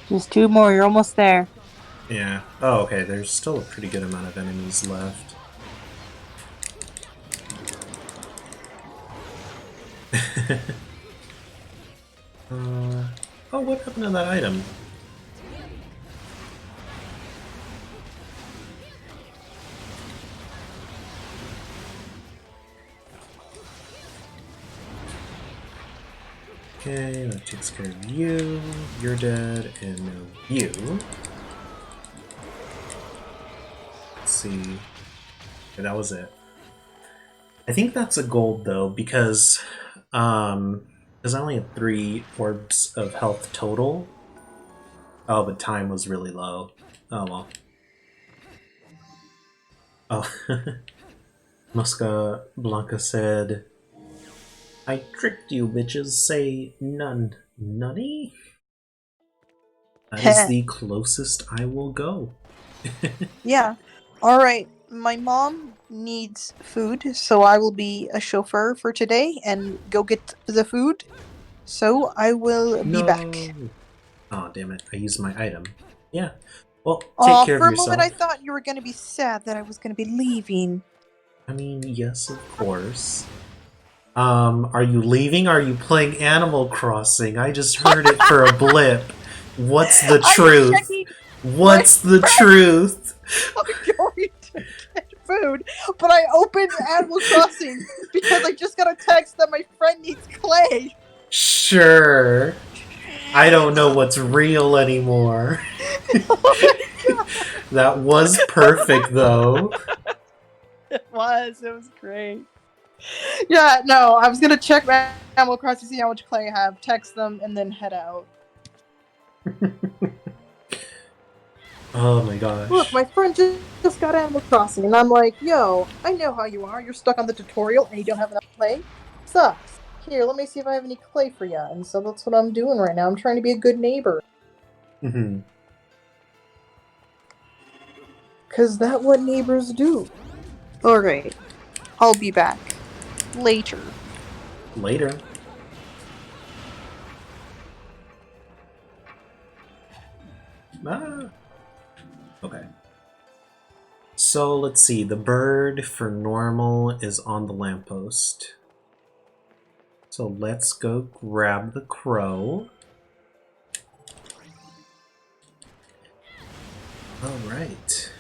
Just 2 more, you're almost there. Yeah. Oh, okay, there's still a pretty good amount of enemies left. Oh, what happened to that item? Okay, that takes care of you. You're dead, and now you. Let's see. Okay, that was it. I think that's a gold though, because I only had 3 orbs of health total. Oh, but time was really low. Oh well. Oh, Musca Blanca said, "I tricked you, bitches. Say none, nunny." That is the closest I will go. Yeah. Alright, my mom needs food, so I will be a chauffeur for today and go get the food. So I will be back. No. Oh, damn it! I used my item. Yeah. Well, take Aw, care of for a moment I yourself. thought you were gonna be sad that I was gonna be leaving. I mean, yes, of course. Are you leaving? Or are you playing Animal Crossing? I just heard it for a blip. What's the I was truth? checking my What's the truth? I'm going to get food, but I opened Animal Crossing because I just got a text that my friend needs clay. Sure. I don't know what's real anymore. Oh my god. That was perfect, though. It was great. Yeah, no, I was gonna check my Animal Crossing, see how much clay I have, text them, and then head out. Oh my gosh. Look, my friend just got Animal Crossing, and I'm like, yo, I know how you are. You're stuck on the tutorial, and you don't have enough clay. Sucks. Here, let me see if I have any clay for you. And so that's what I'm doing right now. I'm trying to be a good neighbor. Mm-hmm. Because that's what neighbors do. Alright. I'll be back. Later. Later. Ah. Okay. So let's see. The bird for normal is on the lamppost. So let's go grab the crow. All right.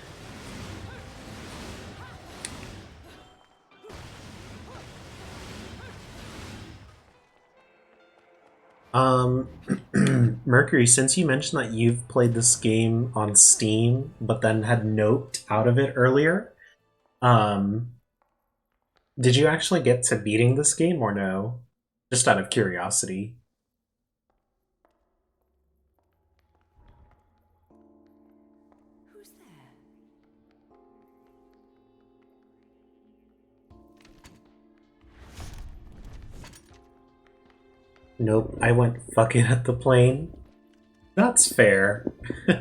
Mercury, since you mentioned that you've played this game on Steam, but then had Note out of it earlier, did you actually get to beating this game or no? Just out of curiosity. Who's there? Nope, I went fucking at the plane. That's fair. You've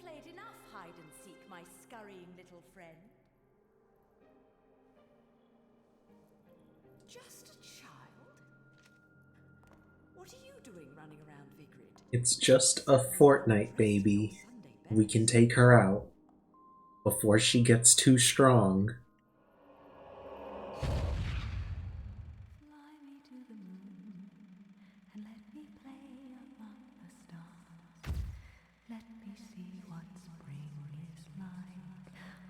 played enough hide and seek, my scurrying little friend. Just a child? What are you doing running around Vigrid? It's just a fortnight, baby. We can take her out. before she gets too strong. Fly me to the moon and let me play among the stars. Let me see what spring is like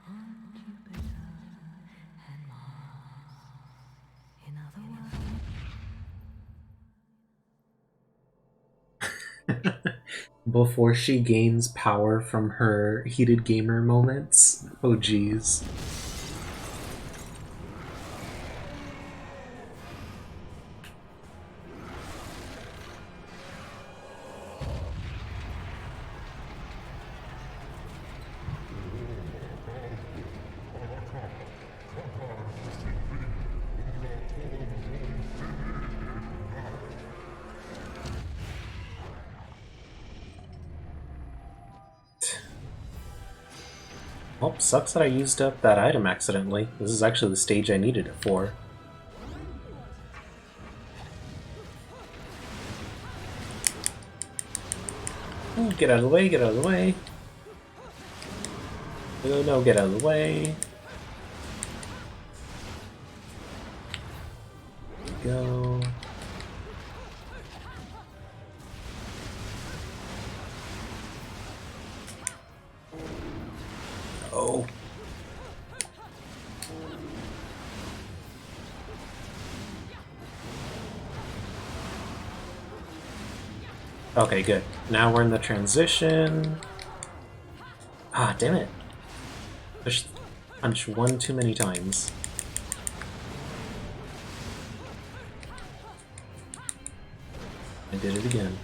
on Jupiter and Mars. In other words, Before she gains power from her heated gamer moments. Oh geez. Oh, sucks that I used up that item accidentally. This is actually the stage I needed it for. Ooh, get out of the way, get out of the way. No, no, get out of the way. There we go. Oh. Okay, good. Now we're in the transition. Ah, damn it. Punch one too many times. I did it again.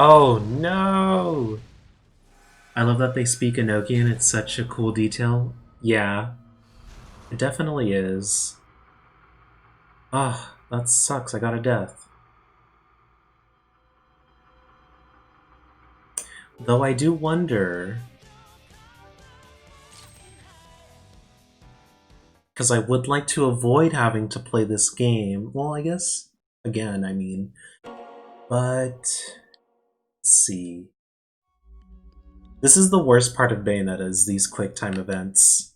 Oh no! I love that they speak Enochian, it's such a cool detail. Yeah, it definitely is. Ah, that sucks, I got a death. Though I do wonder... because I would like to avoid having to play this game. Well, I guess, again, I mean... But... Let's see... This is the worst part of Bayonetta, is these quick time events.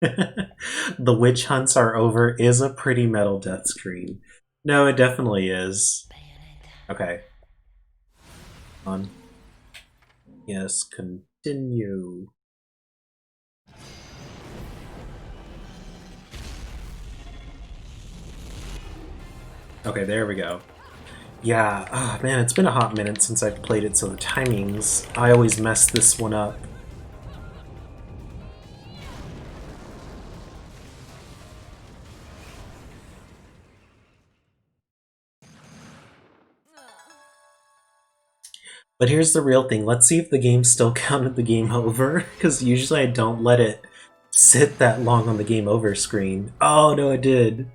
The witch hunts are over is a pretty metal death screen. No, it definitely is. Okay. On. Yes, continue. Okay, there we go. Yeah, ah, man, it's been a hot minute since I've played it, so the timings, I always mess this one up. But here's the real thing, let's see if the game still counted the game over, because usually I don't let it sit that long on the game over screen. Oh, no, it did.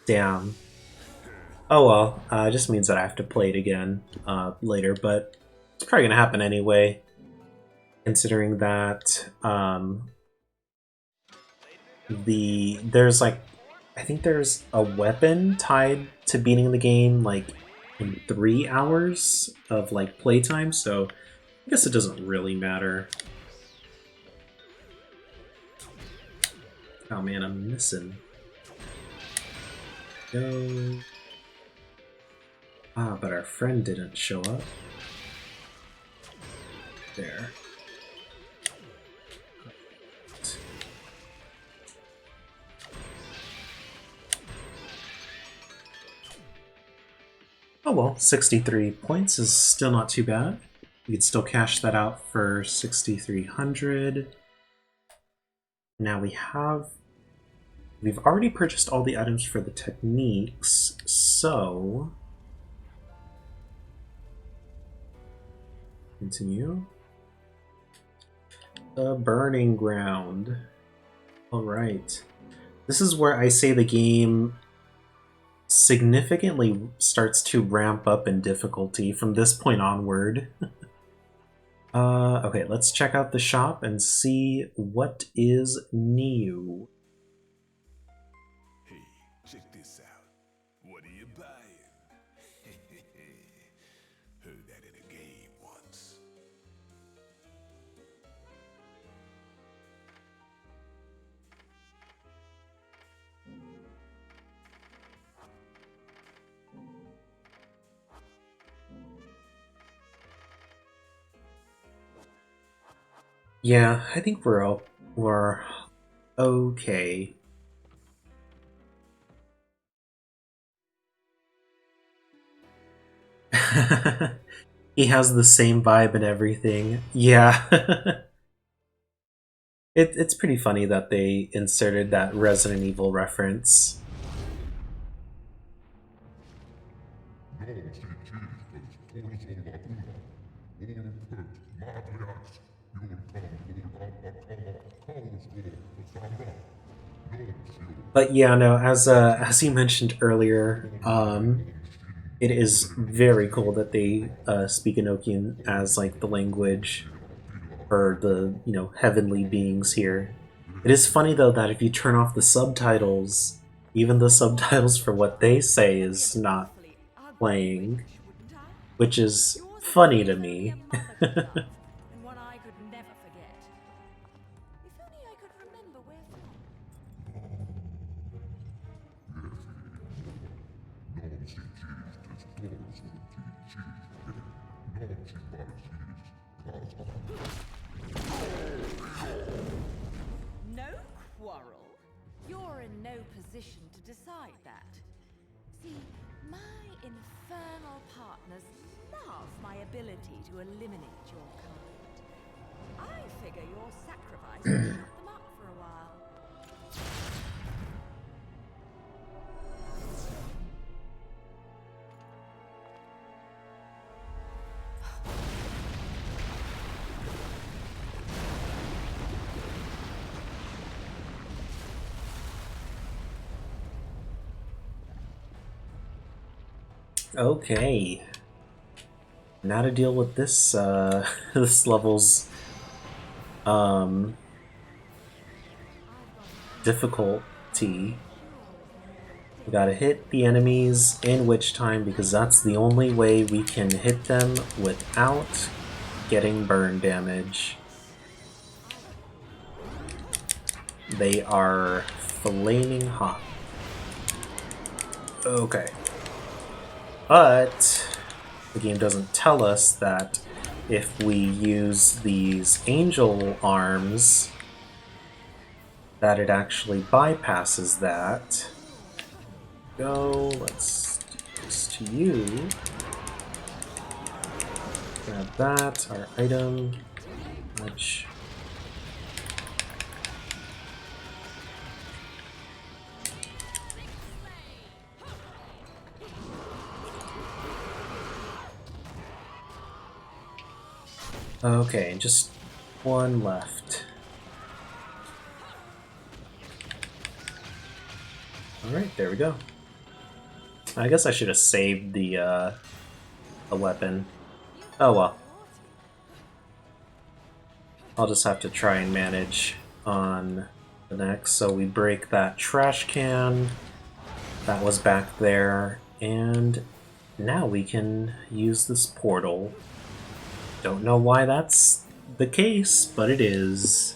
Damn. Oh well, it just means that I have to play it again later, but it's probably gonna happen anyway, considering that there's like, I think there's a weapon tied to beating the game like in 3 hours of like playtime, so I guess it doesn't really matter. Oh man, I'm missing. Go. Ah, but our friend didn't show up. There. Oh well, 63 points is still not too bad. We could still cash that out for 6,300. Now we've already purchased all the items for the techniques, so... Continue. The Burning Ground. Alright. This is where I say the game significantly starts to ramp up in difficulty from this point onward. Okay, let's check out the shop and see what is new. Hey, check this out. What are you buying? Heard that in a game once. Yeah, I think we're okay. He has the same vibe and everything. Yeah. It's pretty funny that they inserted that Resident Evil reference. But yeah, no, as you mentioned earlier, it is very cool that they speak Enochian as like the language for the heavenly beings here. It is funny though that if you turn off the subtitles, even the subtitles for what they say is not playing, which is funny to me. And one I could never forget. If only I could remember where from. No quarrel? You're in no position to decide that. See, my infernal partners love my ability to eliminate your kind. I figure your sacrifice will shut them up for a while. Okay. Now to deal with this this level's difficulty. We gotta hit the enemies in witch time because that's the only way we can hit them without getting burn damage. They are flaming hot. Okay. But the game doesn't tell us that if we use these angel arms, that it actually bypasses that. Go, let's do this to you. Grab that, our item. Much. Okay, just one left. Alright, there we go. I guess I should have saved the weapon. Oh well. I'll just have to try and manage on the next. So we break that trash can that was back there, and now we can use this portal. Don't know why that's the case, but it is.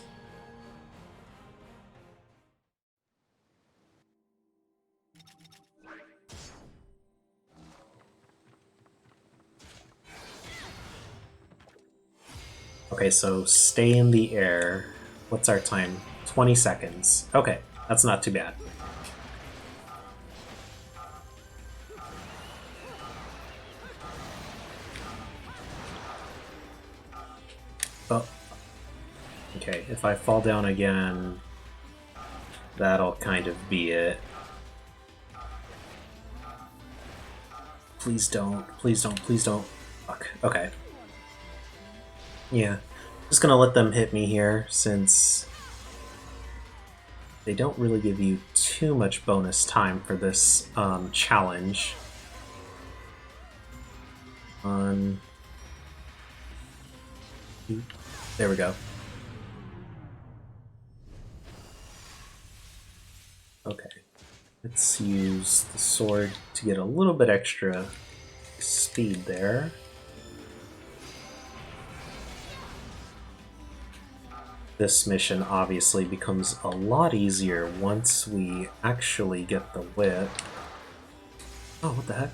Okay, so stay in the air. What's our time? 20 seconds. Okay, that's not too bad. Oh. Okay, if I fall down again, that'll kind of be it. Please don't, please don't, please don't. Fuck, okay. Yeah, just gonna let them hit me here since they don't really give you too much bonus time for this challenge. There we go. Okay, let's use the sword to get a little bit extra speed there. This mission obviously becomes a lot easier once we actually get the whip. Oh, what the heck?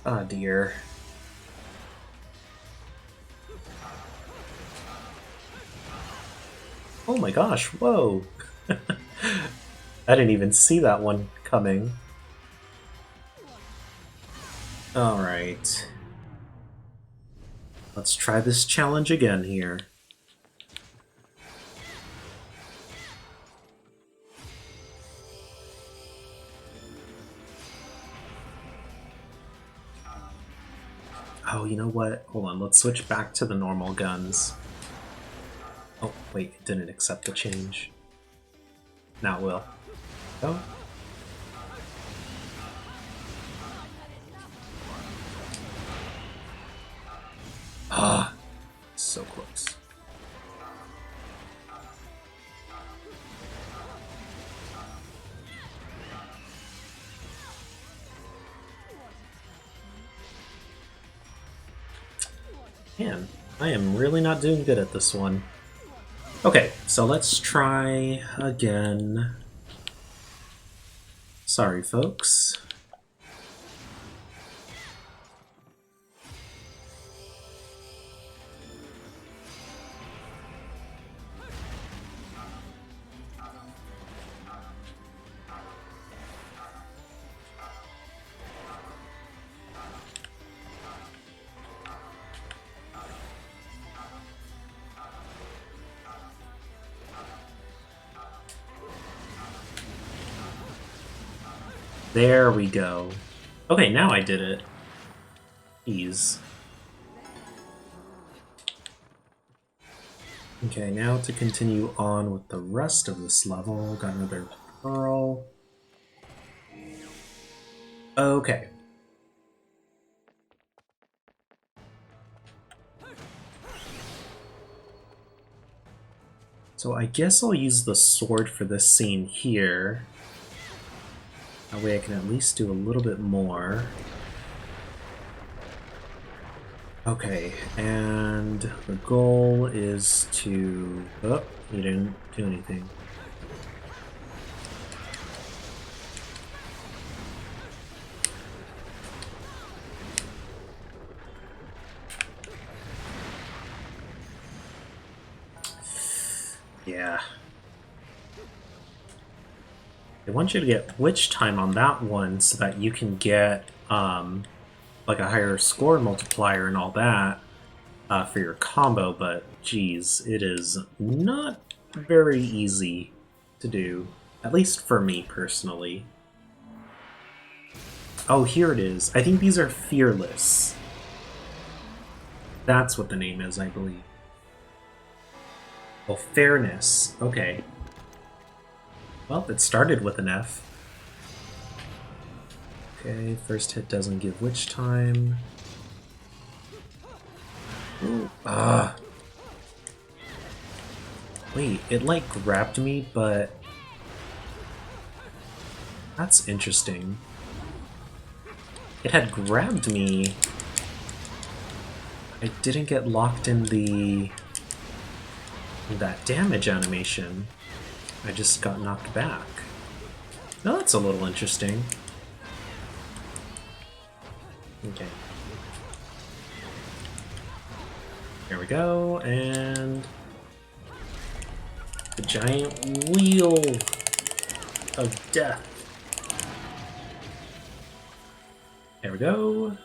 Ah, dear. Oh my gosh, whoa! I didn't even see that one coming. Alright. Let's try this challenge again here. Oh, you know what? Hold on, let's switch back to the normal guns. Oh, wait, it didn't accept the change. Now it will. Oh. Ah, so close. Man, I am really not doing good at this one. Okay, so let's try again. Sorry, folks. There we go. Okay, now I did it. Ease. Okay, now to continue on with the rest of this level, got another pearl. Okay. So I guess I'll use the sword for this scene here. That way I can at least do a little bit more. Okay, and the goal is to... Oh, he didn't do anything. Yeah. I want you to get witch time on that one so that you can get like a higher score multiplier and all that for your combo, but geez, it is not very easy to do, at least for me personally. Oh, here it is. I think these are Fearless. That's what the name is, I believe. Oh, Fairness. Okay. Well, it started with an F. Okay, first hit doesn't give witch time. Ooh, ah. Wait, it like grabbed me, but... That's interesting. It had grabbed me. I didn't get locked in that damage animation. I just got knocked back. Now that's a little interesting. Okay. There we go, and the giant wheel of death. There we go.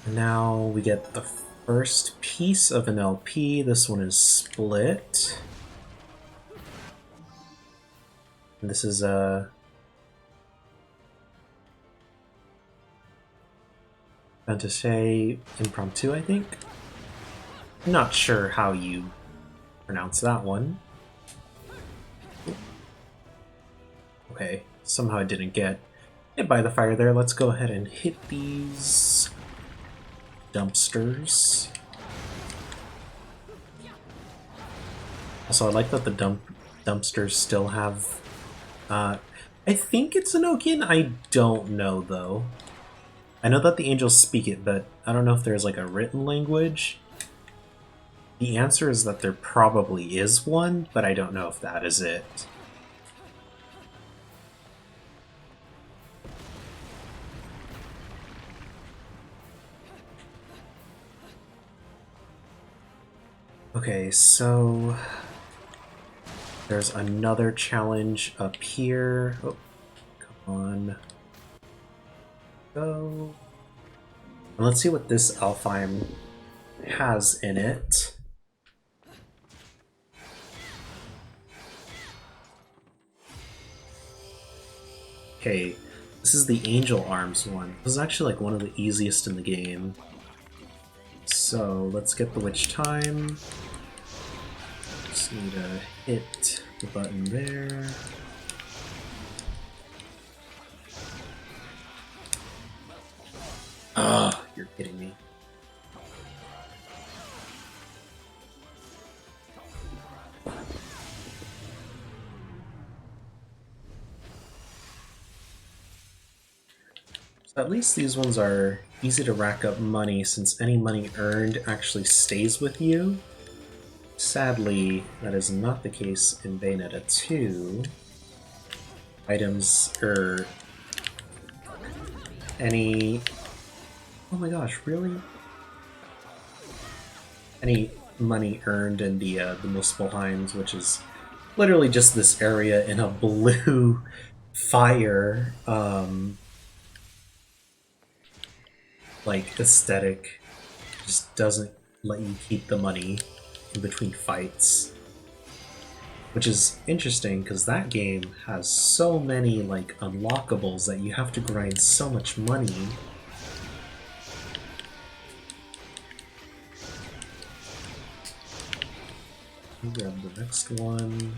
And now we get the First piece of an LP. This one is split. And this is a Fantasy Impromptu, I think. I'm not sure how you pronounce that one. Okay, somehow I didn't get hit by the fire there. Let's go ahead and hit these dumpsters. Also, I like that the dumpsters still have... I think it's Enochian? I don't know, though. I know that the angels speak it, but I don't know if there's like a written language. The answer is that there probably is one, but I don't know if that is it. Okay, so there's another challenge up here. Oh, come on. Go. And let's see what this Alfheim has in it. Okay, this is the Angel Arms one. This is actually like one of the easiest in the game. So let's get the Witch Time. Just need to hit the button there. Ah, you're kidding me. So at least these ones are easy to rack up money, since any money earned actually stays with you. Sadly, that is not the case in Bayonetta 2. Items, any... Oh my gosh, really? Any money earned in the Muspelheims, which is literally just this area in a blue fire, like, aesthetic, just doesn't let you keep the money in between fights. Which is interesting, because that game has so many, like, unlockables that you have to grind so much money. Grab the next one.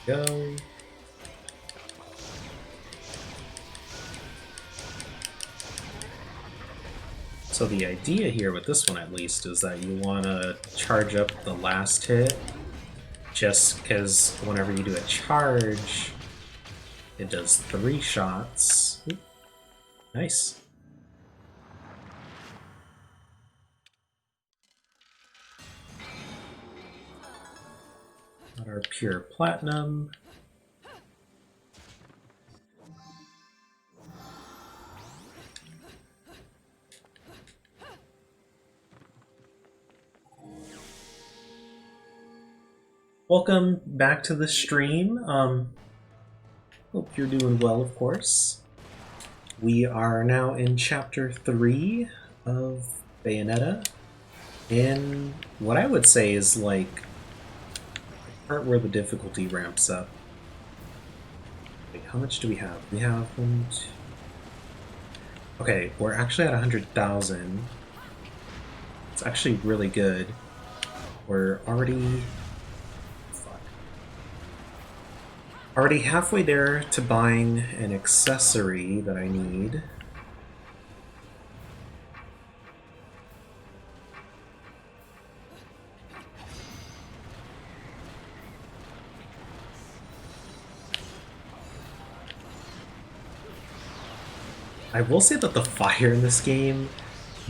There we go. So the idea here with this one, at least, is that you want to charge up the last hit, just because whenever you do a charge, it does 3 shots. Oop. Nice. Got our pure platinum. Welcome back to the stream. Hope you're doing well, of course. We are now in Chapter 3 of Bayonetta, in what I would say is like the part where the difficulty ramps up. Wait, how much do we have? We have one, two... Okay, we're actually at 100,000. It's actually really good. We're already... Already halfway there to buying an accessory that I need. I will say that the fire in this game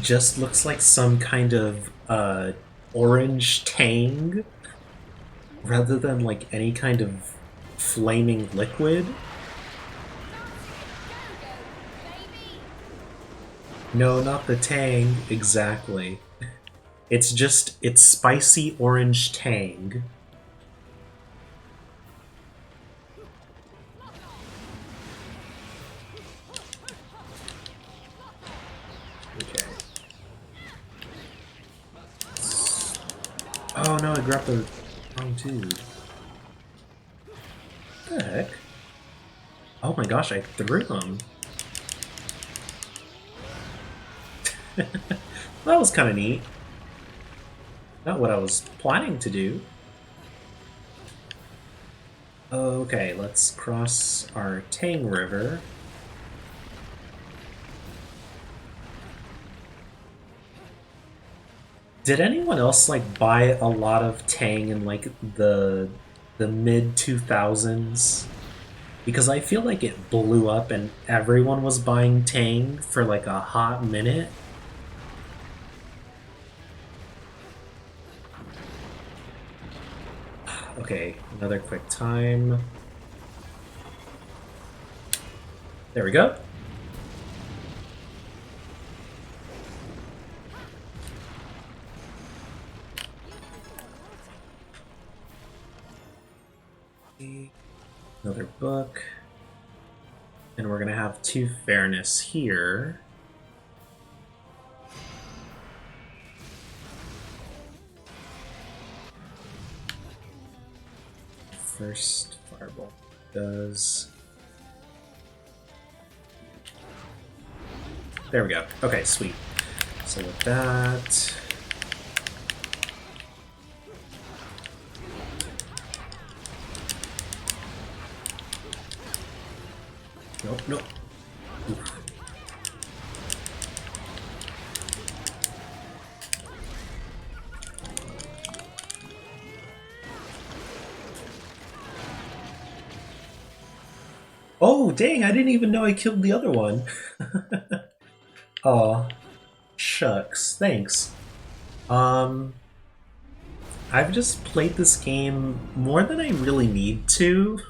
just looks like some kind of orange tang rather than like any kind of flaming liquid. No, not the tang, exactly. It's spicy orange tang. no, I grabbed the wrong dude. What the heck? Oh my gosh, I threw him. That was kind of neat. Not what I was planning to do. Okay, let's cross our Tang River. Did anyone else like buy a lot of Tang in like the mid 2000s? Because I feel like it blew up and everyone was buying Tang for like a hot minute. Okay, another quick time. There we go. Another book. And we're gonna have 2 fairness here. First fireball does. There we go. Okay, sweet. So with that. Nope, nope. Oof. Oh, dang, I didn't even know I killed the other one. Aw, shucks, thanks. I've just played this game more than I really need to,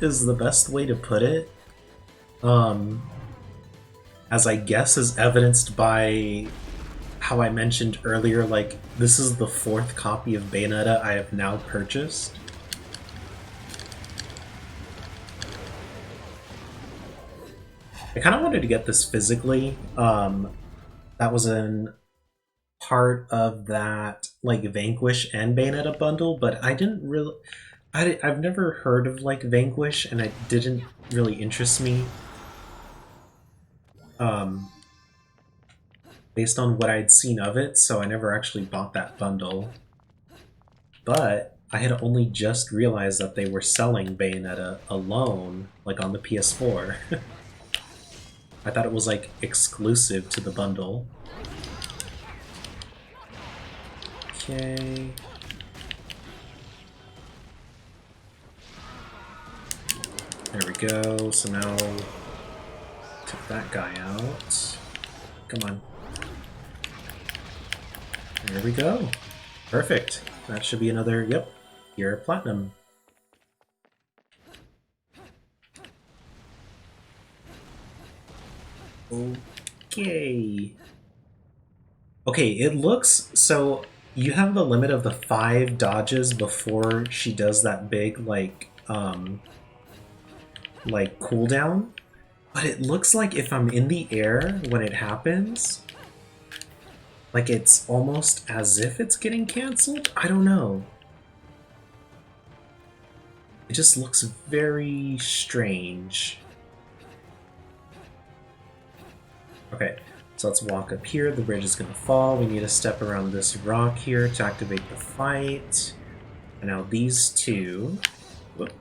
is the best way to put it. As I guess is evidenced by how I mentioned earlier, like, this is the 4th copy of Bayonetta I have now purchased. I kind of wanted to get this physically. That was an part of that, like, Vanquish and Bayonetta bundle, but I didn't really... I've never heard of, like, Vanquish, and it didn't really interest me. Based on what I'd seen of it, so I never actually bought that bundle. But I had only just realized that they were selling Bayonetta alone, like on the PS4. I thought it was like exclusive to the bundle. Okay. There we go. So now took that guy out. Come on. There we go. Perfect. That should be another, yep, here platinum. Okay. Okay, it looks, so you have the limit of the 5 dodges before she does that big, like cooldown. But it looks like if I'm in the air when it happens, like it's almost as if it's getting cancelled? I don't know. It just looks very strange. Okay, so let's walk up here. The bridge is going to fall. We need to step around this rock here to activate the fight. And now these two. Whoop,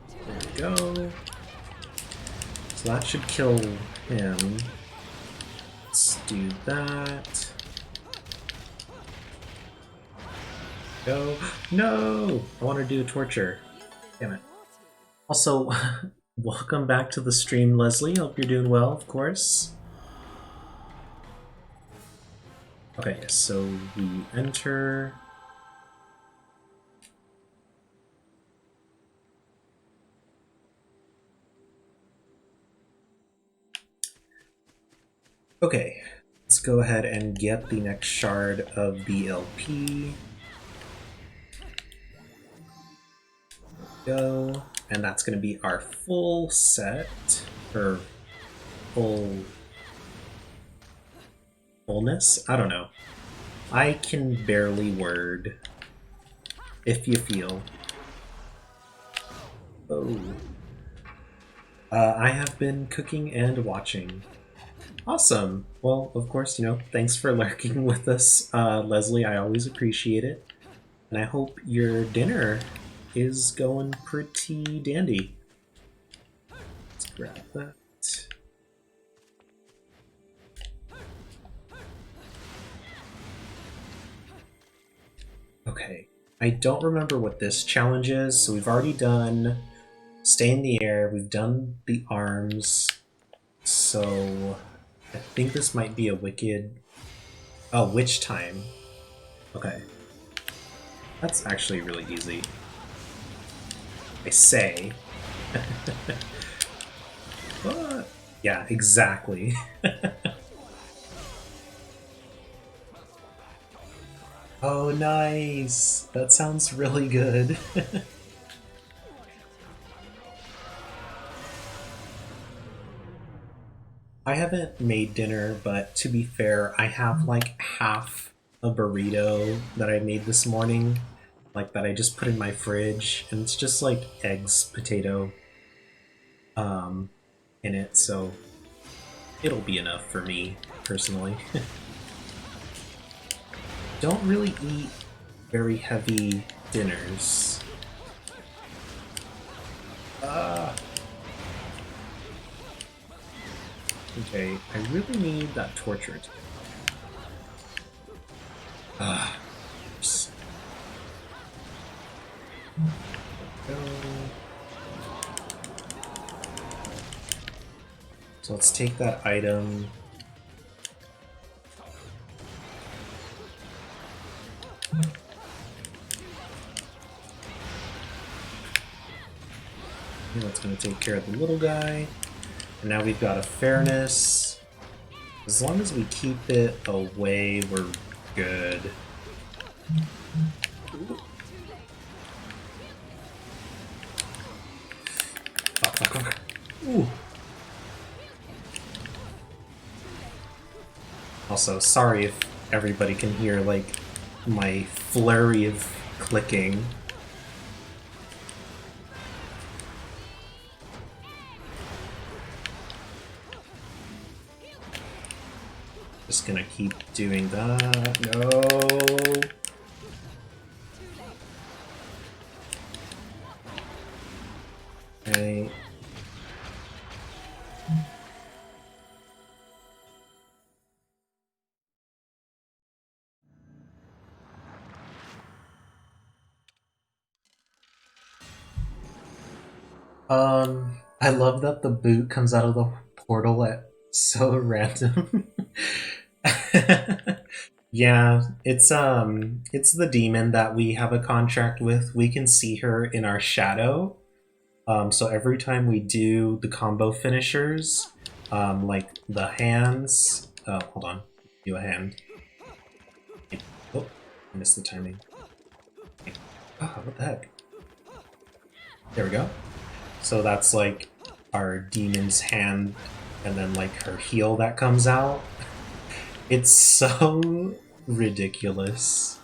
there we go. So that should kill him. Let's do that. Go. No! I want to do torture. Damn it. Also, welcome back to the stream, Leslie. Hope you're doing well, of course. Okay, so we enter. Okay, let's go ahead and get the next shard of the LP. Go, and that's going to be our full set, or fullness? I don't know. I can barely word. if you feel. Oh. I have been cooking and watching. Awesome. Well, of course, thanks for lurking with us, Leslie. I always appreciate it. And I hope your dinner is going pretty dandy. Let's grab that. Okay. I don't remember what this challenge is, so we've already done stay in the air, we've done the arms, so I think this might be a witch time. Okay. That's actually really easy. I say. Yeah, exactly. Oh, nice! That sounds really good. I haven't made dinner, but to be fair, I have like half a burrito that I made this morning, like that I just put in my fridge, and it's just like eggs, potato, in it, so it'll be enough for me, personally. Don't really eat very heavy dinners. Okay, I really need that torture. Oops. Go. So let's take that item. And that's going to take care of the little guy. And now we've got a fairness. As long as we keep it away, we're good. Ooh. Also, sorry if everybody can hear, like, my flurry of clicking. Just gonna keep doing that. No! Okay. I love that the boot comes out of the portal at so random. Yeah, it's the demon that we have a contract with. We can see her in our shadow. So every time we do the combo finishers, like the hands, hold on, do a hand. Oh, I missed the timing. Oh, what the heck? There we go. So that's like our demon's hand, and then like her heel that comes out. It's so ridiculous.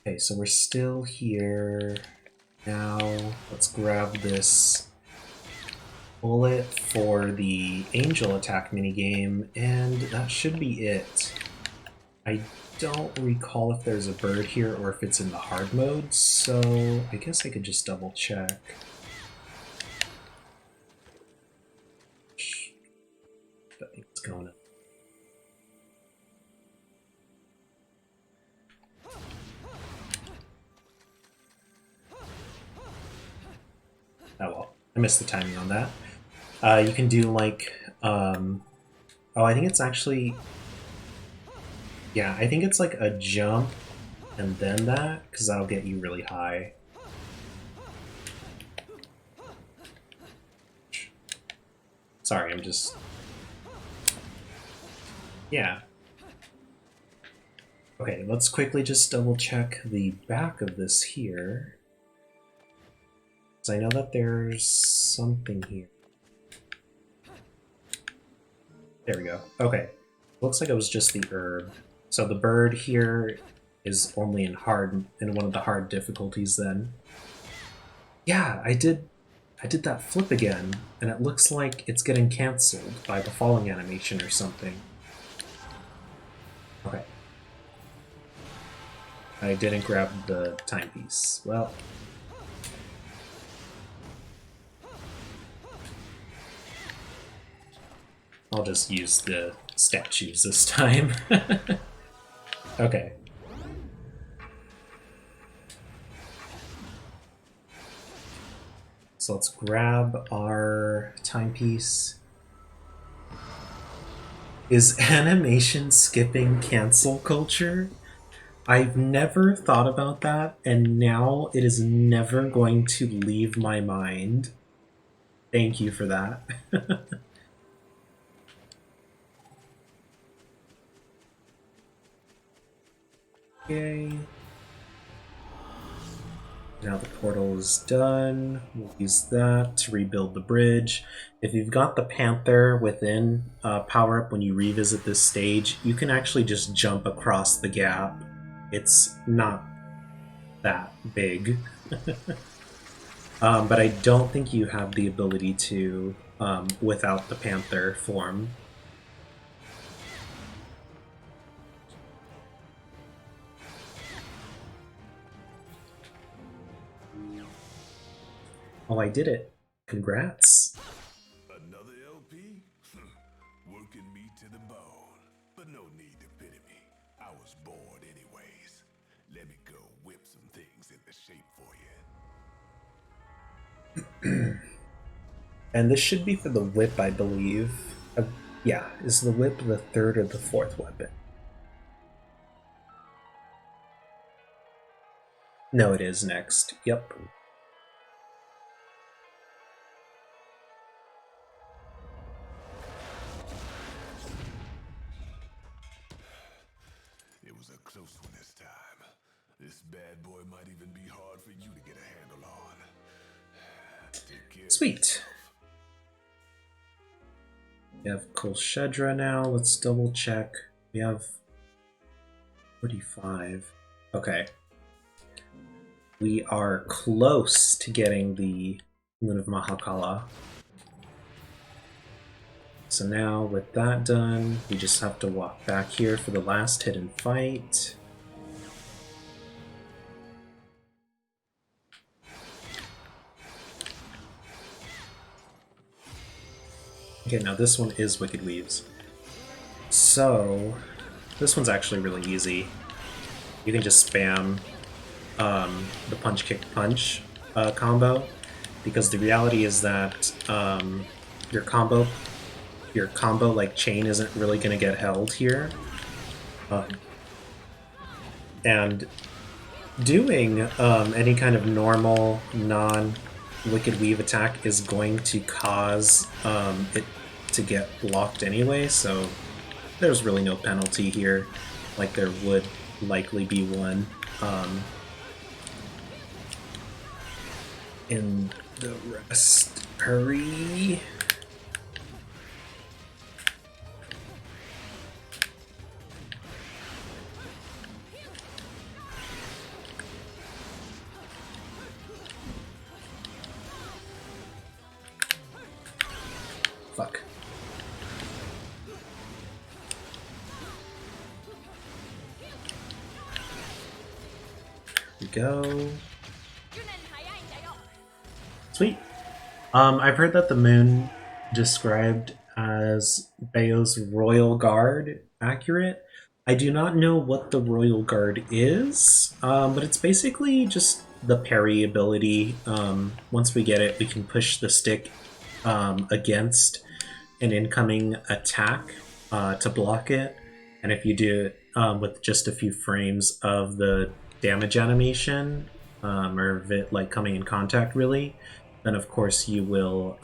Okay, so we're still here. Now, let's grab this bullet for the angel attack minigame, and that should be it. I don't recall if there's a bird here or if it's in the hard mode, so I guess I could just double check. I think it's going up. Oh well, I missed the timing on that. You can do like, oh, I think it's actually, yeah, I think it's like a jump and then that, because that'll get you really high. Sorry, I'm just, yeah. Okay, let's quickly just double check the back of this here. Because I know that there's something here. There we go. Okay. Looks like it was just the herb. So the bird here is only in one of the hard difficulties then. Yeah, I did that flip again, and it looks like it's getting cancelled by the falling animation or something. Okay. I didn't grab the timepiece. Well. I'll just use the statues this time. Okay. So let's grab our timepiece. Is animation skipping cancel culture? I've never thought about that, and now it is never going to leave my mind. Thank you for that. Okay. Now the portal is done. We'll use that to rebuild the bridge. If you've got the Panther within power-up when you revisit this stage, you can actually just jump across the gap. It's not that big. But I don't think you have the ability to without the Panther form. Oh, I did it. Congrats. Another LP? Working me to the bone. But no need to pity me. I was bored anyways. Let me go whip some things into shape for you. And this should be for the whip, I believe. Yeah, is the whip the third or the fourth weapon? No, it is next. Yep. It was a close one this time. This bad boy might even be hard for you to get a handle on. Take care. Sweet. We have Kolshedra now. Let's double check. We have 45. Okay. We are close to getting the Moon of Mahakala. So now with that done, we just have to walk back here for the last hidden fight. Okay, now this one is Wicked Weaves. So, this one's actually really easy. You can just spam the punch kick punch combo, because the reality is that your combo like chain isn't really going to get held here, and doing any kind of normal non-Wicked Weave attack is going to cause it to get blocked anyway, so there's really no penalty here, like there would likely be one in the rest. Hurry! Fuck. Here we go. Sweet. I've heard that the moon described as Bayo's Royal Guard accurate. I do not know what the Royal Guard is, but it's basically just the parry ability. Once we get it, we can push the stick against an incoming attack to block it. And if you do it with just a few frames of the damage animation, or of it like coming in contact really, then of course you will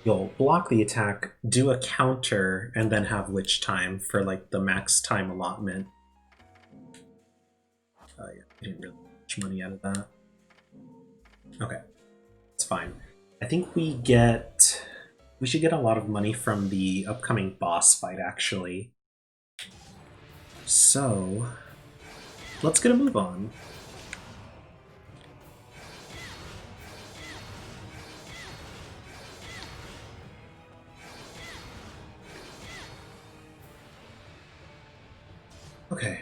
you'll block the attack, do a counter, and then have Lich Time for like the max time allotment. Yeah, I didn't really get much money out of that. Okay, it's fine. I think we should get a lot of money from the upcoming boss fight, actually. So, let's get a move on. Okay.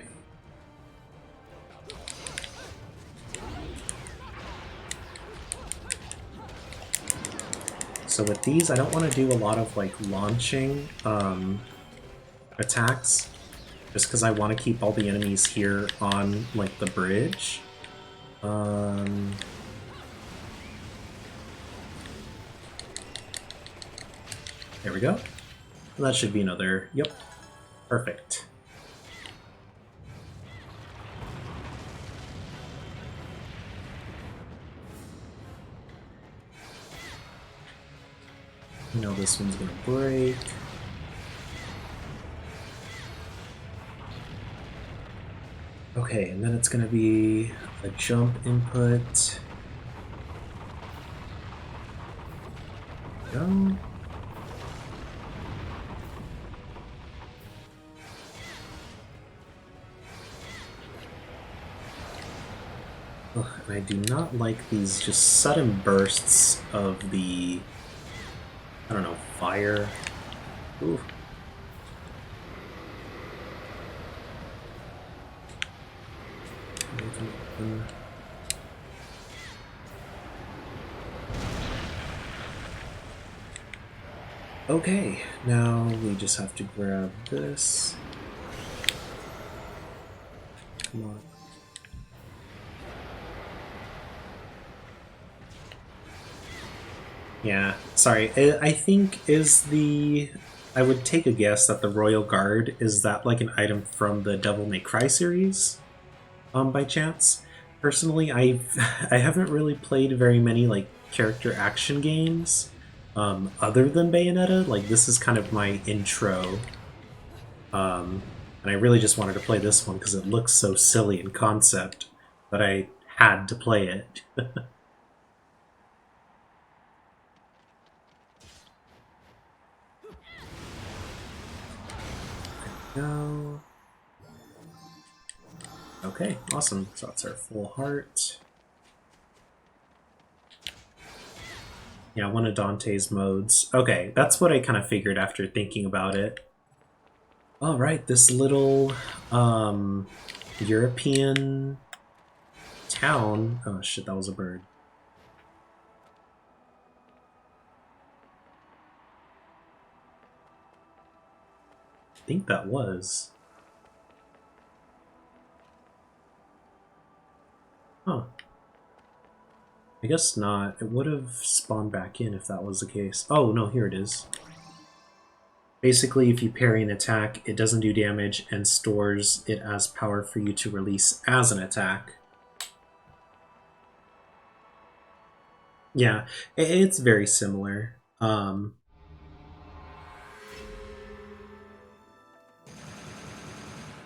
So with these, I don't want to do a lot of like launching attacks, just because I want to keep all the enemies here on like the bridge. There we go. That should be another. Yep. Perfect. You know this one's gonna break. Okay, and then it's gonna be a jump input. Go. Ugh, and I do not like these just sudden bursts of the, I don't know, fire. Ooh. Okay, now we just have to grab this. Come on. Yeah, sorry. I think I would take a guess that the Royal Guard is that like an item from the Devil May Cry series, by chance. Personally, I haven't really played very many like character action games, other than Bayonetta. Like this is kind of my intro, and I really just wanted to play this one because it looks so silly in concept that I had to play it. Go. Okay, awesome. So that's our full heart. Yeah, one of Dante's modes. Okay, that's what I kind of figured after thinking about it. Alright, this little European town. Oh shit, that was a bird. I think that was. Huh. I guess not. It would have spawned back in if that was the case. Oh, no, here it is. Basically, if you parry an attack, it doesn't do damage and stores it as power for you to release as an attack. Yeah, it's very similar.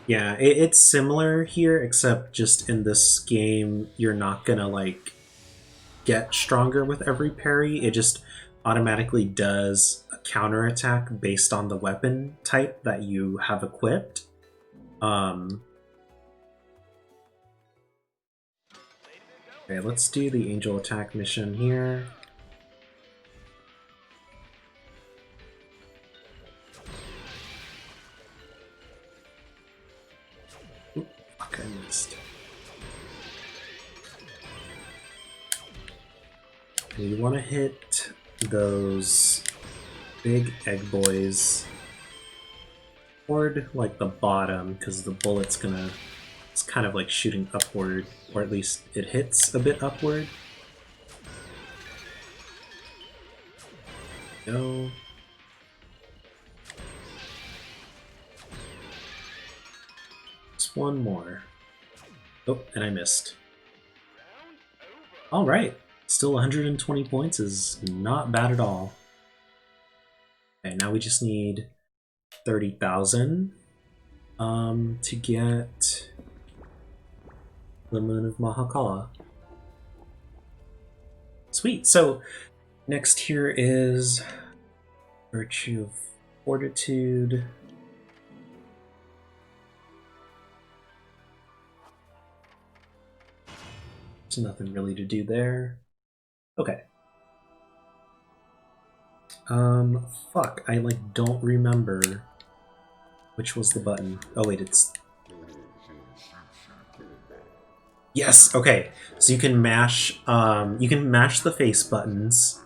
Yeah, it's similar here, except just in this game, you're not gonna like get stronger with every parry. It just automatically does a counterattack based on the weapon type that you have equipped. Okay, let's do the angel attack mission here. Oop, fuck, I missed. And you want to hit those big egg boys toward like the bottom, because the bullet's gonna, it's kind of like shooting upward, or at least it hits a bit upward. Go. Just one more. Oh, and I missed. Alright. Still 120 points is not bad at all. Okay, now we just need 30,000 to get the Moon of Mahakala. Sweet. So Next here is Virtue of Fortitude. There's nothing really to do there. Okay. Fuck, I like don't remember which was the button. Oh wait, it's... Yes, okay. So you can mash the face buttons.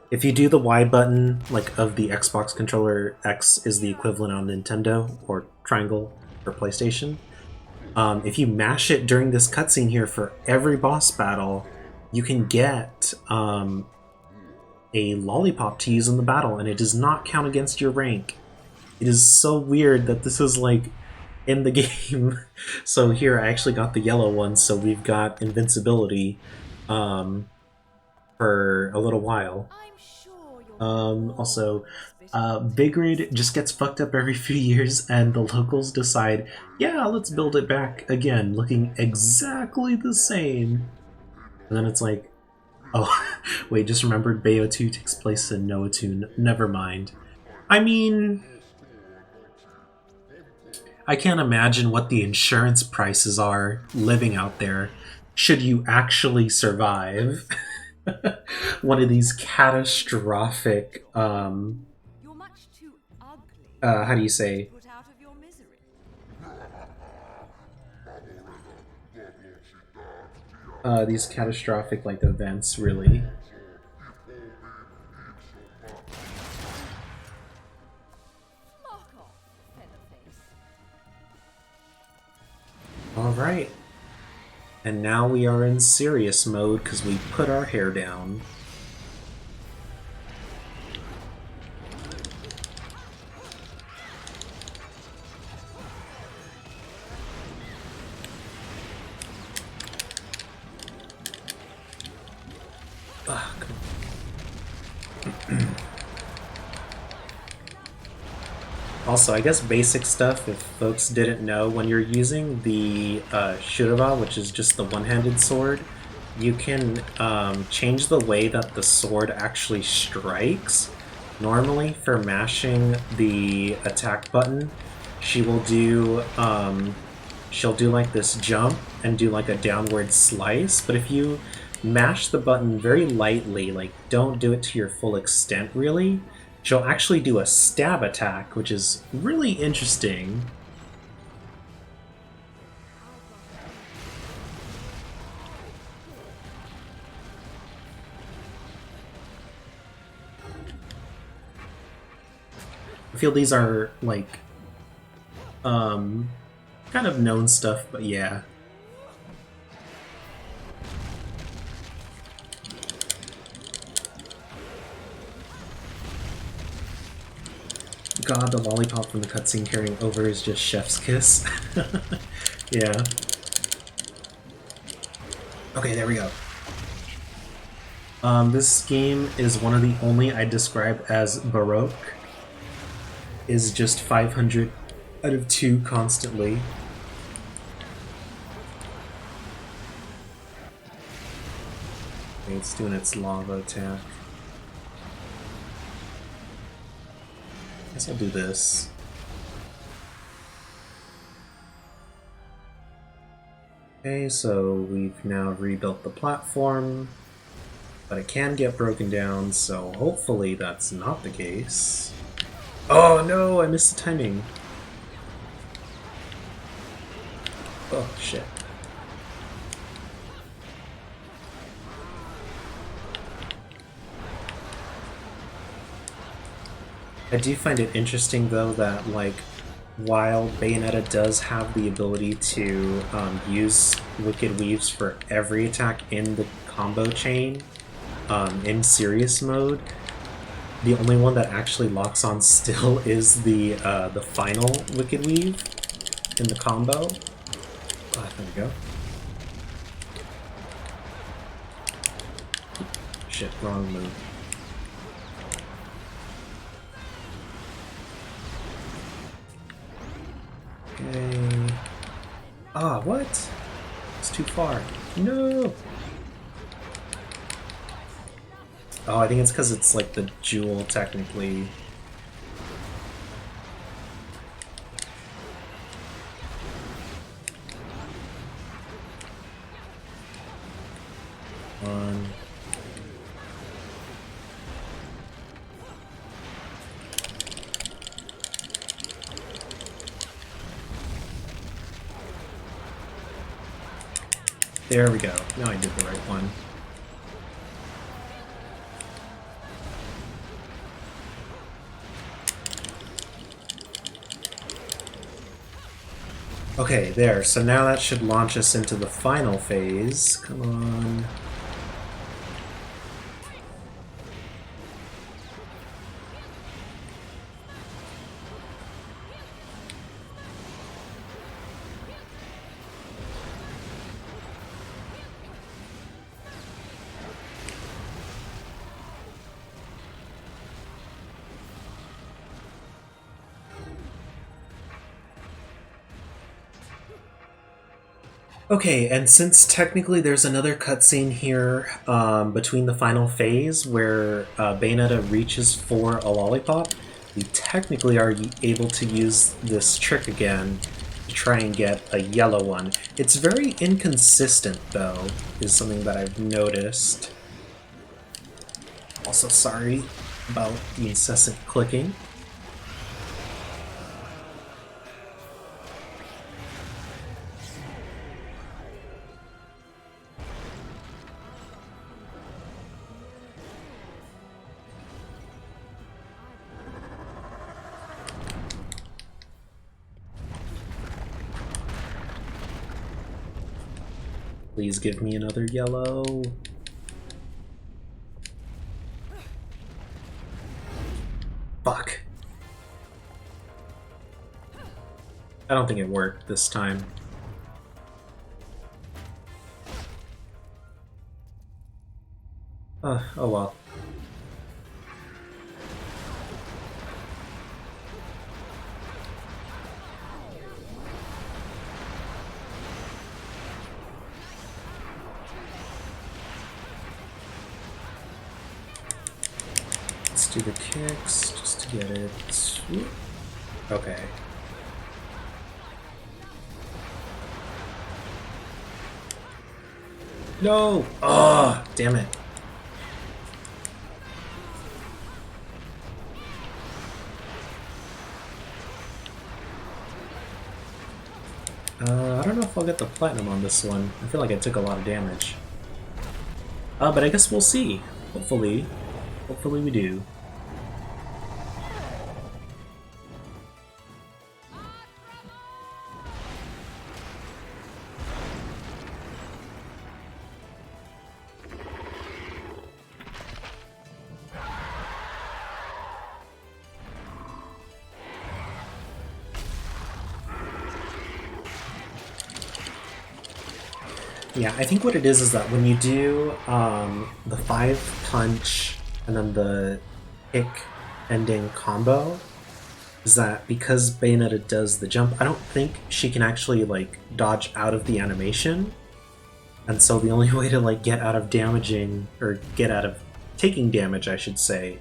If you do the Y button, like of the Xbox controller, X is the equivalent on Nintendo, or triangle for PlayStation. If you mash it during this cutscene here for every boss battle, you can get a lollipop to use in the battle, and it does not count against your rank. It is so weird that this is like in the game. So here I actually got the yellow one, so we've got invincibility for a little while. Also, Big Raid just gets fucked up every few years, and the locals decide, yeah, let's build it back again, looking exactly the same. And then it's like, oh, wait, just remembered Bayo 2 takes place in Noatune. Never mind. I mean, I can't imagine what the insurance prices are living out there should you actually survive one of these catastrophic, You're much too ugly how do you say, to put out of your misery. these catastrophic, like, events, really. Fuck off, Featherface. Alright. And now we are in serious mode because we put our hair down. Ugh, come on. Also, I guess basic stuff, if folks didn't know, when you're using the Shurava, which is just the one-handed sword, you can change the way that the sword actually strikes. Normally, for mashing the attack button, she will do she'll do like this jump and do like a downward slice, but if you mash the button very lightly, like don't do it to your full extent really, she'll actually do a stab attack, which is really interesting. I feel these are, like, kind of known stuff, but yeah. God, the lollipop from the cutscene carrying over is just chef's kiss. Yeah. Okay, there we go. This game is one of the only I describe as Baroque. Is just 500 out of 2 constantly. Okay, it's doing its lava attack. Guess I'll do this. Okay, so we've now rebuilt the platform, but it can get broken down, so hopefully that's not the case. Oh no, I missed the timing. Oh shit. I do find it interesting though that, like, while Bayonetta does have the ability to use Wicked Weaves for every attack in the combo chain, in serious mode, the only one that actually locks on still is the final Wicked Weave in the combo. Ah, there we go. Shit, wrong move. Okay. Ah, what? It's too far. No! Oh, I think it's because it's like the jewel, technically. One. There we go. Now I did the right one. Okay, there. So now that should launch us into the final phase. Come on. Okay, and since technically there's another cutscene here between the final phase where Bayonetta reaches for a lollipop, we technically are able to use this trick again to try and get a yellow one. It's very inconsistent, though, is something that I've noticed. Also, sorry about the incessant clicking. Please give me another yellow. Fuck. I don't think it worked this time. Oh well. Let's do the kicks just to get it. Okay. No! Oh, damn it. I don't know if I'll get the platinum on this one. I feel like I took a lot of damage. But I guess we'll see. Hopefully. Hopefully we do. Yeah, I think what it is that when you do the 5-punch and then the kick ending combo, is that because Bayonetta does the jump, I don't think she can actually like dodge out of the animation. And so the only way to like get out of damaging, or get out of taking damage, I should say,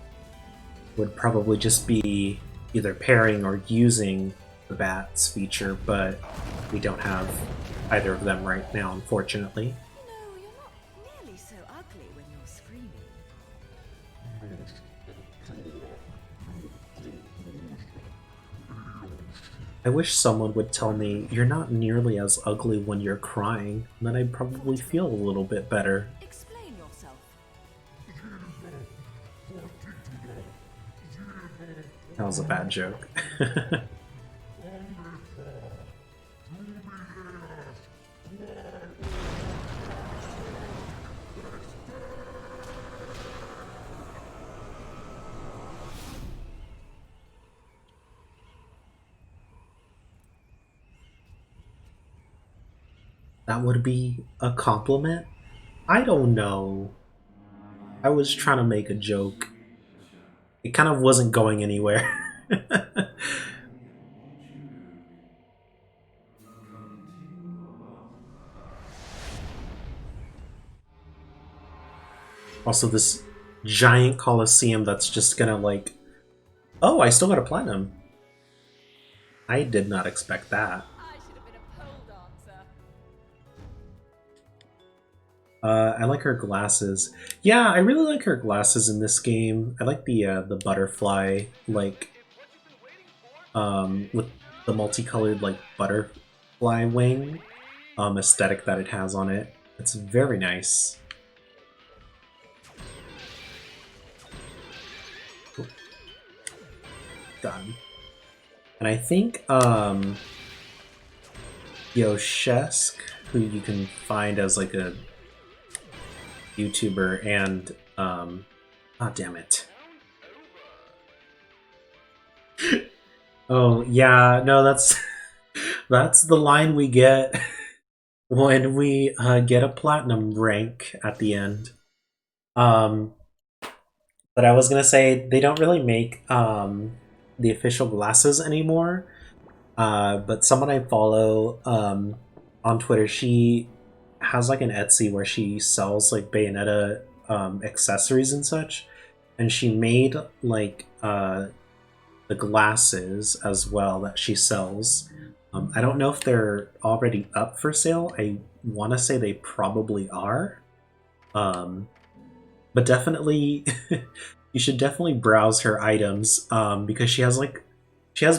would probably just be either pairing or using the bats feature, but we don't have either of them right now, unfortunately. No, you're not nearly so ugly when you're screaming. I wish someone would tell me, you're not nearly as ugly when you're crying, then I'd probably feel a little bit better. Explain yourself. That was a bad joke. That would be a compliment? I don't know. I was trying to make a joke. It kind of wasn't going anywhere. Also, this giant coliseum that's just gonna like, oh, I still got a platinum. I did not expect that. I should have been a pole dancer. I like her glasses. Yeah, I really like her glasses in this game. I like the butterfly, like, with the multicolored like butterfly wing aesthetic that it has on it. It's very nice. Cool. Done. And I think Yoshesk, who you can find as like a YouTuber, and oh damn it. Oh yeah, no, that's that's the line we get when we get a platinum rank at the end. But I was gonna say they don't really make the official glasses anymore. But someone I follow on Twitter, she has like an Etsy where she sells like Bayonetta accessories and such, and she made like the glasses as well that she sells. I don't know if they're already up for sale. I want to say they probably are. But definitely, you should definitely browse her items because she has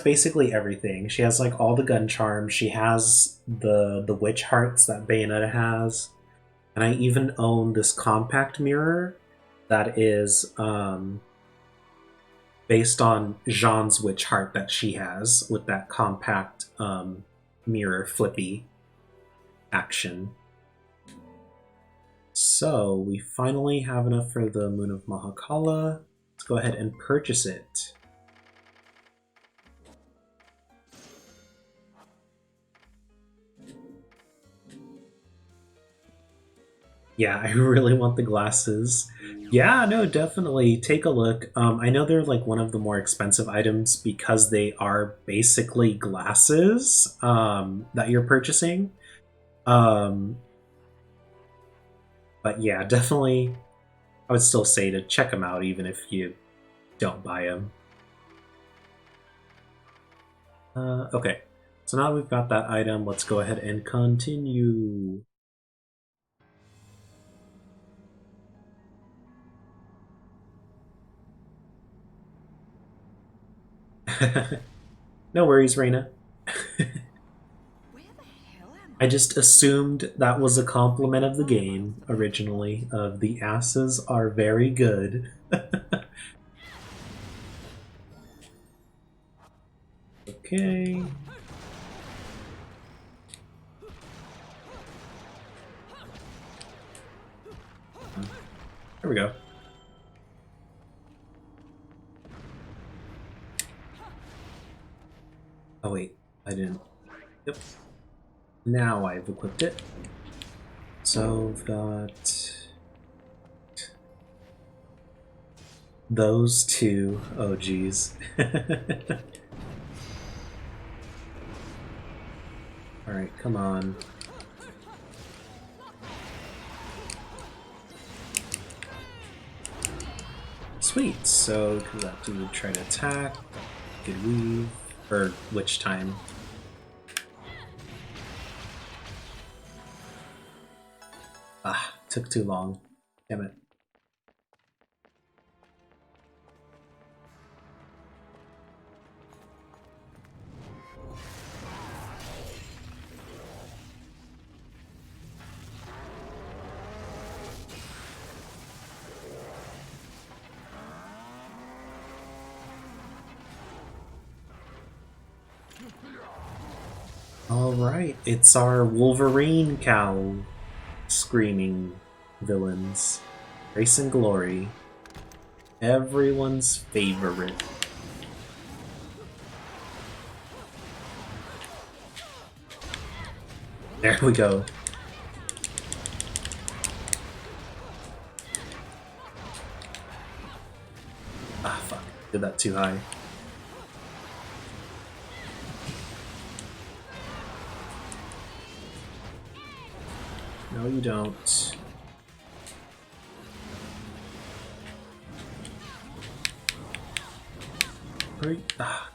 basically everything. She has like all the gun charms. She has the witch hearts that Bayonetta has, and I even own this compact mirror that is based on Jean's witch heart that she has with that compact mirror flippy action. So we finally have enough for the Moon of Mahakala. Let's go ahead and purchase it. Yeah, I really want the glasses. Yeah, no, definitely take a look. I know they're like one of the more expensive items because they are basically glasses that you're purchasing. But yeah, definitely, I would still say to check them out even if you don't buy them. Okay, so now we've got that item, let's go ahead and continue. No worries, Reina. I just assumed that was a compliment of the game originally, of the asses are very good. Okay. There we go. Oh wait, I didn't. Yep. Now I've equipped it. So we've got those two. Oh geez. Alright, come on. Sweet, so that dude try to attack. Good weave. Or witch time. Ah, took too long. Damn it. Alright, it's our Wolverine cow screaming villains. Grace and Glory. Everyone's favorite. There we go. Ah, fuck. Did that too high. No, you don't.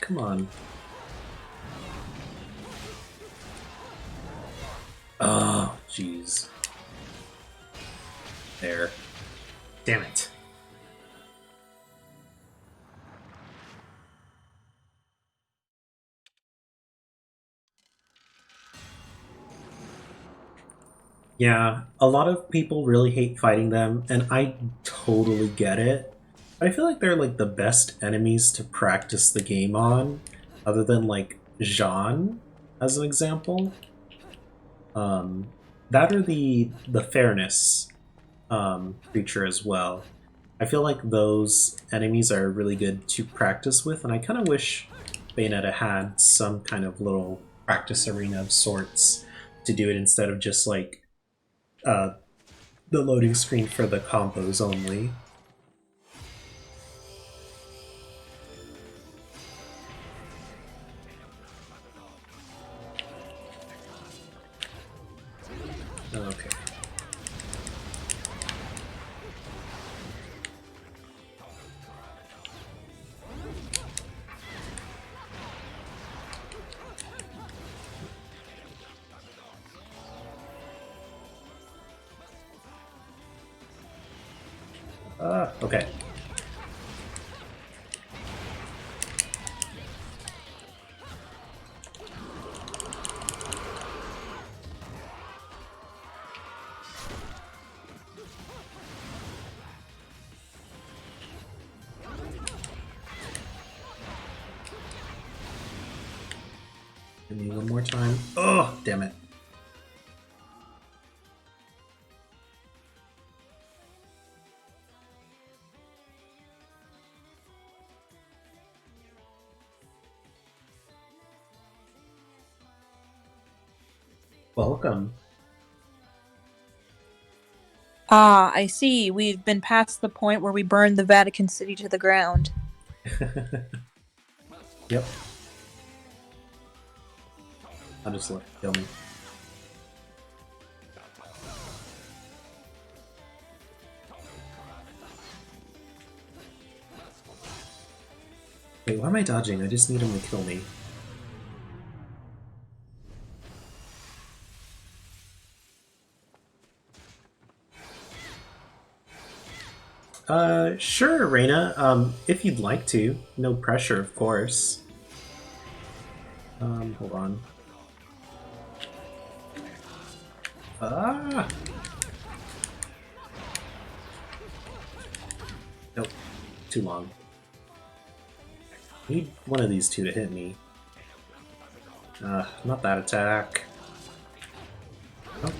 Come on. Oh, jeez. There. Damn it. Yeah, a lot of people really hate fighting them, and I totally get it. I feel like they're like the best enemies to practice the game on, other than like Jean, as an example. That or the fairness creature as well. I feel like those enemies are really good to practice with, and I kind of wish Bayonetta had some kind of little practice arena of sorts to do it instead of just like uh, the loading screen for the combos only. Okay. Okay. Give me one more time. Oh, damn it. Welcome. Ah, I see. We've been past the point where we burned the Vatican City to the ground. Yep. I'll just let it kill me. Wait, why am I dodging? I just need him to kill me. Sure, Reina. If you'd like to. No pressure, of course. Hold on. Ah! Nope. Too long. Need one of these two to hit me. Not that attack. Nope.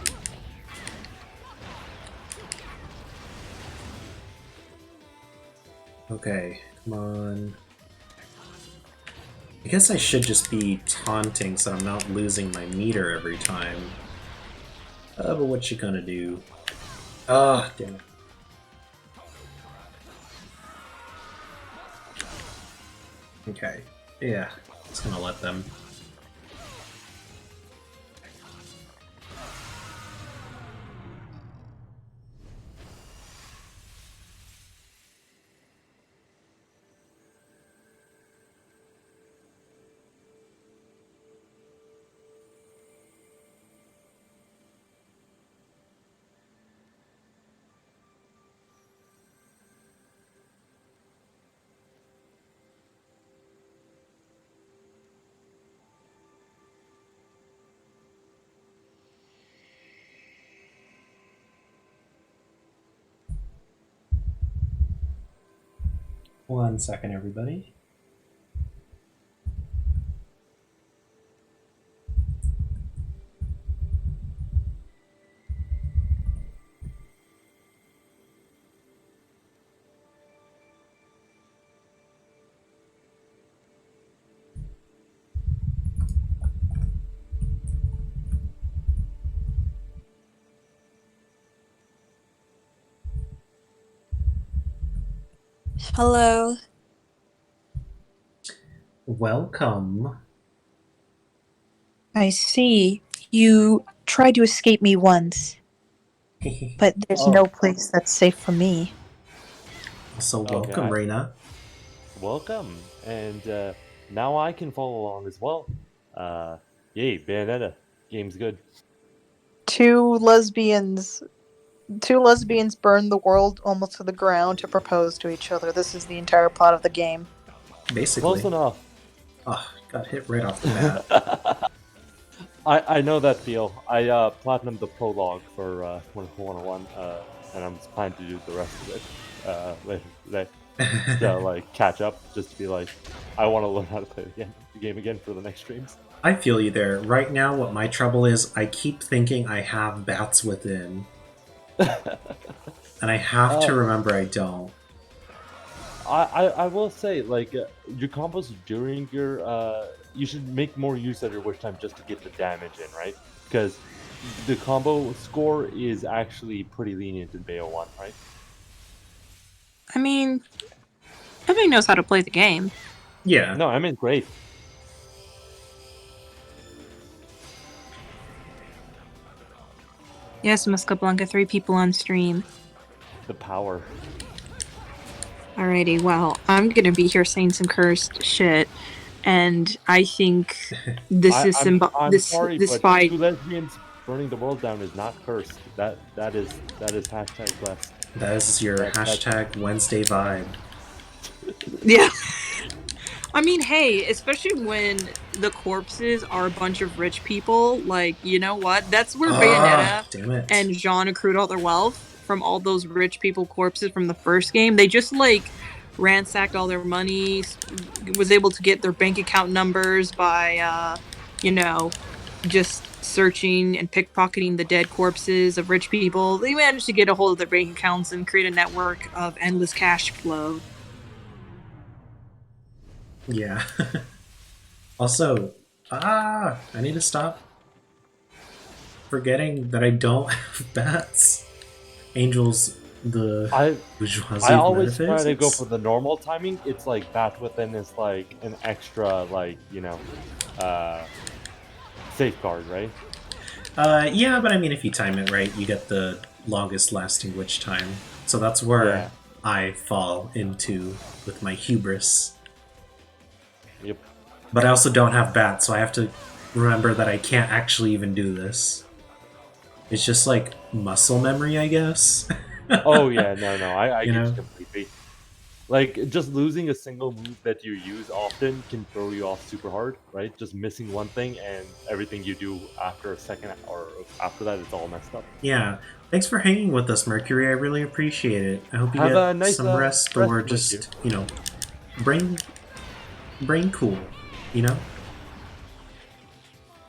Okay, come on. I guess I should just be taunting so I'm not losing my meter every time. But what you gonna do? Ah, damn it. Okay, yeah, just gonna let them. One second, everybody. Hello. Welcome. I see. You tried to escape me once, but there's Oh, no place that's safe for me. So okay. welcome, Reina. Welcome. and now I can follow along as well. Yay, Bayonetta, game's good. Two lesbians. Two lesbians burn the world almost to the ground to propose to each other. This is the entire plot of the game. Close Basically. enough. Oh, got hit right off the bat. I know that feel. I platinumed the prologue for 2021, and I'm just planning to do the rest of it later today. To like catch up, just to be like, I want to learn how to play the game again for the next streams. I feel you there. Right now, what my trouble is, I keep thinking I have bats within. And I have to remember I don't. I will say, like, your combos during your, you should make more use of your wish time just to get the damage in, right? Because the combo score is actually pretty lenient in Bayo 1, right? I mean, everybody knows how to play the game. Yeah. No, I mean, great. Yes, Musca Blanca, 3 people on stream. The power. Alrighty, well, I'm gonna be here saying some cursed shit, and I think this is I'm sorry, this but fight. 2 lesbians burning the world down is not cursed. That is hashtag blessed. That is your hashtag Wednesday vibe. Yeah. I mean, hey, especially when the corpses are a bunch of rich people, like, you know what? That's where Bayonetta damn it. and Jean accrued all their wealth, from all those rich people corpses from the first game. They just, like, ransacked all their money, was able to get their bank account numbers by, you know, just searching and pickpocketing the dead corpses of rich people. They managed to get a hold of their bank accounts and create a network of endless cash flow. Yeah. Also, I need to stop forgetting that I don't have bats. Angels, the bourgeoisie I of always try to metaphysics. go for the normal timing. It's like bat within is like an extra, like, you know, safeguard, right? Yeah, but I mean, if you time it right, you get the longest lasting witch time. So that's where I fall into with my hubris. Yep. But I also don't have bats, so I have to remember that I can't actually even do this. It's just like muscle memory, I guess. Oh yeah, no, I You get know? you completely. Like, just losing a single move that you use often can throw you off super hard, right? Just missing one thing and everything you do after a second or after that, it's all messed up. Yeah. Thanks for hanging with us, Mercury. I really appreciate it. I hope you Have get a nice some rest rest or of this just, you know, brain cool, you know?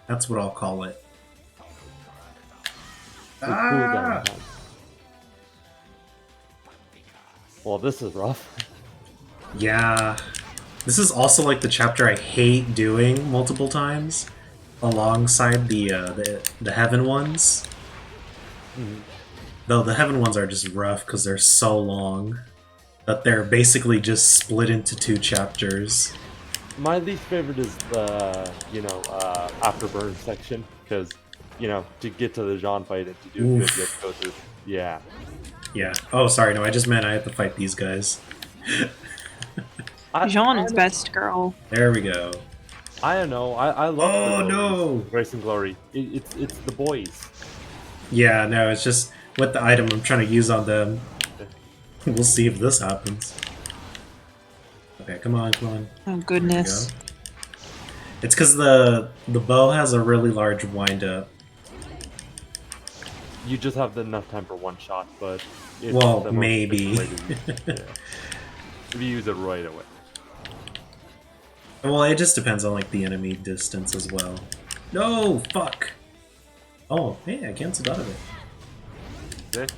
That's what I'll call it. Cool down time. Well, this is rough. Yeah. This is also like the chapter I hate doing multiple times, alongside the heaven ones. Though the heaven ones are just rough because they're so long that they're basically just split into 2 chapters. My least favorite is the, you know, afterburn section, because, you know, to get to the Jean fight and to do good, you have to go through. Yeah. Yeah. Oh, sorry, no, I just meant I have to fight these guys. Jean is best girl. There we go. I don't know. I love. Oh, the no! Grace and Glory. It's the boys. Yeah, no, it's just with the item I'm trying to use on them. We'll see if this happens. Okay, come on, come on. Oh goodness. It's because the bow has a really large wind-up. You just have enough time for one shot, but it's Well, the most maybe. efficient way to use it. Yeah. If you use it right away. Well, it just depends on like the enemy distance as well. No, fuck. Oh, hey, I canceled out of it. Okay.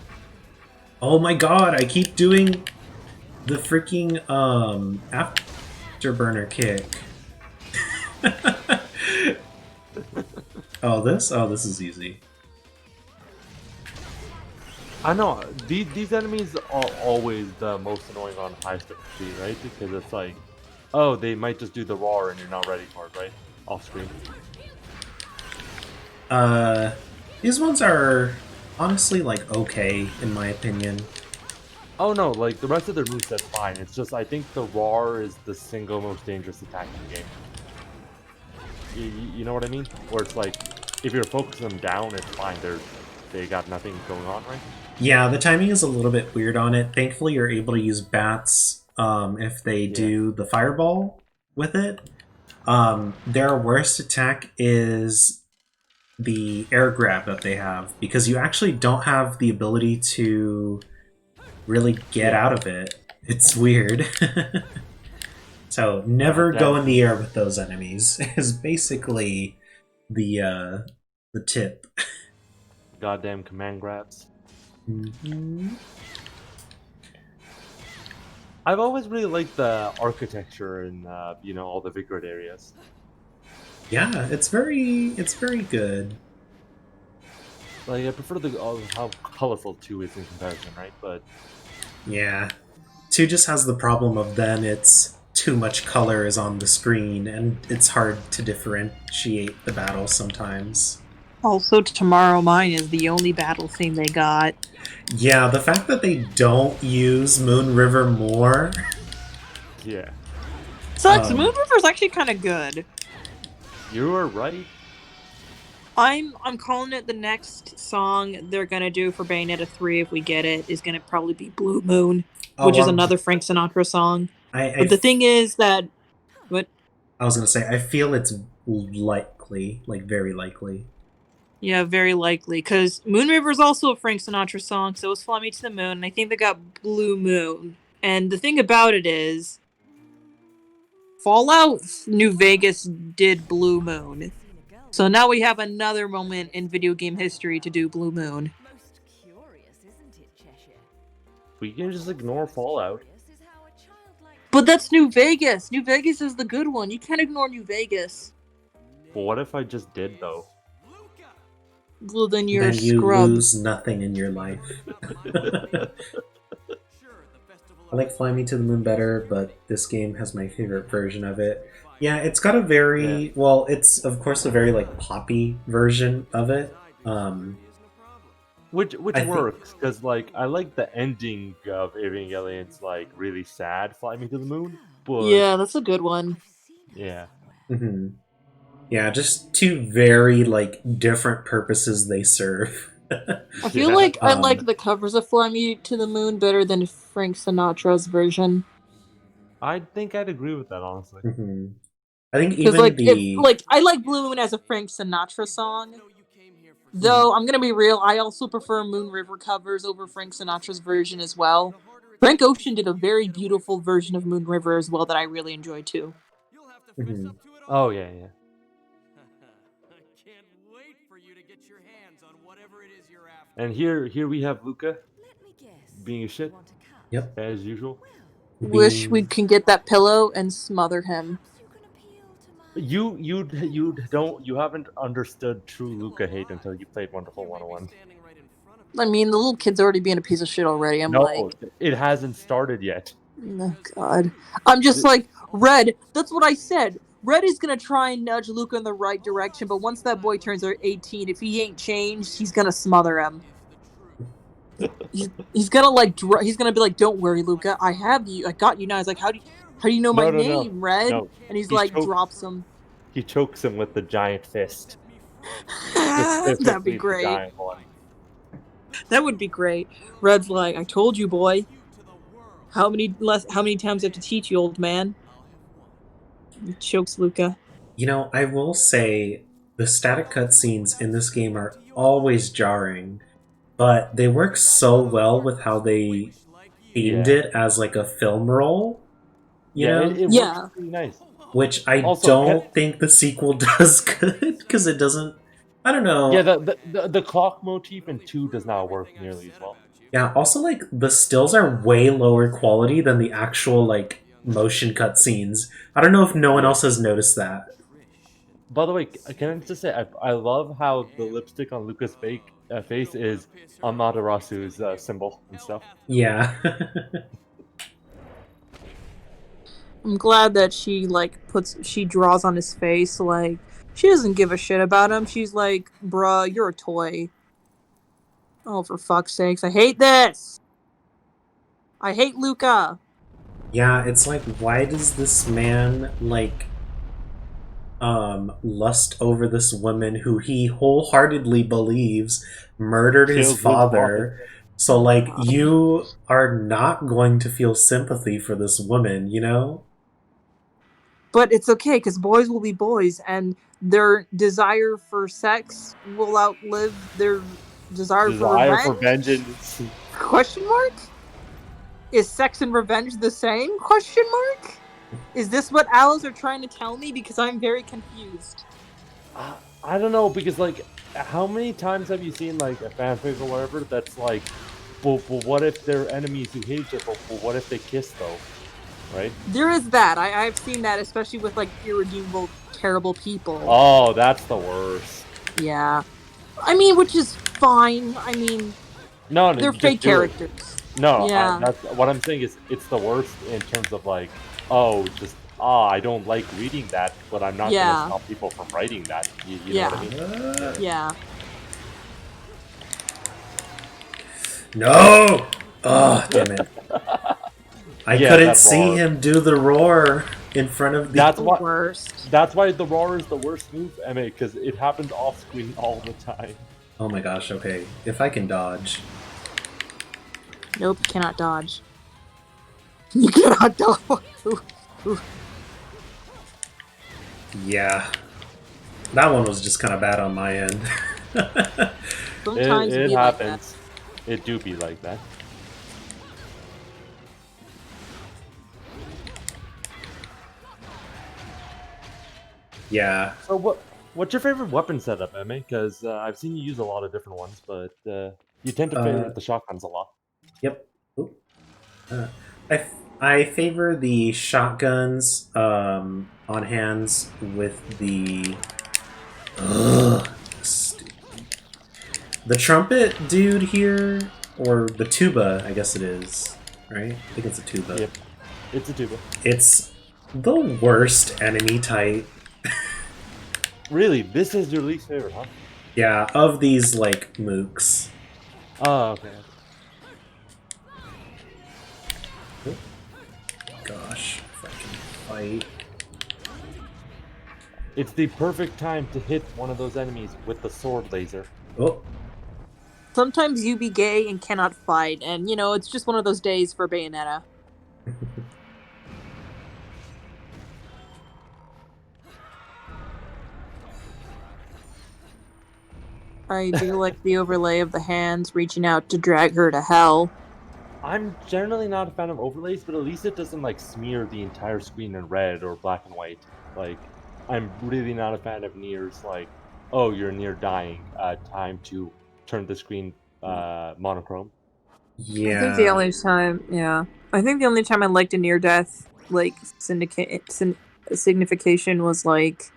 Oh my god, I keep doing the freaking afterburner kick. Oh, this is easy. I know these enemies are always the most annoying on high difficulty, right? Because it's like, oh, they might just do the roar and you're not ready for it, right? Off screen. These ones are honestly like okay in my opinion. Oh no, like the rest of their moveset's fine. It's just I think the Roar is the single most dangerous attack in the game. You know what I mean? Where it's like, if you're focusing them down, it's fine. They got nothing going on, right? Yeah, the timing is a little bit weird on it. Thankfully, you're able to use bats if they do the fireball with it. Their worst attack is the air grab that they have, because you actually don't have the ability to really get out of it. It's weird. So never go in the air with those enemies is basically the tip. Goddamn command grabs. Mm-hmm. I've always really liked the architecture in all the Vigrid areas. Yeah, it's very good. Like I prefer how colorful 2 is in comparison, right? But yeah, 2 just has the problem of then it's too much color is on the screen and it's hard to differentiate the battles sometimes. Also, Tomorrow Mine is the only battle theme they got. Yeah, the fact that they don't use Moon River more. Yeah. Sucks. Moon River's actually kind of good. You were right. I'm calling it the next song they're gonna do for Bayonetta 3 if we get it is gonna probably be Blue Moon, which is another Frank Sinatra song. But the thing is that what I was gonna say, I feel it's likely, like very likely. Yeah, very likely, because Moon River is also a Frank Sinatra song, so is Fly Me to the Moon, and I think they got Blue Moon. And the thing about it is, Fallout New Vegas did Blue Moon. So now we have another moment in video game history to do Blue Moon. We can just ignore Fallout. But that's New Vegas! New Vegas is the good one. You can't ignore New Vegas. But what if I just did, though? Well, then you're then you scrub. lose nothing in your life. I like Fly Me to the Moon better, but this game has my favorite version of it. Yeah, it's got a very well. It's of course a very like poppy version of it. Which works because like I like the ending of Evangelion's like really sad Fly Me to the Moon. But yeah, that's a good one. Yeah. Mm-hmm. Yeah, just 2 very like different purposes they serve. I feel like I like the covers of Fly Me to the Moon better than Frank Sinatra's version. I think I'd agree with that, honestly. Mm-hmm. I think even I like Blue Moon as a Frank Sinatra song. Though I'm gonna be real, I also prefer Moon River covers over Frank Sinatra's version as well. Frank Ocean did a very beautiful version of Moon River as well that I really enjoy too. Mm-hmm. Oh yeah. And here we have Luca being a shit. Yep. As usual. Wish we can get that pillow and smother him. You haven't understood true Luca hate until you played Wonderful 101. I mean, the little kid's already being a piece of shit already. It hasn't started yet. Oh god. I'm just like, Red, that's what I said. Red is gonna try and nudge Luca in the right direction, but once that boy turns 18, if he ain't changed, he's gonna smother him. He's gonna he's gonna be like, "Don't worry, Luca, I have you. I got you now." He's like, "How do you know my name, Red?" No. And he's like, drops him. He chokes him with the giant fist. That'd be great. That would be great. Red's like, "I told you, boy. How many times do I have to teach you, old man?" He chokes Luca. You know, I will say the static cutscenes in this game are always jarring, but they work so well with how they themed it as like a film roll. You know? It works pretty nice. Which I don't think the sequel does good, because it doesn't. I don't know. Yeah, the clock motif in 2 does not work nearly as well. Yeah, also like the stills are way lower quality than the actual like motion cutscenes. I don't know if no one else has noticed that. By the way, can I just say I love how the lipstick on Luca's face is Amaterasu's symbol and stuff. Yeah. I'm glad that she she draws on his face, like she doesn't give a shit about him. She's like, "Bruh, you're a toy." Oh, for fuck's sakes, I hate this. I hate Luca. Yeah, it's like, why does this man, like, lust over this woman who he wholeheartedly believes murdered his Killed his father? So, like, you are not going to feel sympathy for this woman, you know? But it's okay, because boys will be boys, and their desire for sex will outlive their desire for Desire for revenge? vengeance. Question mark? Is sex and revenge the same? Question mark? Is this what owls are trying to tell me? Because I'm very confused. I don't know, because like, how many times have you seen like a fanfic or whatever that's like, well, what if they're enemies who hate each other? But what if they kiss though, right? There is that. I've seen that, especially with like irredeemable, terrible people. Oh, that's the worst. Yeah. I mean, which is fine. I mean, No, they're just fake do it. characters. No, Yeah. that's what I'm saying is it's the worst in terms of like, oh, just I don't like reading that, but I'm not gonna Yeah. stop people from writing that. You know Yeah. what I mean? Yeah. No! Oh, damn it. I Yeah, couldn't that see roar. him do the roar in front of the. That's The what. worst. That's why the roar is the worst move, Emma, because it happens off screen all the time. Oh my gosh, okay. If I can dodge. Nope, you cannot dodge. You cannot dodge. Ooh, ooh. Yeah. That one was just kind of bad on my end. Sometimes It be like that. happens. It do be like that. Yeah. So what's your favorite weapon setup, Emma? Because I've seen you use a lot of different ones, but you tend to favor the shotguns a lot. Yep. Oop. I, I favor the shotguns on hands with the. Ugh, stupid. The trumpet dude here, or the tuba, I guess it is. Right? I think it's a tuba. Yep, it's a tuba. It's the worst enemy type. Really, this is your least favorite, huh? Yeah, of these, like, mooks. Oh, okay. Gosh, if I can fight. It's the perfect time to hit one of those enemies with the sword laser. Oh, Sometimes you be gay and cannot fight, and you know, it's just one of those days for Bayonetta. I do like the overlay of the hands reaching out to drag her to hell. I'm generally not a fan of overlays, but at least it doesn't like smear the entire screen in red or black and white. Like, I'm really not a fan of Nier's like, oh, you're near dying. Time to turn the screen monochrome. yeah. I think the only time, I think the only time I liked a near death like signification was like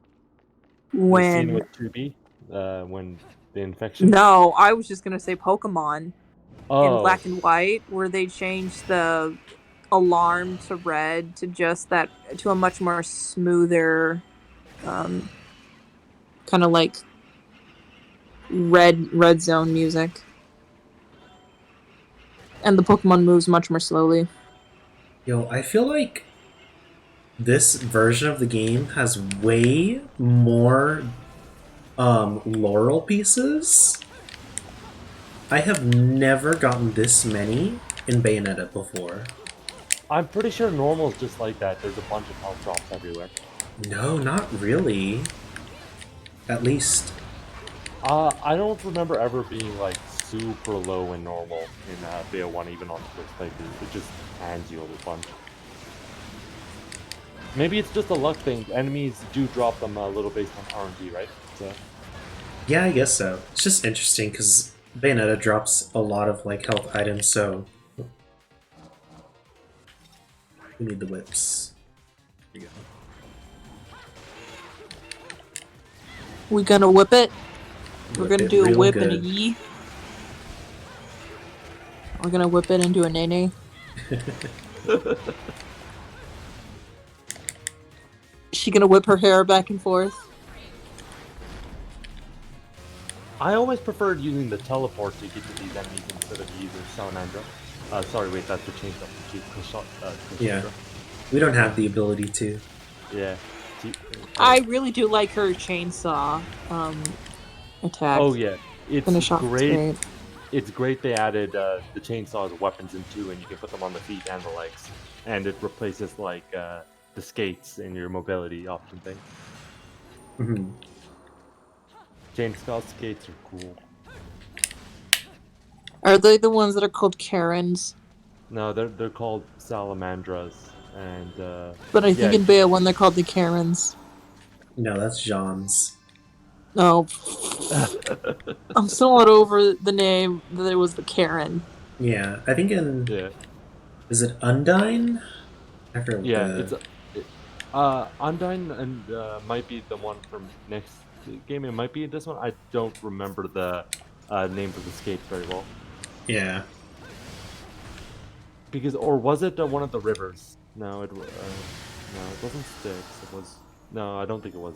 The scene when. with 2B, when the infection. No, I was just gonna say Pokemon in Oh, Black and White, where they changed the alarm to red to just that to a much more smoother, kind of like red zone music, and the Pokemon moves much more slowly. Yo, I feel like this version of the game has way more laurel pieces. I have never gotten this many in Bayonetta before. I'm pretty sure normal is just like that. There's a bunch of health drops everywhere. No, not really. At least. I don't remember ever being like super low in normal in BO1, even on the first playthrough. It just hands you a bunch. Maybe it's just a luck thing. Enemies do drop them a little based on RNG, right? So. Yeah, I guess so. It's just interesting because Bayonetta drops a lot of like health items, so we need the whips. Here you go. We gonna whip it. We're Whip gonna it do a real whip and a good. yee. We're gonna whip it and do a nay-nay. She gonna whip her hair back and forth. I always preferred using the teleport to get to these enemies instead of using Salamandra. Sorry, wait, that's the chainsaw. Yeah. We don't have the ability to. Yeah. I really do like her chainsaw attack. Oh yeah, it's Finish off. It's great. great. It's great they added the chainsaw as weapons in 2, and you can put them on the feet and the legs, and it replaces like the skates in your mobility option thing. Mhm. Chainsaw skates are cool. Are they the ones that are called Karens? No, they're called salamandras, and But I think yeah, in Bay 1 they're called the Karens. No, that's Jean's. No. I'm somewhat over the name that it was the Karen. Yeah, I think in yeah, is it Undyne? After yeah. the It's Undyne and might be the one from next game. It might be this one. I don't remember the names of the skates very well. yeah. Because, or was it one of the rivers? No, it wasn't Styx. It was no, I don't think it was.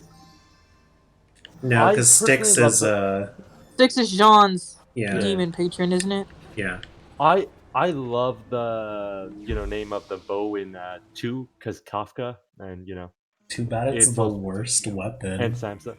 No, I because personally Styx love is the Styx is Jean's yeah, demon patron, isn't it? yeah. I love the name of the bow in 2 because Kafka and Too bad it's it's the also worst and weapon. Samsa.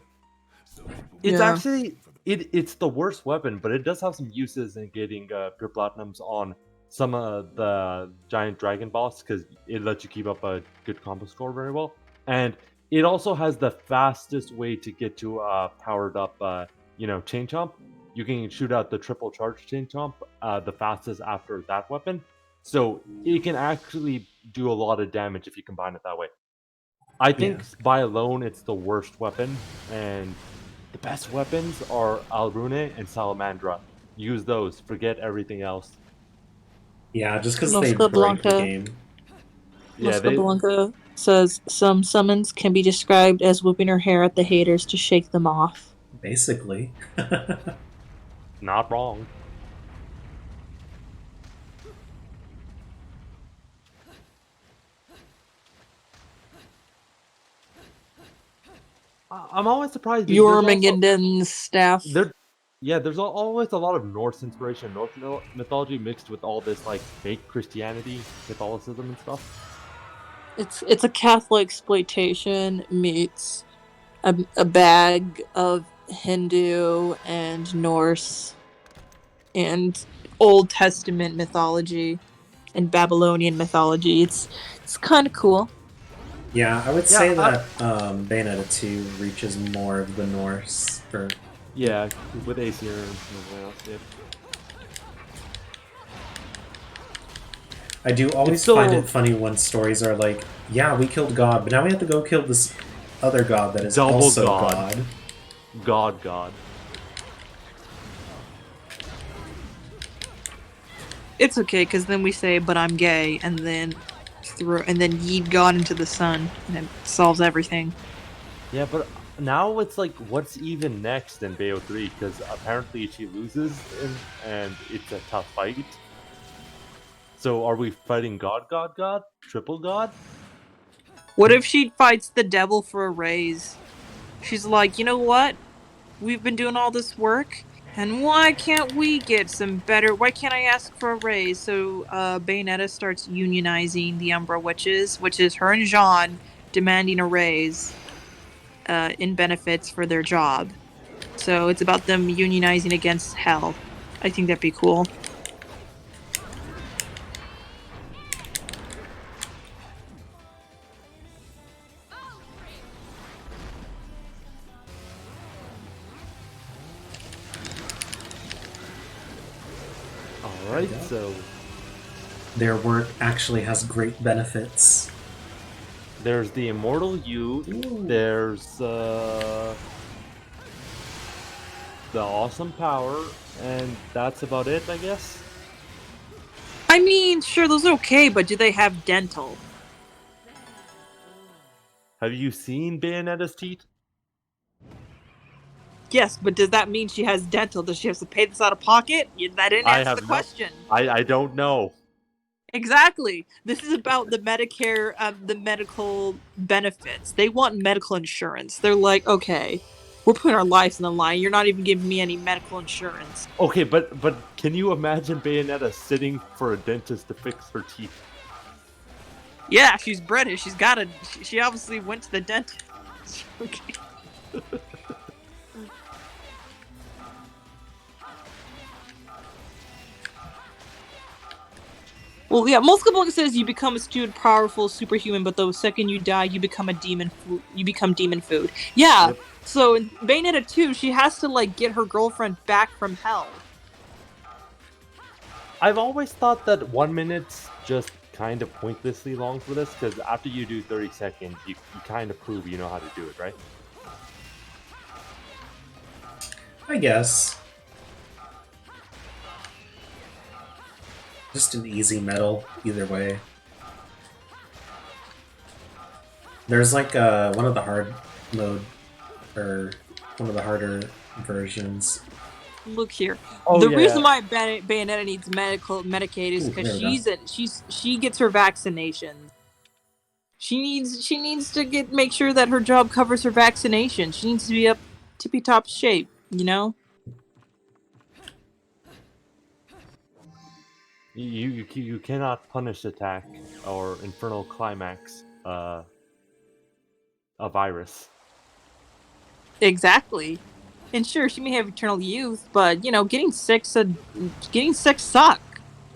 It's Yeah. actually it's the worst weapon, but it does have some uses in getting pure platinums on some of the giant dragon boss because it lets you keep up a good combo score very well, and it also has the fastest way to get to powered up chain chomp. You can shoot out the triple charge chain chomp the fastest after that weapon, so it can actually do a lot of damage if you combine it that way. I think Yeah. by alone it's the worst weapon, and the best weapons are Alrune and Salamandra. Use those. Forget everything else. Yeah, just because they Mosca break the Blanca. game. Yeah, Mosca they Blanca says some summons can be described as whipping her hair at the haters to shake them off. Basically. not wrong. I'm always surprised because there's also Jormungandr's staff. there's always a lot of Norse inspiration, Norse mythology mixed with all this like fake Christianity, Catholicism, and stuff. It's a Catholic exploitation meets a bag of Hindu and Norse and Old Testament mythology and Babylonian mythology. It's kind of cool. Yeah, I would Yeah, say that Bayonetta 2 reaches more of the Norse for yeah, with Aesir and everything else. Yeah. I do always still- find it funny when stories are like, yeah, we killed God, but now we have to go kill this other god that is Double also God. God. God. It's okay because then we say, "But I'm gay," and then yeet God into the sun, and it solves everything. Yeah, but now it's like, what's even next in Bayo 3? Because apparently she loses, and it's a tough fight. So are we fighting God, God, God? Triple God? What if she fights the devil for a raise? She's like, you know what? We've been doing all this work, and why can't we get some better? Why can't I ask for a raise? So Bayonetta starts unionizing the Umbra Witches, which is her and Jean demanding a raise in benefits for their job. So it's about them unionizing against hell. I think that'd be cool. Alright, so Their work actually has great benefits. there's the Immortal You, there's the Awesome Power, and that's about it, I guess? I mean, sure, those are okay, but do they have dental? Have you seen Bayonetta's teeth? Yes, but does that mean she has dental? Does she have to pay this out of pocket? That didn't I answer have the no... question. I don't know. Exactly. This is about the Medicare, the medical benefits. They want medical insurance. They're like, okay, We're putting our lives on the line. You're not even giving me any medical insurance. Okay, but can you imagine Bayonetta sitting for a dentist to fix her teeth? Yeah, she's British. She's got a. She obviously went to the dentist. Okay. Well, yeah, Multiple says you become a stupid, powerful superhuman, but the second you die, you become a demon. You become demon food. Yeah. Yep. So in Bayonetta 2, she has to like get her girlfriend back from hell. I've always thought that 1 minute's just kind of pointlessly long for this, because after you do 30 seconds, you kind of prove you know how to do it, right? I guess. Just an easy medal, either way. There's like one of the hard mode, or one of the harder versions. Look here. Oh, the yeah. reason why Bayonetta needs Medicaid is because she gets her vaccinations. She needs to make sure that her job covers her vaccination. She needs to be up tippy top shape, you know? You cannot punish attack or infernal climax a virus. Exactly. And sure, she may have eternal youth, but you know, getting sick sucks.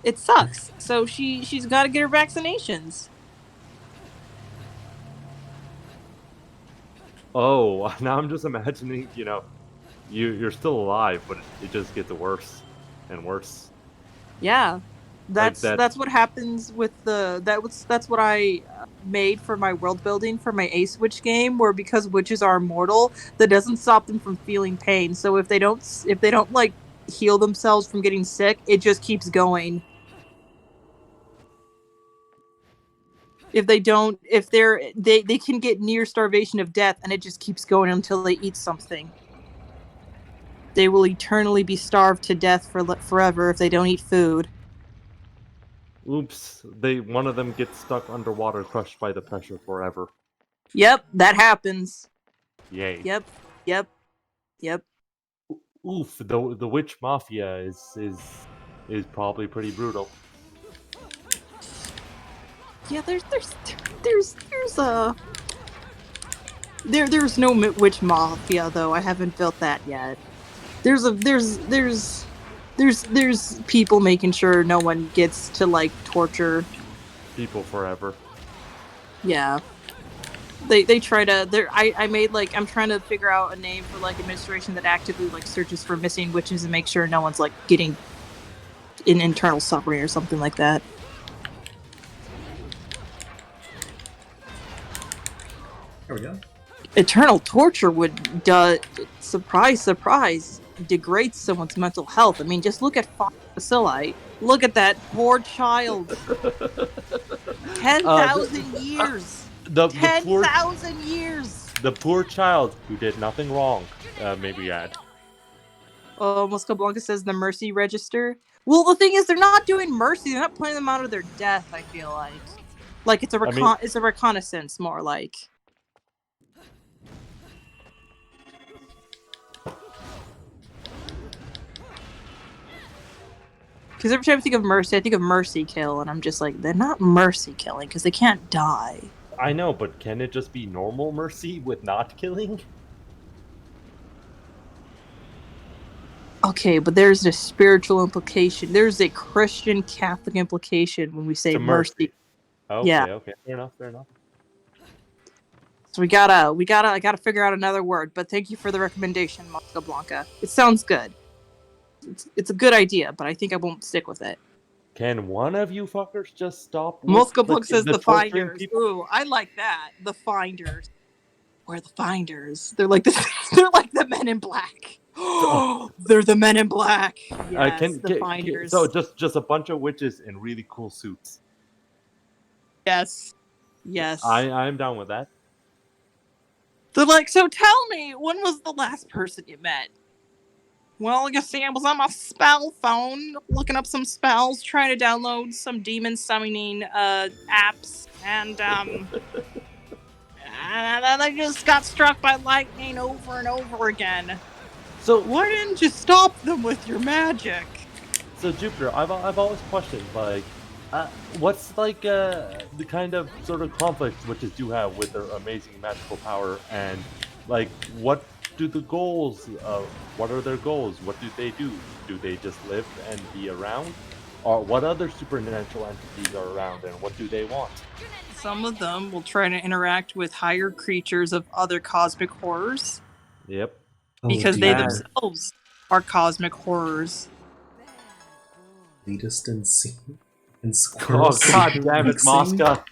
It sucks. So she's got to get her vaccinations. Oh, now I'm just imagining, you're still alive, but it just gets worse and worse. Yeah. That's Like that. that's what happens with that's what I made for my world building for my Ace Witch game, where because witches are immortal, that doesn't stop them from feeling pain. So if they don't like heal themselves from getting sick, it just keeps going. If they don't, if they can get near starvation of death, and it just keeps going until they eat something. They will eternally be starved to death forever if they don't eat food. Oops, one of them gets stuck underwater, crushed by the pressure forever. Yep, that happens. Yay. Yep. Oof, the witch mafia is probably pretty brutal. Yeah, there's no witch mafia though. I haven't built that yet. There's people making sure no one gets to like torture people forever. Yeah. They try to I made like I'm trying to figure out a name for like administration that actively like searches for missing witches and make sure no one's like getting in internal suffering or something like that. There we go. Eternal torture would surprise degrade someone's mental health. I mean, just look at Bacilli. Look at that poor child. 10,000 years. 10,000 years. The poor child who did nothing wrong. Maybe add. Oh, Mosca Blanca says the mercy register. Well, the thing is, they're not doing mercy. They're not putting them out of their death. I feel like it's a reconnaissance, more like. Because every time I think of mercy, I think of mercy kill, and I'm just like, they're not mercy killing because they can't die. I know, but can it just be normal mercy with not killing? Okay, but there's a spiritual implication. There's a Christian Catholic implication when we say mercy. Okay, yeah. Okay, fair enough. So I gotta figure out another word. But thank you for the recommendation, Mosca Blanca. It sounds good. It's a good idea, but I think I won't stick with it. Can one of you fuckers just stop? Mosca Blanca says the Finders. People? Ooh, I like that. The Finders. Where are the Finders? They're like they're like the Men in Black. Oh, they're the Men in Black. Yes, the Finders. So just a bunch of witches in really cool suits. Yes. I'm down with that. They're like, so tell me, when was the last person you met? Well, you see, I was on my spell phone, looking up some spells, trying to download some demon summoning apps, and And I just got struck by lightning over and over again. So Why didn't you stop them with your magic? So Jupiter, I've always questioned like, what's like the kind of sort of conflict witches do have with their amazing magical power, and like what do the goals? What are their goals? What do they do? Do they just live and be around, or what other supernatural entities are around, and what do they want? Some of them will try to interact with higher creatures of other cosmic horrors Yep. Oh because they dear. themselves are cosmic horrors. Elitist and scene and squirrel Oh god seed damn it, mixing. Mosca!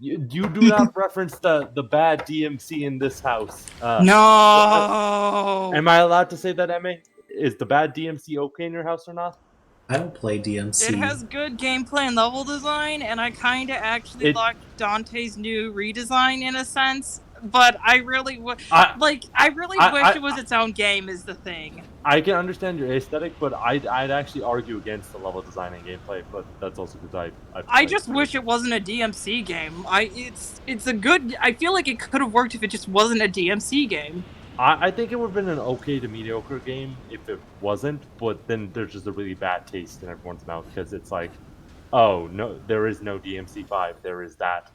You do not reference the bad DMC in this house. No, Am I allowed to say that, Emma? Is the bad DMC okay in your house or not? I don't play DMC. it has good gameplay and level design, and I kind of actually It, like Dante's new redesign in a sense. But I really I, I really wish it was its own game. Is the thing. I can understand your aesthetic, but I'd actually argue against the level design and gameplay. But that's also because I've I played just through it. wish it wasn't a DMC game. It's a good. I feel like it could have worked if it just wasn't a DMC game. I think it would have been an okay to mediocre game if it wasn't, but then there's just a really bad taste in everyone's mouth because it's like, oh no, there is no DMC5, there is that.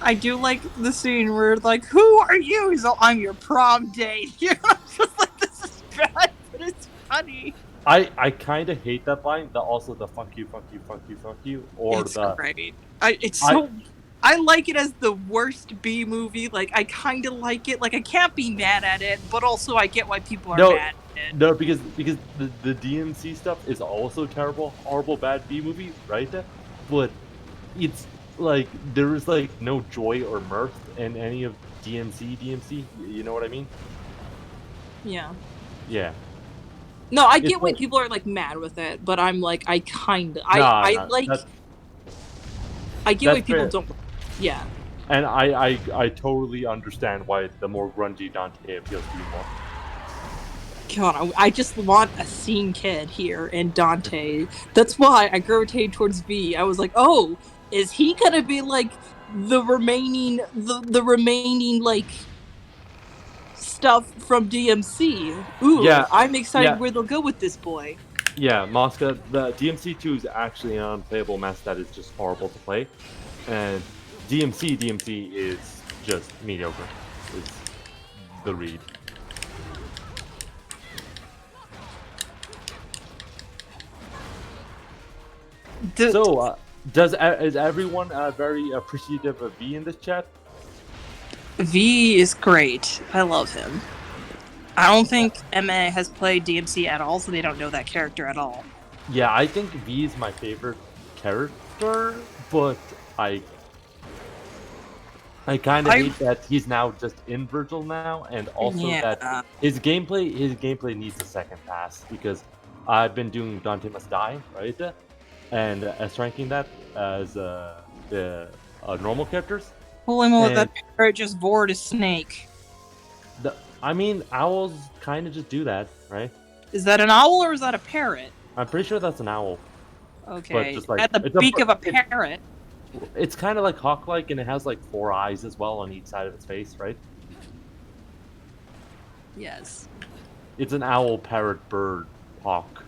I do like the scene where like, "Who are you?" He's all, "I'm your prom date." You know, I'm just like, this is bad, but it's funny. I kind of hate that line. Also the fuck you, fuck you, fuck you, fuck you, or It's the great. I like it as the worst B movie. Like, I kind of like it. Like, I can't be mad at it, but also I get why people are no, mad at it. no, because the DMC stuff is also terrible, horrible, bad B movie, right? But it's like there is like no joy or mirth in any of DMC. You know what I mean? Yeah. Yeah. No, I It's get why like, people are like mad with it, but I'm like, I kind of, nah, I nah, like, that, I get why that's people fair. don't. Yeah. And I totally understand why the more grungy Dante appeals to you more. God, I just want a scene kid here in Dante. That's why I gravitated towards V. I was like, oh, is he gonna be like the remaining like stuff from DMC? Ooh, Yeah, I'm excited yeah, where they'll go with this boy. yeah. Mosca, the DMC2 is actually an unplayable mess that is just horrible to play, and DMC is just mediocre. Is the read. So, is everyone very appreciative of V in this chat? V is great. I love him. I don't think MA has played DMC at all, so they don't know that character at all. Yeah, I think V is my favorite character, but I kind of hate that he's now just in Virgil now, and also that his gameplay needs a second pass because I've been doing Dante Must Die, right? And S ranking that as the normal characters. Holy moly, And that parrot just bored a snake. I mean, owls kind of just do that, right? Is that an owl or is that a parrot? I'm pretty sure that's an owl. Okay, But just like at the beak of a parrot. It's kind of like hawk-like, and it has like 4 eyes as well on each side of its face, right? Yes. It's an owl, parrot, bird, hawk.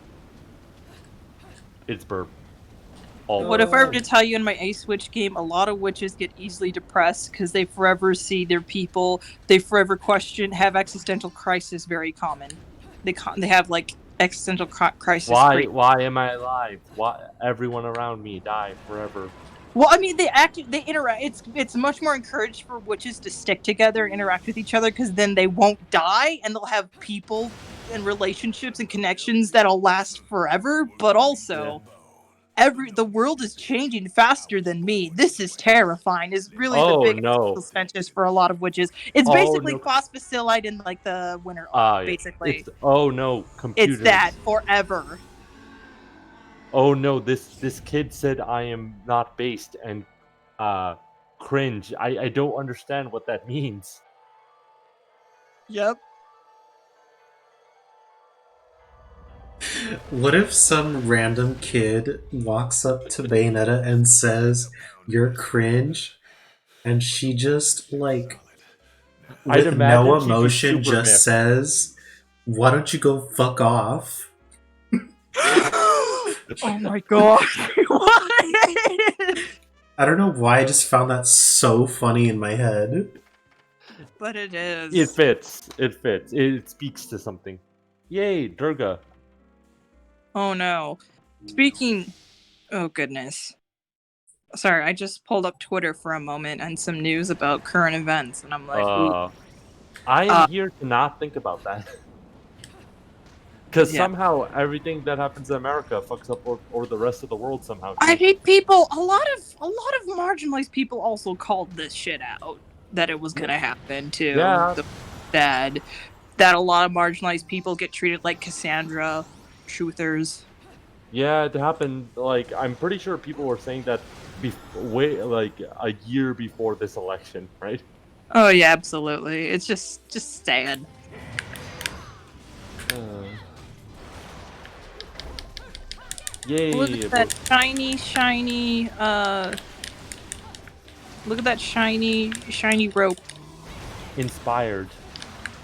It's bird. What if I were to tell you in my Ace Witch game, a lot of witches get easily depressed because they forever see their people, they forever have existential crisis very common. They have like existential crisis. Why am I alive? Why everyone around me die forever? Well, I mean, they interact. It's much more encouraged for witches to stick together and interact with each other because then they won't die and they'll have people and relationships and connections that'll last forever. But also, the world is changing faster than me. This is terrifying. Is really the big suspense for a lot of witches. It's basically phosphosilite in like the winter. Basically, computers. It's that forever. Oh no, this kid said I am not based and cringe. I don't understand what that means. Yep. What if some random kid walks up to Bayonetta and says, "You're cringe," and she just, like, I'd with no imagine she'd be emotion, super just miffed. says, "Why don't you go fuck off?" Oh my gosh. What? I don't know why I just found that so funny in my head. But it is. It fits. It fits. It speaks to something. Yay, Durga. Oh no. Speaking. Oh goodness. Sorry, I just pulled up Twitter for a moment and some news about current events, and I'm like, ooh. I am here to not think about that. Because Yeah. somehow everything that happens in America fucks up or the rest of the world somehow too. I hate people. A lot of marginalized people also called this shit out that it was gonna happen too. Yeah. That a lot of marginalized people get treated like Cassandra truthers. Yeah, it happened. Like, I'm pretty sure people were saying that way like a year before this election, right? Oh yeah, absolutely. It's just sad. Yay! Look at that shiny. Look at that shiny rope. Inspired,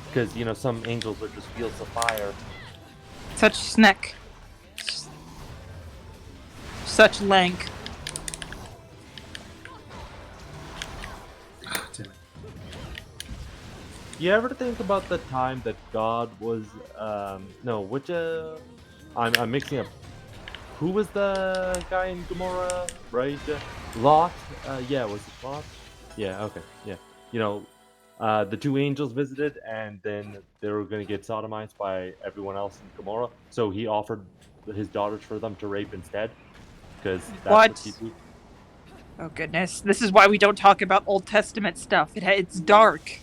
because you know some angels are just fields of fire. Such snack. Such lank. Ah, damn it. You ever think about the time that God was no, which I'm mixing up. Who was the guy in Gomorrah, right? Lot? Yeah, was it Lot? Yeah, okay, yeah. You know, the two angels visited, and then they were going to get sodomized by everyone else in Gomorrah. So he offered his daughters for them to rape instead, because that's what What? you do. Oh goodness. This is why we don't talk about Old Testament stuff. It's dark.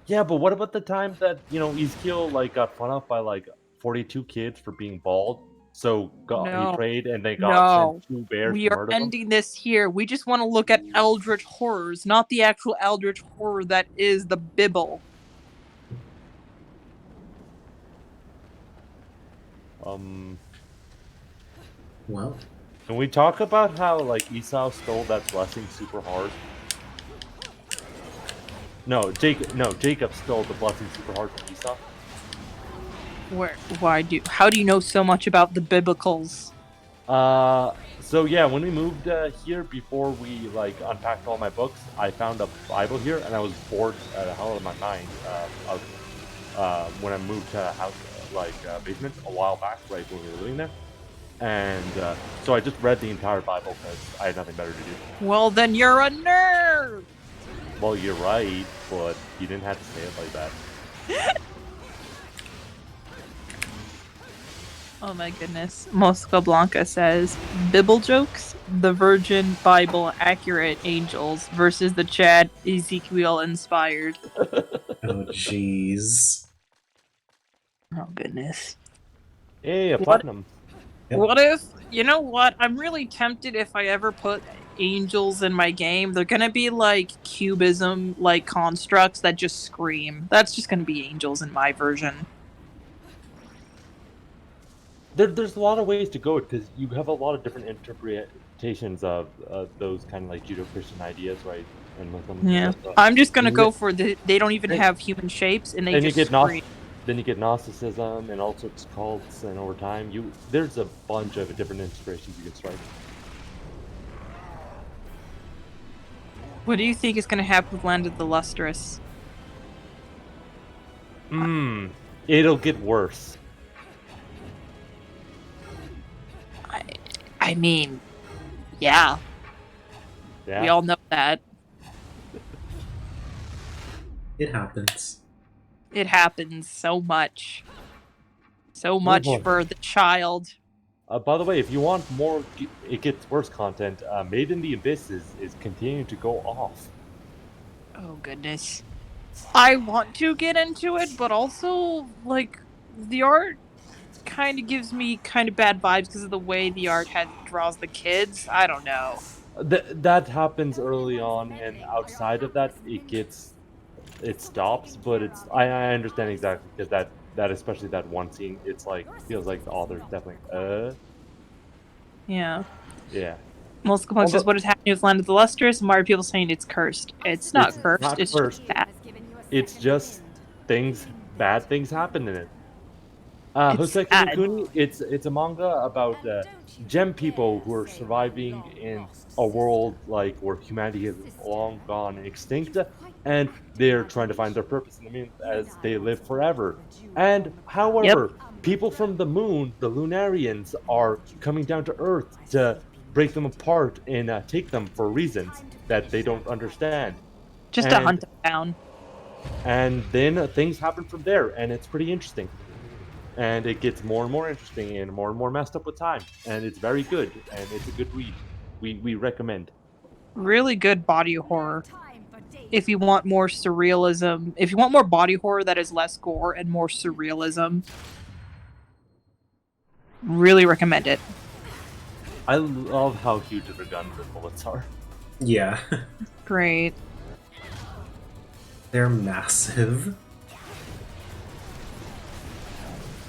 Yeah, but what about the time that Ezekiel got fun of by 42 kids for being bald? So he No. prayed, and then God sent No. two bears We to are murder them. ending this here. We just want to look at eldritch horrors, not the actual eldritch horror that is the Bible. Well, Can we talk about how Esau stole that blessing super hard? No, Jacob stole the blessing super hard from Esau. How do you know so much about the biblicals? So yeah, when we moved here, before we unpacked all my books, I found a Bible here, and I was bored out of my mind when I moved to a house basement a while back, right when we were living there, and so I just read the entire Bible because I had nothing better to do. Well, then you're a nerd! Well, you're right, but you didn't have to say it like that. Oh my goodness. Mosca Blanca says, Bible jokes, the Virgin Bible accurate angels versus the Chad Ezekiel inspired. oh jeez. Oh goodness. Hey, a platinum. Yep. What if, you know what? I'm really tempted if I ever put angels in my game. They're gonna be cubism, constructs that just scream. That's just gonna be angels in my version. There's a lot of ways to go because you have a lot of different interpretations of those kind of Judeo-Christian ideas, right? And Muslim. Yeah. Etc. I'm just gonna go for they don't even Then- have human shapes and they Then just you get scream. Then you get Gnosticism and all sorts of cults, and over time, there's a bunch of different inspirations you can strike. What do you think is gonna happen with Land of the Lustrous? It'll get worse. I mean, yeah. Yeah. We all know that. It happens. It happens so much. So much boy. for the child. By the way, if you want more, it gets worse content. Made in the Abyss is continuing to go off. Oh goodness. I want to get into it, but also the art kind of gives me kind of bad vibes because of the way the art draws the kids. I don't know. That happens early on, and outside of that, it stops. But I understand exactly because that especially that one scene, it's like feels like the author's definitely Yeah. yeah. Most complaints is Although what is happening with Land of the Lustrous, and why are people saying it's cursed? It's not it's cursed, not it's just cursed, bad. it's just bad things happen in it. It's Hoseki no sad. Kuni, it's a manga about gem people who are surviving in a world like where humanity has long gone extinct, and they're trying to find their purpose in the moon as they live forever. And Yep. however, people from the moon, the Lunarians, are coming down to Earth to break them apart and take them for reasons that they don't understand. Just to And hunt them down. then things happen from there, and it's pretty interesting. And it gets more and more interesting and more messed up with time. And it's very good, and it's a good read. We recommend. Really good body horror. If you want more surrealism, if you want more body horror that is less gore and more surrealism, really recommend it. I love how huge the guns and bullets are. Yeah. Great. They're massive.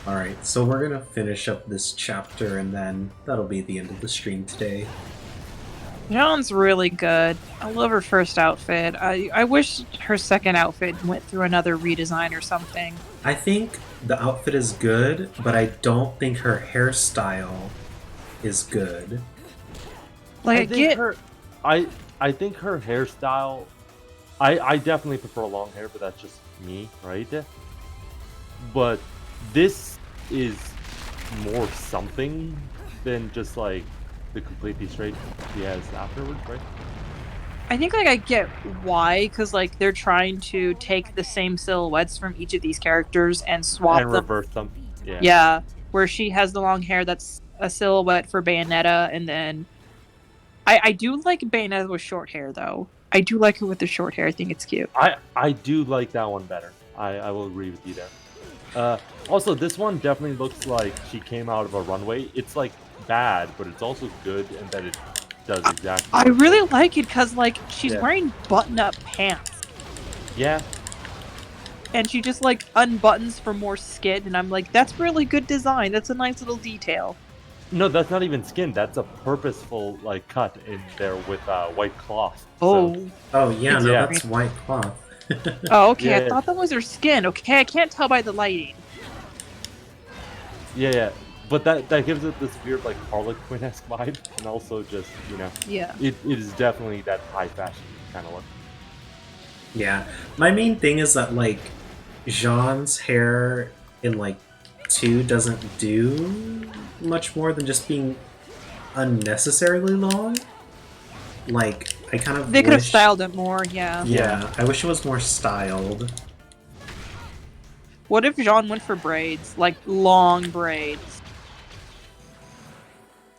Alright, so we're gonna finish up this chapter and then that'll be the end of the stream today. John's really good. I love her first outfit. I wish her second outfit went through another redesign or something. I think the outfit is good, but I don't think her hairstyle is good. Like, I think her hairstyle. I definitely prefer long hair, but that's just me, right? But this is more something than just like the completely straight she has afterwards, right? I think like I get why, because like they're trying to take the same silhouettes from each of these characters and swap And them. reverse them. Yeah. Yeah, where she has the long hair that's a silhouette for Bayonetta, and then I do like Bayonetta with short hair though. I do like her with the short hair. I think it's cute. I do like that one better. I will agree with you there. Also, this one definitely looks like she came out of a runway. It's like bad, but it's also good in that it does exactly. I really like it because like she's Yeah. wearing button-up pants. Yeah. And she just like unbuttons for more skin, and I'm like, that's really good design. That's a nice little detail. No, that's not even skin. That's a purposeful like cut in there with white cloth. Oh. So, Oh yeah, no, Yeah. that's white cloth. Oh, okay. Yeah. I thought that was her skin. Okay, I can't tell by the lighting. yeah. But that gives it this weird like Harlequin-esque vibe, and also just Yeah. it is definitely that high fashion kind of look. Yeah, my main thing is that like Jean's hair in like 2 doesn't do much more than just being unnecessarily long. Like I kind of They could have wish- styled it more, yeah. Yeah, I wish it was more styled. What if Jean went for braids? Like long braids.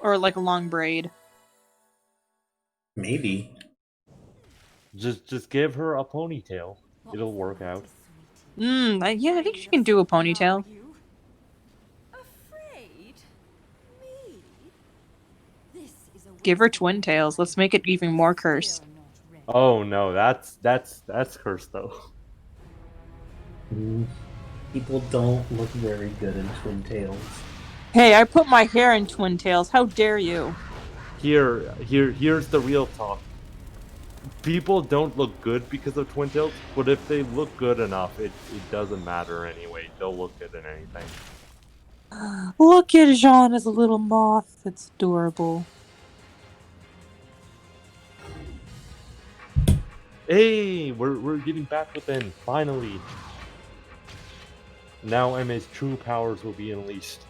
Or like a long braid. Maybe. Just give her a ponytail. It'll work out. Yeah, I think she can do a ponytail. Afraid? Me? This is a Give her twin tails. Let's make it even more cursed. Oh no, that's cursed though. People don't look very good in twin tails. Hey, I put my hair in twin tails. How dare you? Here's the real talk. People don't look good because of twin tails, but if they look good enough, it doesn't matter anyway. They'll look good in anything. Look at Jean as a little moth. It's adorable. Hey, we're getting back within, finally. Now Emma's true powers will be unleashed.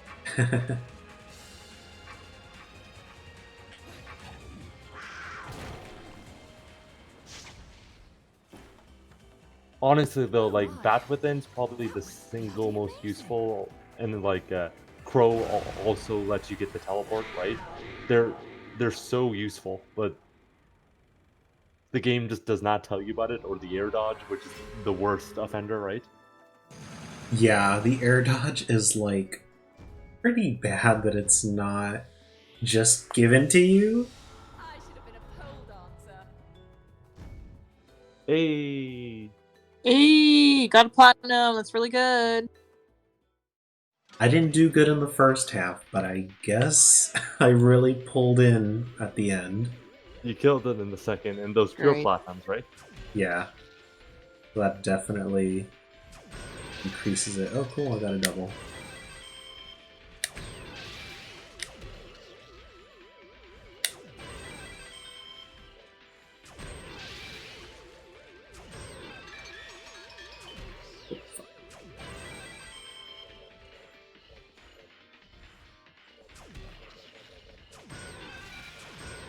Honestly though, like Bat Within's probably the single most useful, and then like Crow also lets you get the teleport, right? They're so useful, but the game just does not tell you about it, or the air dodge, which is the worst offender, right? Yeah, the air dodge is like pretty bad that it's not just given to you. I should have been a pole dancer. Hey, Hey, got a platinum. That's really good. I didn't do good in the first half, but I guess I really pulled in at the end. You killed it in the second, and those pure Great. platinums, right? Yeah. That definitely increases it. Oh, cool, I got a double.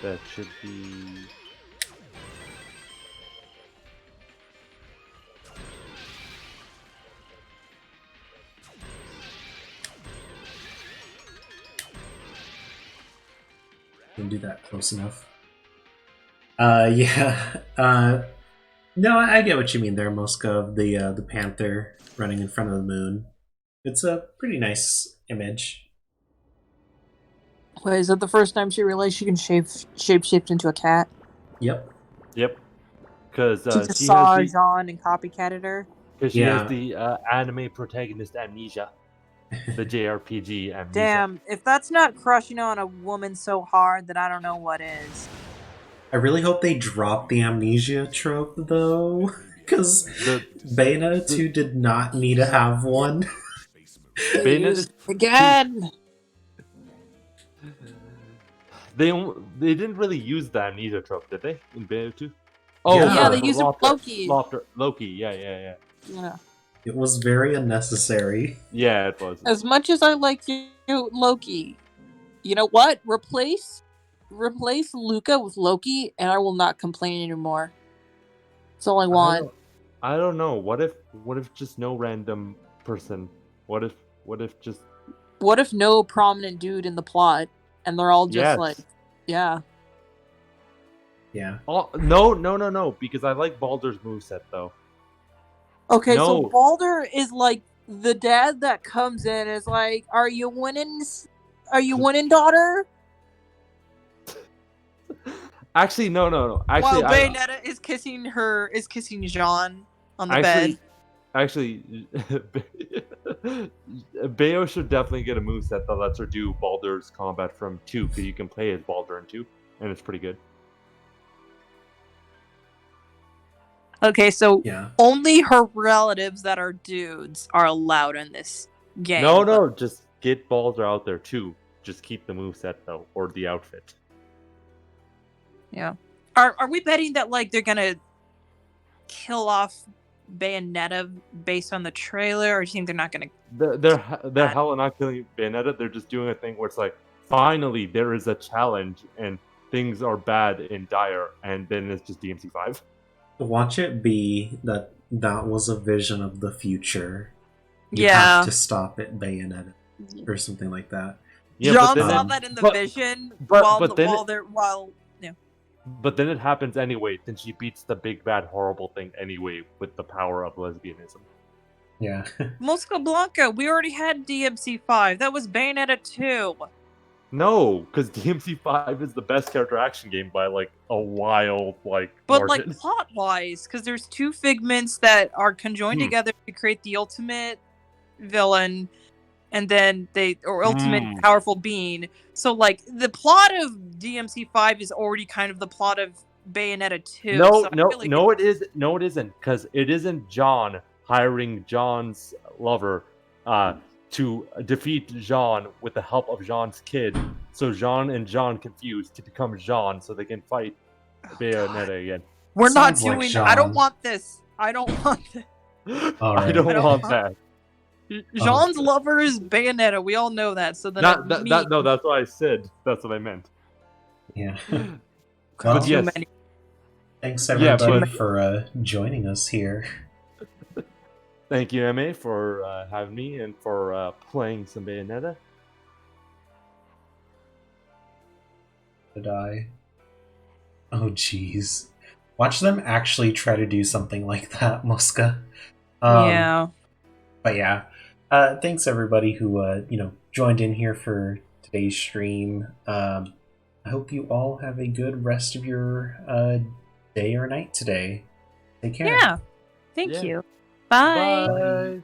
That should be. Didn't do that close enough. Yeah. No, I get what you mean there, Moskov. The panther running in front of the moon. It's a pretty nice image. Wait, is that the first time she realized she can shapeshift into a cat? Yep. Yep. Because She just she saw has the. Jean and copycatted her. Because she Yeah. has the anime protagonist amnesia. The JRPG amnesia. Damn, if that's not crushing on a woman so hard, then I don't know what is. I really hope they drop the amnesia trope, though, because Bayonetta 2 did not need to have one. Bayonetta Again! They didn't really use the amnesia trope, did they? In Bayonetta 2? Oh, Yeah, they used it with Loki. Loki, yeah. Yeah. It was very unnecessary. Yeah, it was. As much as I like you, Loki, you know what? Replace Luca with Loki, and I will not complain anymore. That's all I want. I don't know. What if just no random person? What if just? What if no prominent dude in the plot, and they're all just like, yeah. Yeah. Oh, no, because I like Baldur's moveset though. Okay, so Baldur is like the dad that comes in and is like, "Are you winning? Are you winning, daughter?" Actually, no. Actually, while Bayonetta is kissing Jean on the bed. Actually, Bayo should definitely get a moveset that lets her do Baldur's combat from 2, because you can play as Baldur in 2, and it's pretty good. Okay, so only her relatives that are dudes are allowed in this game. No, just get Baldur out there too. Just keep the moveset though, or the outfit. Yeah. Are we betting that like they're gonna kill off Bayonetta based on the trailer, or do you think they're not gonna? They're hella not killing Bayonetta. They're just doing a thing where it's like, finally there is a challenge and things are bad and dire, and then it's just DMC5. Watch it be that was a vision of the future. You have to stop it, Bayonetta, or something like that. Yeah, John saw that in the vision But then it happens anyway. Then she beats the big bad horrible thing anyway with the power of lesbianism. Yeah. Mosca Blanca, we already had DMC5. That was Bayonetta 2. No, because DMC5 is the best character action game by like a wild But margin. like plot wise, because there's two figments that are conjoined together to create the ultimate villain, and then ultimate powerful being. So like the plot of DMC5 is already kind of the plot of Bayonetta 2. No, it isn't, because it isn't John hiring John's lover to defeat Jean with the help of Jean's kid. So Jean and Jean confused to become Jean so they can fight Bayonetta again. We're not doing I don't want this. I don't want this. I don't want that. Jean's lover is Bayonetta. We all know that. So then no, that's what I said. That's what I meant. Yeah. Well, yes. Thanks everybody for joining us here. Thank you, MA, for having me and for playing some Bayonetta. Did I? Oh, jeez. Watch them actually try to do something like that, Mosca. Yeah. But yeah, thanks everybody who joined in here for today's stream. I hope you all have a good rest of your day or night today. Take care. Yeah. Thank you. Bye. Bye.